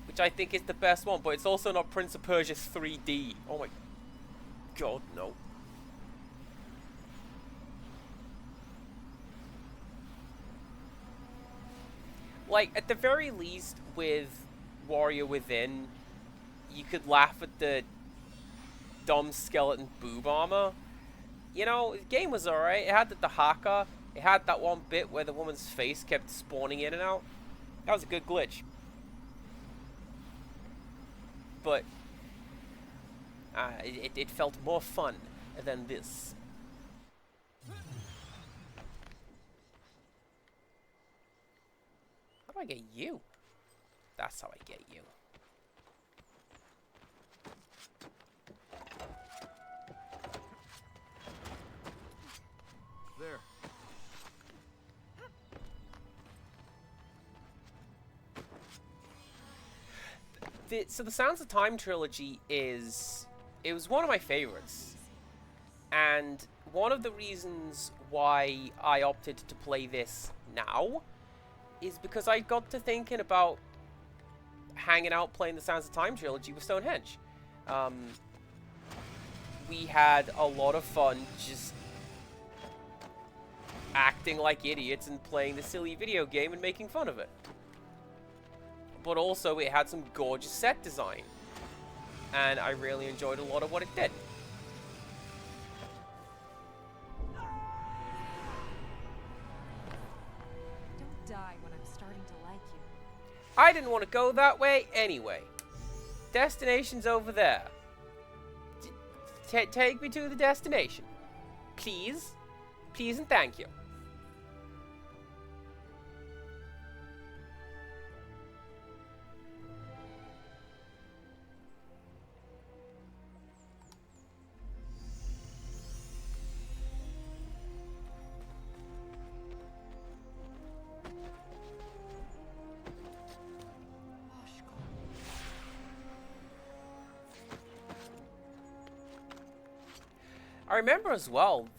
Speaker 1: which I think is the best one, but it's also not Prince of Persia 3D. Oh my god, no. Like, at the very least, with Warrior Within, you could laugh at the dumb skeleton boob armor. You know, the game was alright. It had the haka. It had that one bit where the woman's face kept spawning in and out. That was a good glitch. But it felt more fun than this. How do I get you? That's how I get you.
Speaker 2: There.
Speaker 1: So the Sounds of Time trilogy it was one of my favorites. And one of the reasons why I opted to play this now is because I got to thinking about hanging out playing the Sounds of Time trilogy with Stonehenge. We had a lot of fun just acting like idiots and playing the silly video game and making fun of it. But also it had some gorgeous set design. And I really enjoyed a lot of what it did.
Speaker 3: Don't die when I'm starting to like you.
Speaker 1: I didn't want to go that way anyway. Destination's over there. Take me to the destination. Please. Please and thank you. I remember as well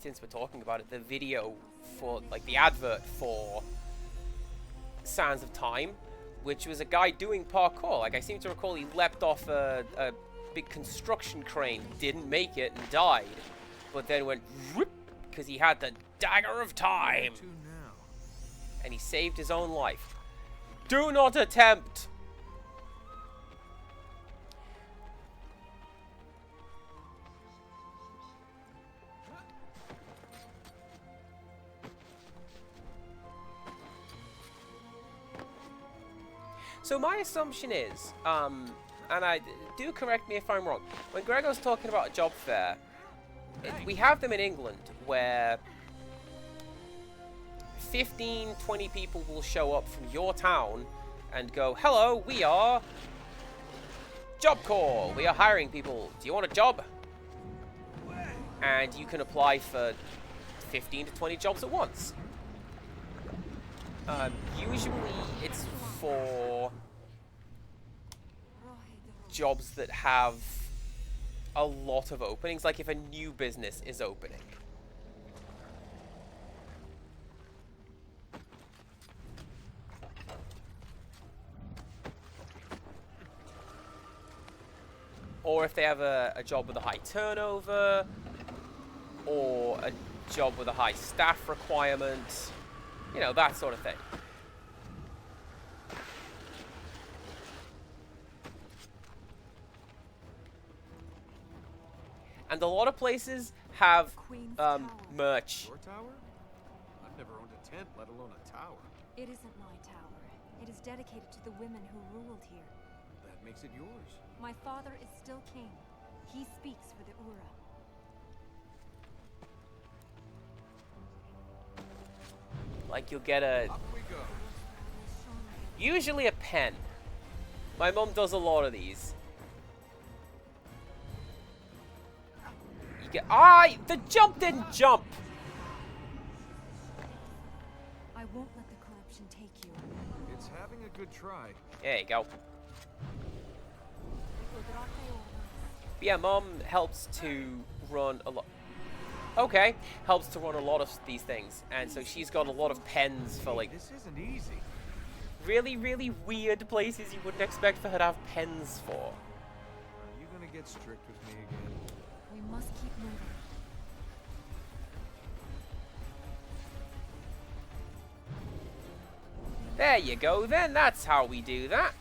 Speaker 1: since we're talking about it, the video for, like, the advert for Sands of Time, which was a guy doing parkour. Like, I seem to recall he leapt off a big construction crane, didn't make it, and died, but then went whoop because he had the Dagger of Time, and he saved his own life. Do not attempt! So my assumption is, and I do correct me if I'm wrong. When Gregor's talking about a job fair, we have them in England where 15, 20 people will show up from your town and go, hello, we are Job Corps. We are hiring people. Do you want a job? And you can apply for 15 to 20 jobs at once. Usually it's for jobs that have a lot of openings, like if a new business is opening. Or if they have a job with a high turnover, or a job with a high staff requirement, you know, that sort of thing. And a lot of places have merch.
Speaker 2: Your tower? I've never owned a tent, let alone a tower.
Speaker 3: It isn't my tower. It is dedicated to the women who ruled here.
Speaker 2: That makes it yours.
Speaker 3: My father is still king. He speaks for the Ura.
Speaker 1: Like you'll get a...
Speaker 2: Up we go.
Speaker 1: usually a pen. My mom does a lot of these. You get... the jump didn't jump!
Speaker 3: I won't let the corruption take you.
Speaker 2: It's having a good try.
Speaker 1: There you go. Yeah, Mom helps to run a lot. Okay, helps to run a lot of these things, and so she's got a lot of pens for like
Speaker 2: This isn't easy.
Speaker 1: really, really weird places you wouldn't expect for her to have pens for.
Speaker 2: Are you gonna get strict with me again?
Speaker 3: We must keep moving.
Speaker 1: There you go then, that's how we do that.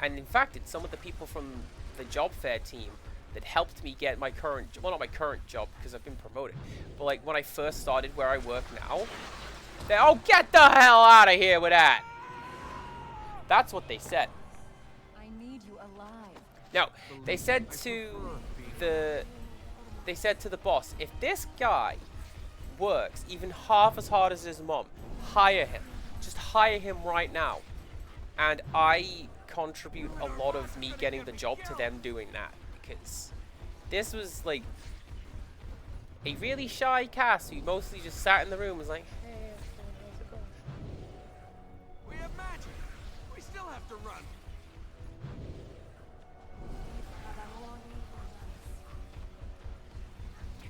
Speaker 1: And in fact, it's some of the people from the job fair team that helped me get my current, well, not my current job because I've been promoted, but like when I first started where I work now, they, oh, get the hell out of here with that. That's what they said.
Speaker 3: I need you alive.
Speaker 1: No, they said to the boss, if this guy works even half as hard as his mom, hire him. Just hire him right now. And I contribute a lot of me getting the job to them doing that, because this was like a really shy cast who mostly just sat in the room and was like, hey, how's it going?
Speaker 2: We have magic. We still have to run.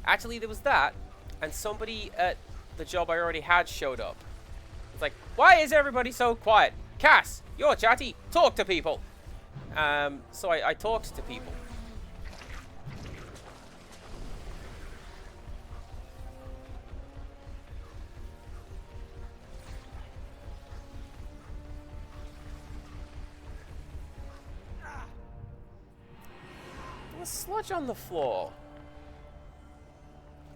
Speaker 1: Actually, there was that, and somebody at the job I already had showed up. It's like, why is everybody so quiet? Cass, you're chatty. Talk to people. So I talked to people. There was sludge on the floor.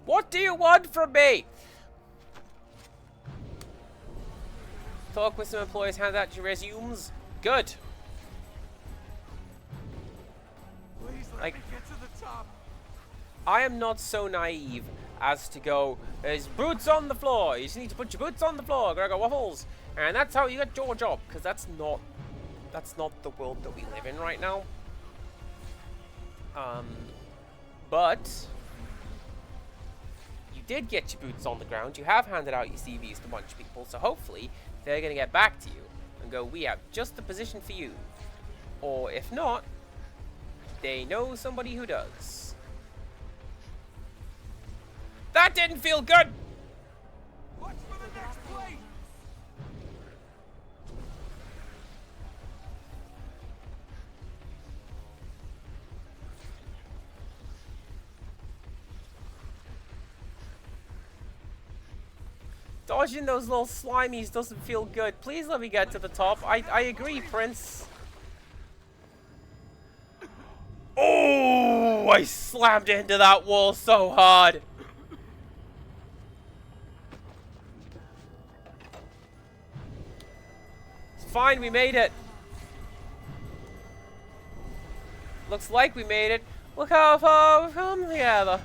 Speaker 1: What do you want from me? Talk with some employees, hand out your resumes. Good.
Speaker 2: Please let me get to the top.
Speaker 1: I am not so naive as to go, there's boots on the floor. You just need to put your boots on the floor, Gregor Waffles. And that's how you get your job. Because that's not the world that we live in right now. But you did get your boots on the ground. You have handed out your CVs to a bunch of people. So hopefully they're going to get back to you and go, we have just the position for you. Or if not, they know somebody who does. That didn't feel good!
Speaker 2: Watch for the next plate.
Speaker 1: Dodging those little slimies doesn't feel good. Please let me get to the top. I agree, Prince. Oh, I slammed into that wall so hard. It's fine, we made it. Looks like we made it. Look how far we've come together.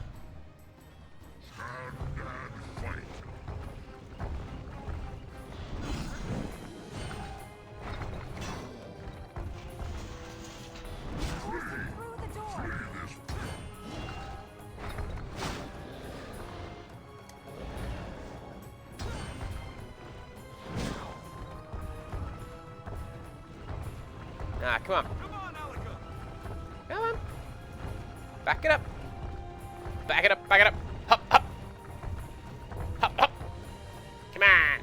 Speaker 1: Ah, come on. Come on. Back it up. Back it up, back it up. Hop, hop. Hop, hop. Come on.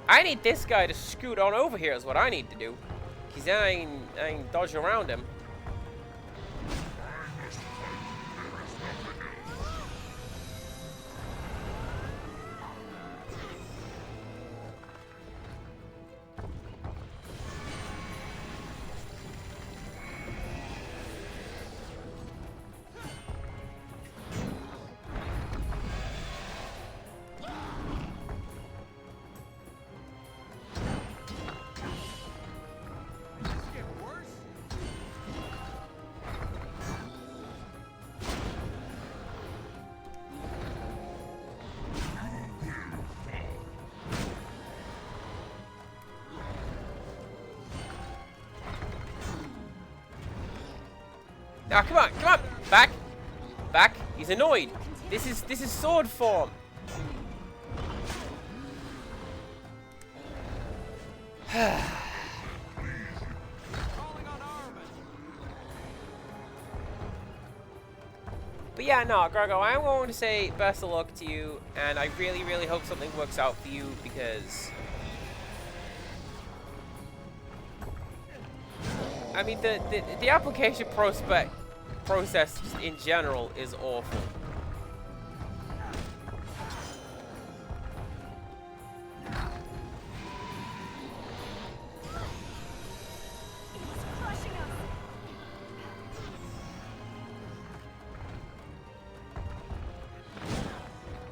Speaker 1: I need this guy to scoot on over here is what I need to do. Because then I ain't dodge around him. Now, come on, come on! Back! Back! He's annoyed! This is sword form! But yeah, no, Gargo, I'm going to say best of luck to you, and I really, really hope something works out for you, because... I mean, the application process just in general is awful.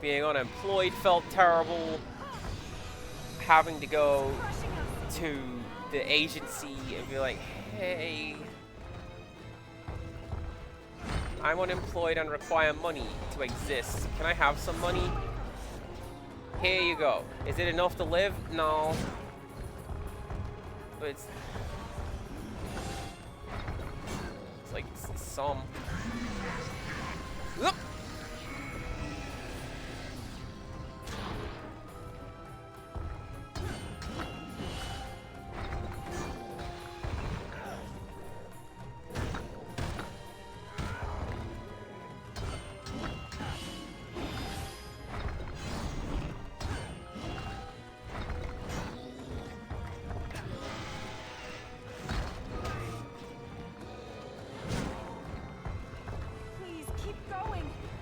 Speaker 1: Being unemployed felt terrible. Having to go to the agency and be like, hey, I'm unemployed and require money to exist. Can I have some money? Here you go. Is it enough to live? No. But it's like some. Whoop.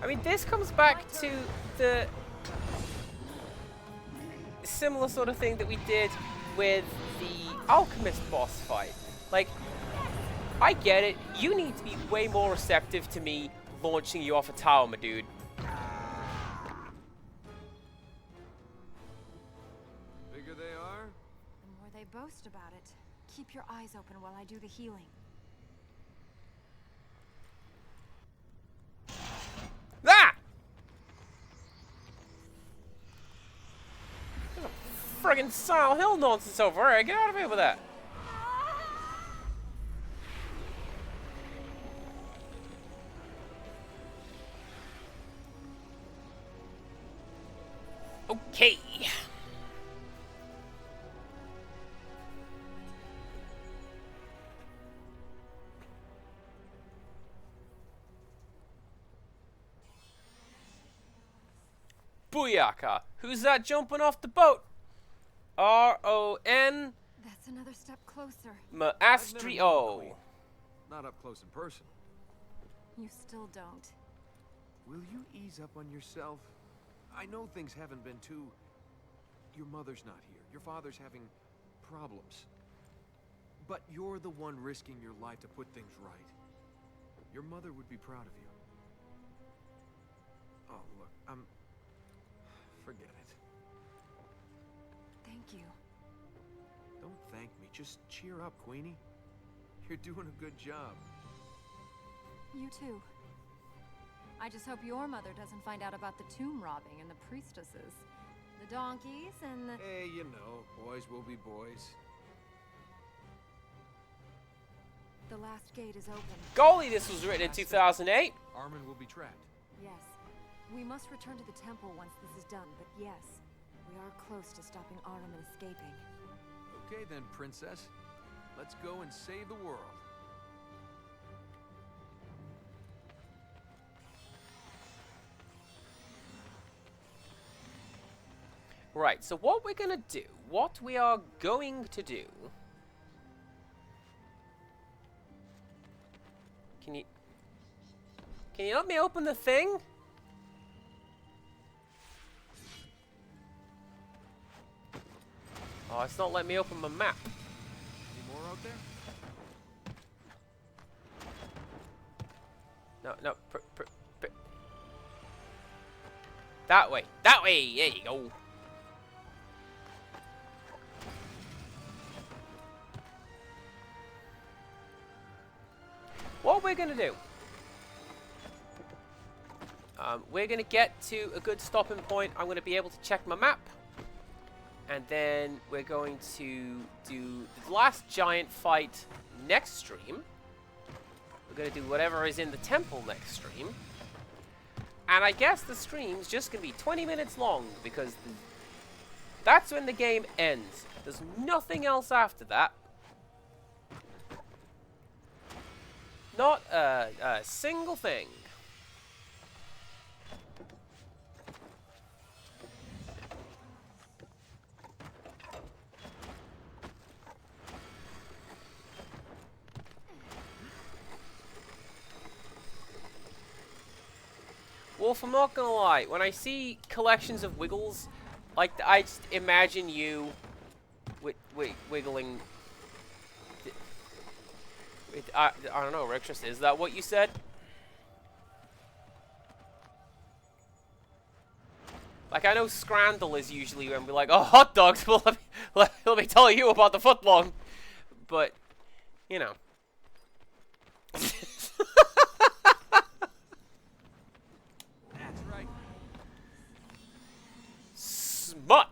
Speaker 1: I mean, this comes back to the similar sort of thing that we did with the Alchemist boss fight. Like, I get it. You need to be way more receptive to me launching you off a tower, my dude.
Speaker 2: Bigger they are?
Speaker 3: The more they boast about it. Keep your eyes open while I do the healing.
Speaker 1: Ah! There's a friggin' Silent Hill nonsense over here. Get out of here with that. Okay. Booyaka. Who's that jumping off the boat? R-O-N
Speaker 3: That's another step closer.
Speaker 1: Maastrio.
Speaker 2: Not up close in person.
Speaker 3: You still don't.
Speaker 2: Will you ease up on yourself? I know things haven't been too... Your mother's not here. Your father's having problems. But you're the one risking your life to put things right. Your mother would be proud of you. Oh, look, forget it.
Speaker 3: Thank you.
Speaker 2: Don't thank me. Just cheer up, Queenie. You're doing a good job.
Speaker 3: You too. I just hope your mother doesn't find out about the tomb robbing and the priestesses. The donkeys and the...
Speaker 2: Hey, you know, boys will be boys.
Speaker 3: The last gate is open.
Speaker 1: Golly, this was written in 2008.
Speaker 2: Armin will be trapped.
Speaker 3: Yes. We must return to the temple once this is done, but yes, we are close to stopping Armin escaping.
Speaker 2: Okay then, princess. Let's go and save the world.
Speaker 1: Right, so what we are going to do... Can you let me open the thing? Oh, it's not letting me open my map.
Speaker 2: Any more out there?
Speaker 1: No. That way. That way. There you go. What we're gonna do? We're gonna get to a good stopping point. I'm gonna be able to check my map. And then we're going to do the last giant fight next stream. We're going to do whatever is in the temple next stream. And I guess the stream's just going to be 20 minutes long because that's when the game ends. There's nothing else after that. Not a single thing. Wolf, I'm not gonna lie, when I see collections of Wiggles, like, I just imagine you wiggling... I don't know, Rexus, is that what you said? Like, I know Scrandle is usually when we're like, oh, hot dogs, well, let me tell you about the footlong. But, you know. Smut!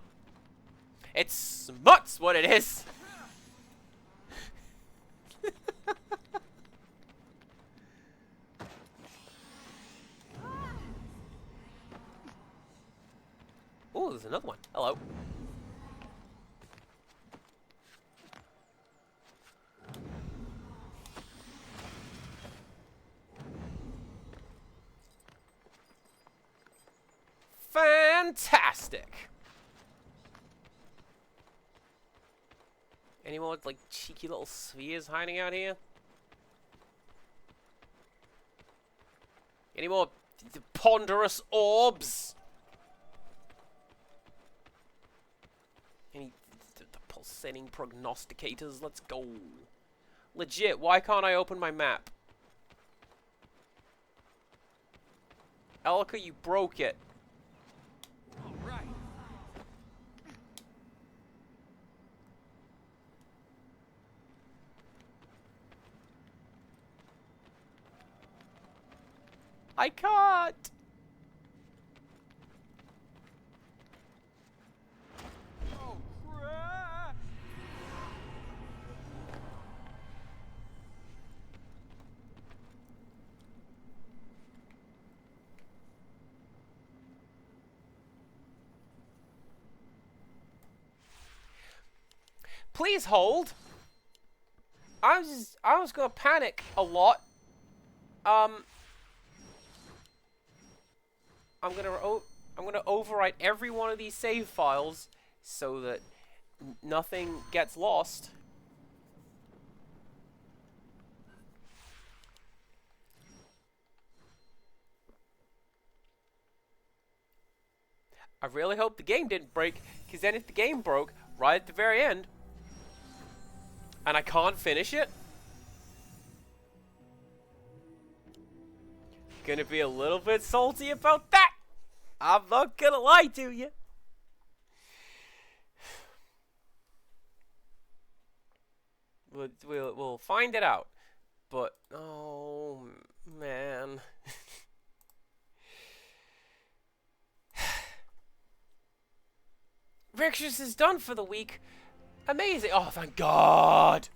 Speaker 1: It's smut's what it is! Oh, there's another one. Hello. Fantastic! Any more, like, cheeky little spheres hiding out here? Any more ponderous orbs? Any the pulsating prognosticators? Let's go. Legit, why can't I open my map? Elka, you broke it.
Speaker 2: All right.
Speaker 1: I can't.
Speaker 2: Oh, crap!
Speaker 1: Please hold. I was gonna panic a lot. I'm gonna overwrite every one of these save files so that nothing gets lost. I really hope the game didn't break, because then if the game broke right at the very end, and I can't finish it, gonna be a little bit salty about that. I'm not gonna lie to you. We'll find it out. But, oh, man. Rixus is done for the week. Amazing. Oh, thank God.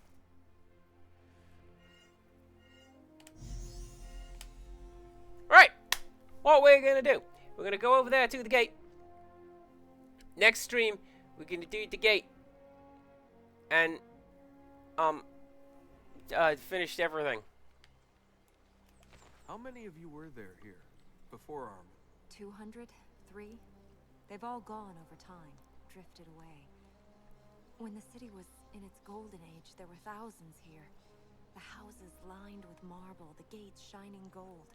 Speaker 1: Right. What we're going to do. We're going to go over there to the gate. Next stream, we're going to do the gate. And, finished everything.
Speaker 2: How many of you were there here before Armin?
Speaker 3: 200? 3? They've all gone over time, drifted away. When the city was in its golden age, there were thousands here. The houses lined with marble, the gates shining gold.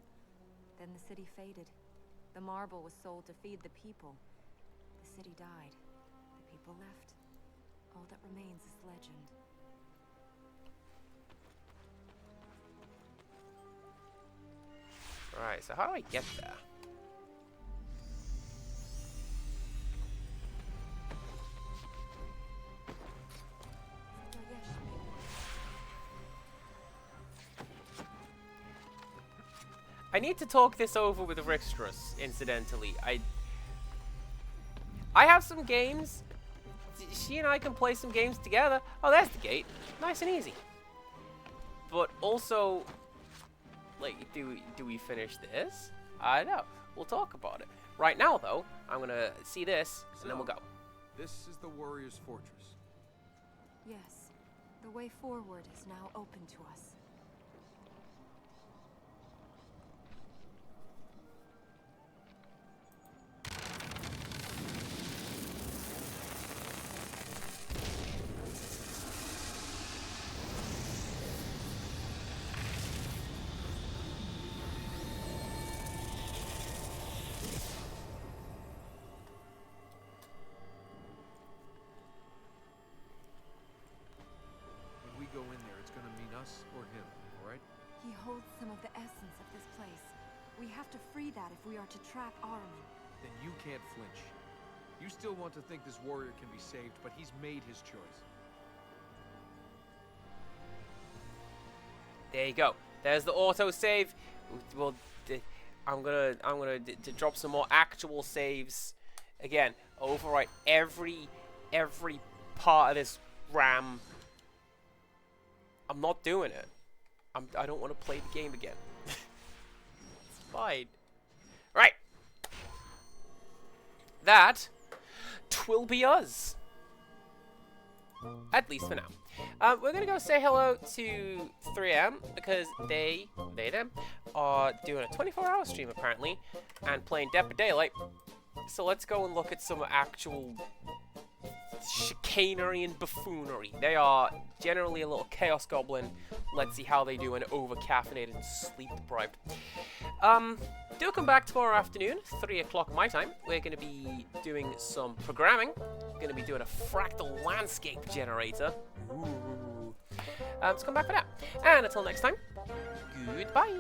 Speaker 3: Then the city faded. The marble was sold to feed the people. The city died. The people left. All that remains is legend.
Speaker 1: Alright, so how do I get there? I need to talk this over with Rixtrus, incidentally. I have some games. She and I can play some games together. Oh, there's the gate. Nice and easy. But also, like, do we finish this? I don't know. We'll talk about it. Right now, though, I'm gonna see this, and then we'll go.
Speaker 2: This is the Warrior's Fortress.
Speaker 3: Yes, the way forward is now open to us.
Speaker 2: Go in there, it's gonna mean us or him, alright?
Speaker 3: He holds some of the essence of this place. We have to free that if we are to trap Armin.
Speaker 2: Then you can't flinch. You still want to think this warrior can be saved, but he's made his choice.
Speaker 1: There you go. There's the auto save. Well, I'm gonna drop some more actual saves. Again, overwrite every part of this RAM. I'm not doing it. I don't want to play the game again. It's fine. Right. That twill be us. At least for now. We're gonna go say hello to 3M because them are doing a 24-hour stream apparently and playing Dead by Daylight. So let's go and look at some actual chicanery and buffoonery. They are generally a little chaos goblin. Let's see how they do when over-caffeinated and sleep-deprived. Do come back tomorrow afternoon, 3 o'clock my time. We're going to be doing some programming. Going to be doing a fractal landscape generator. Ooh. So come back for that. And until next time, goodbye.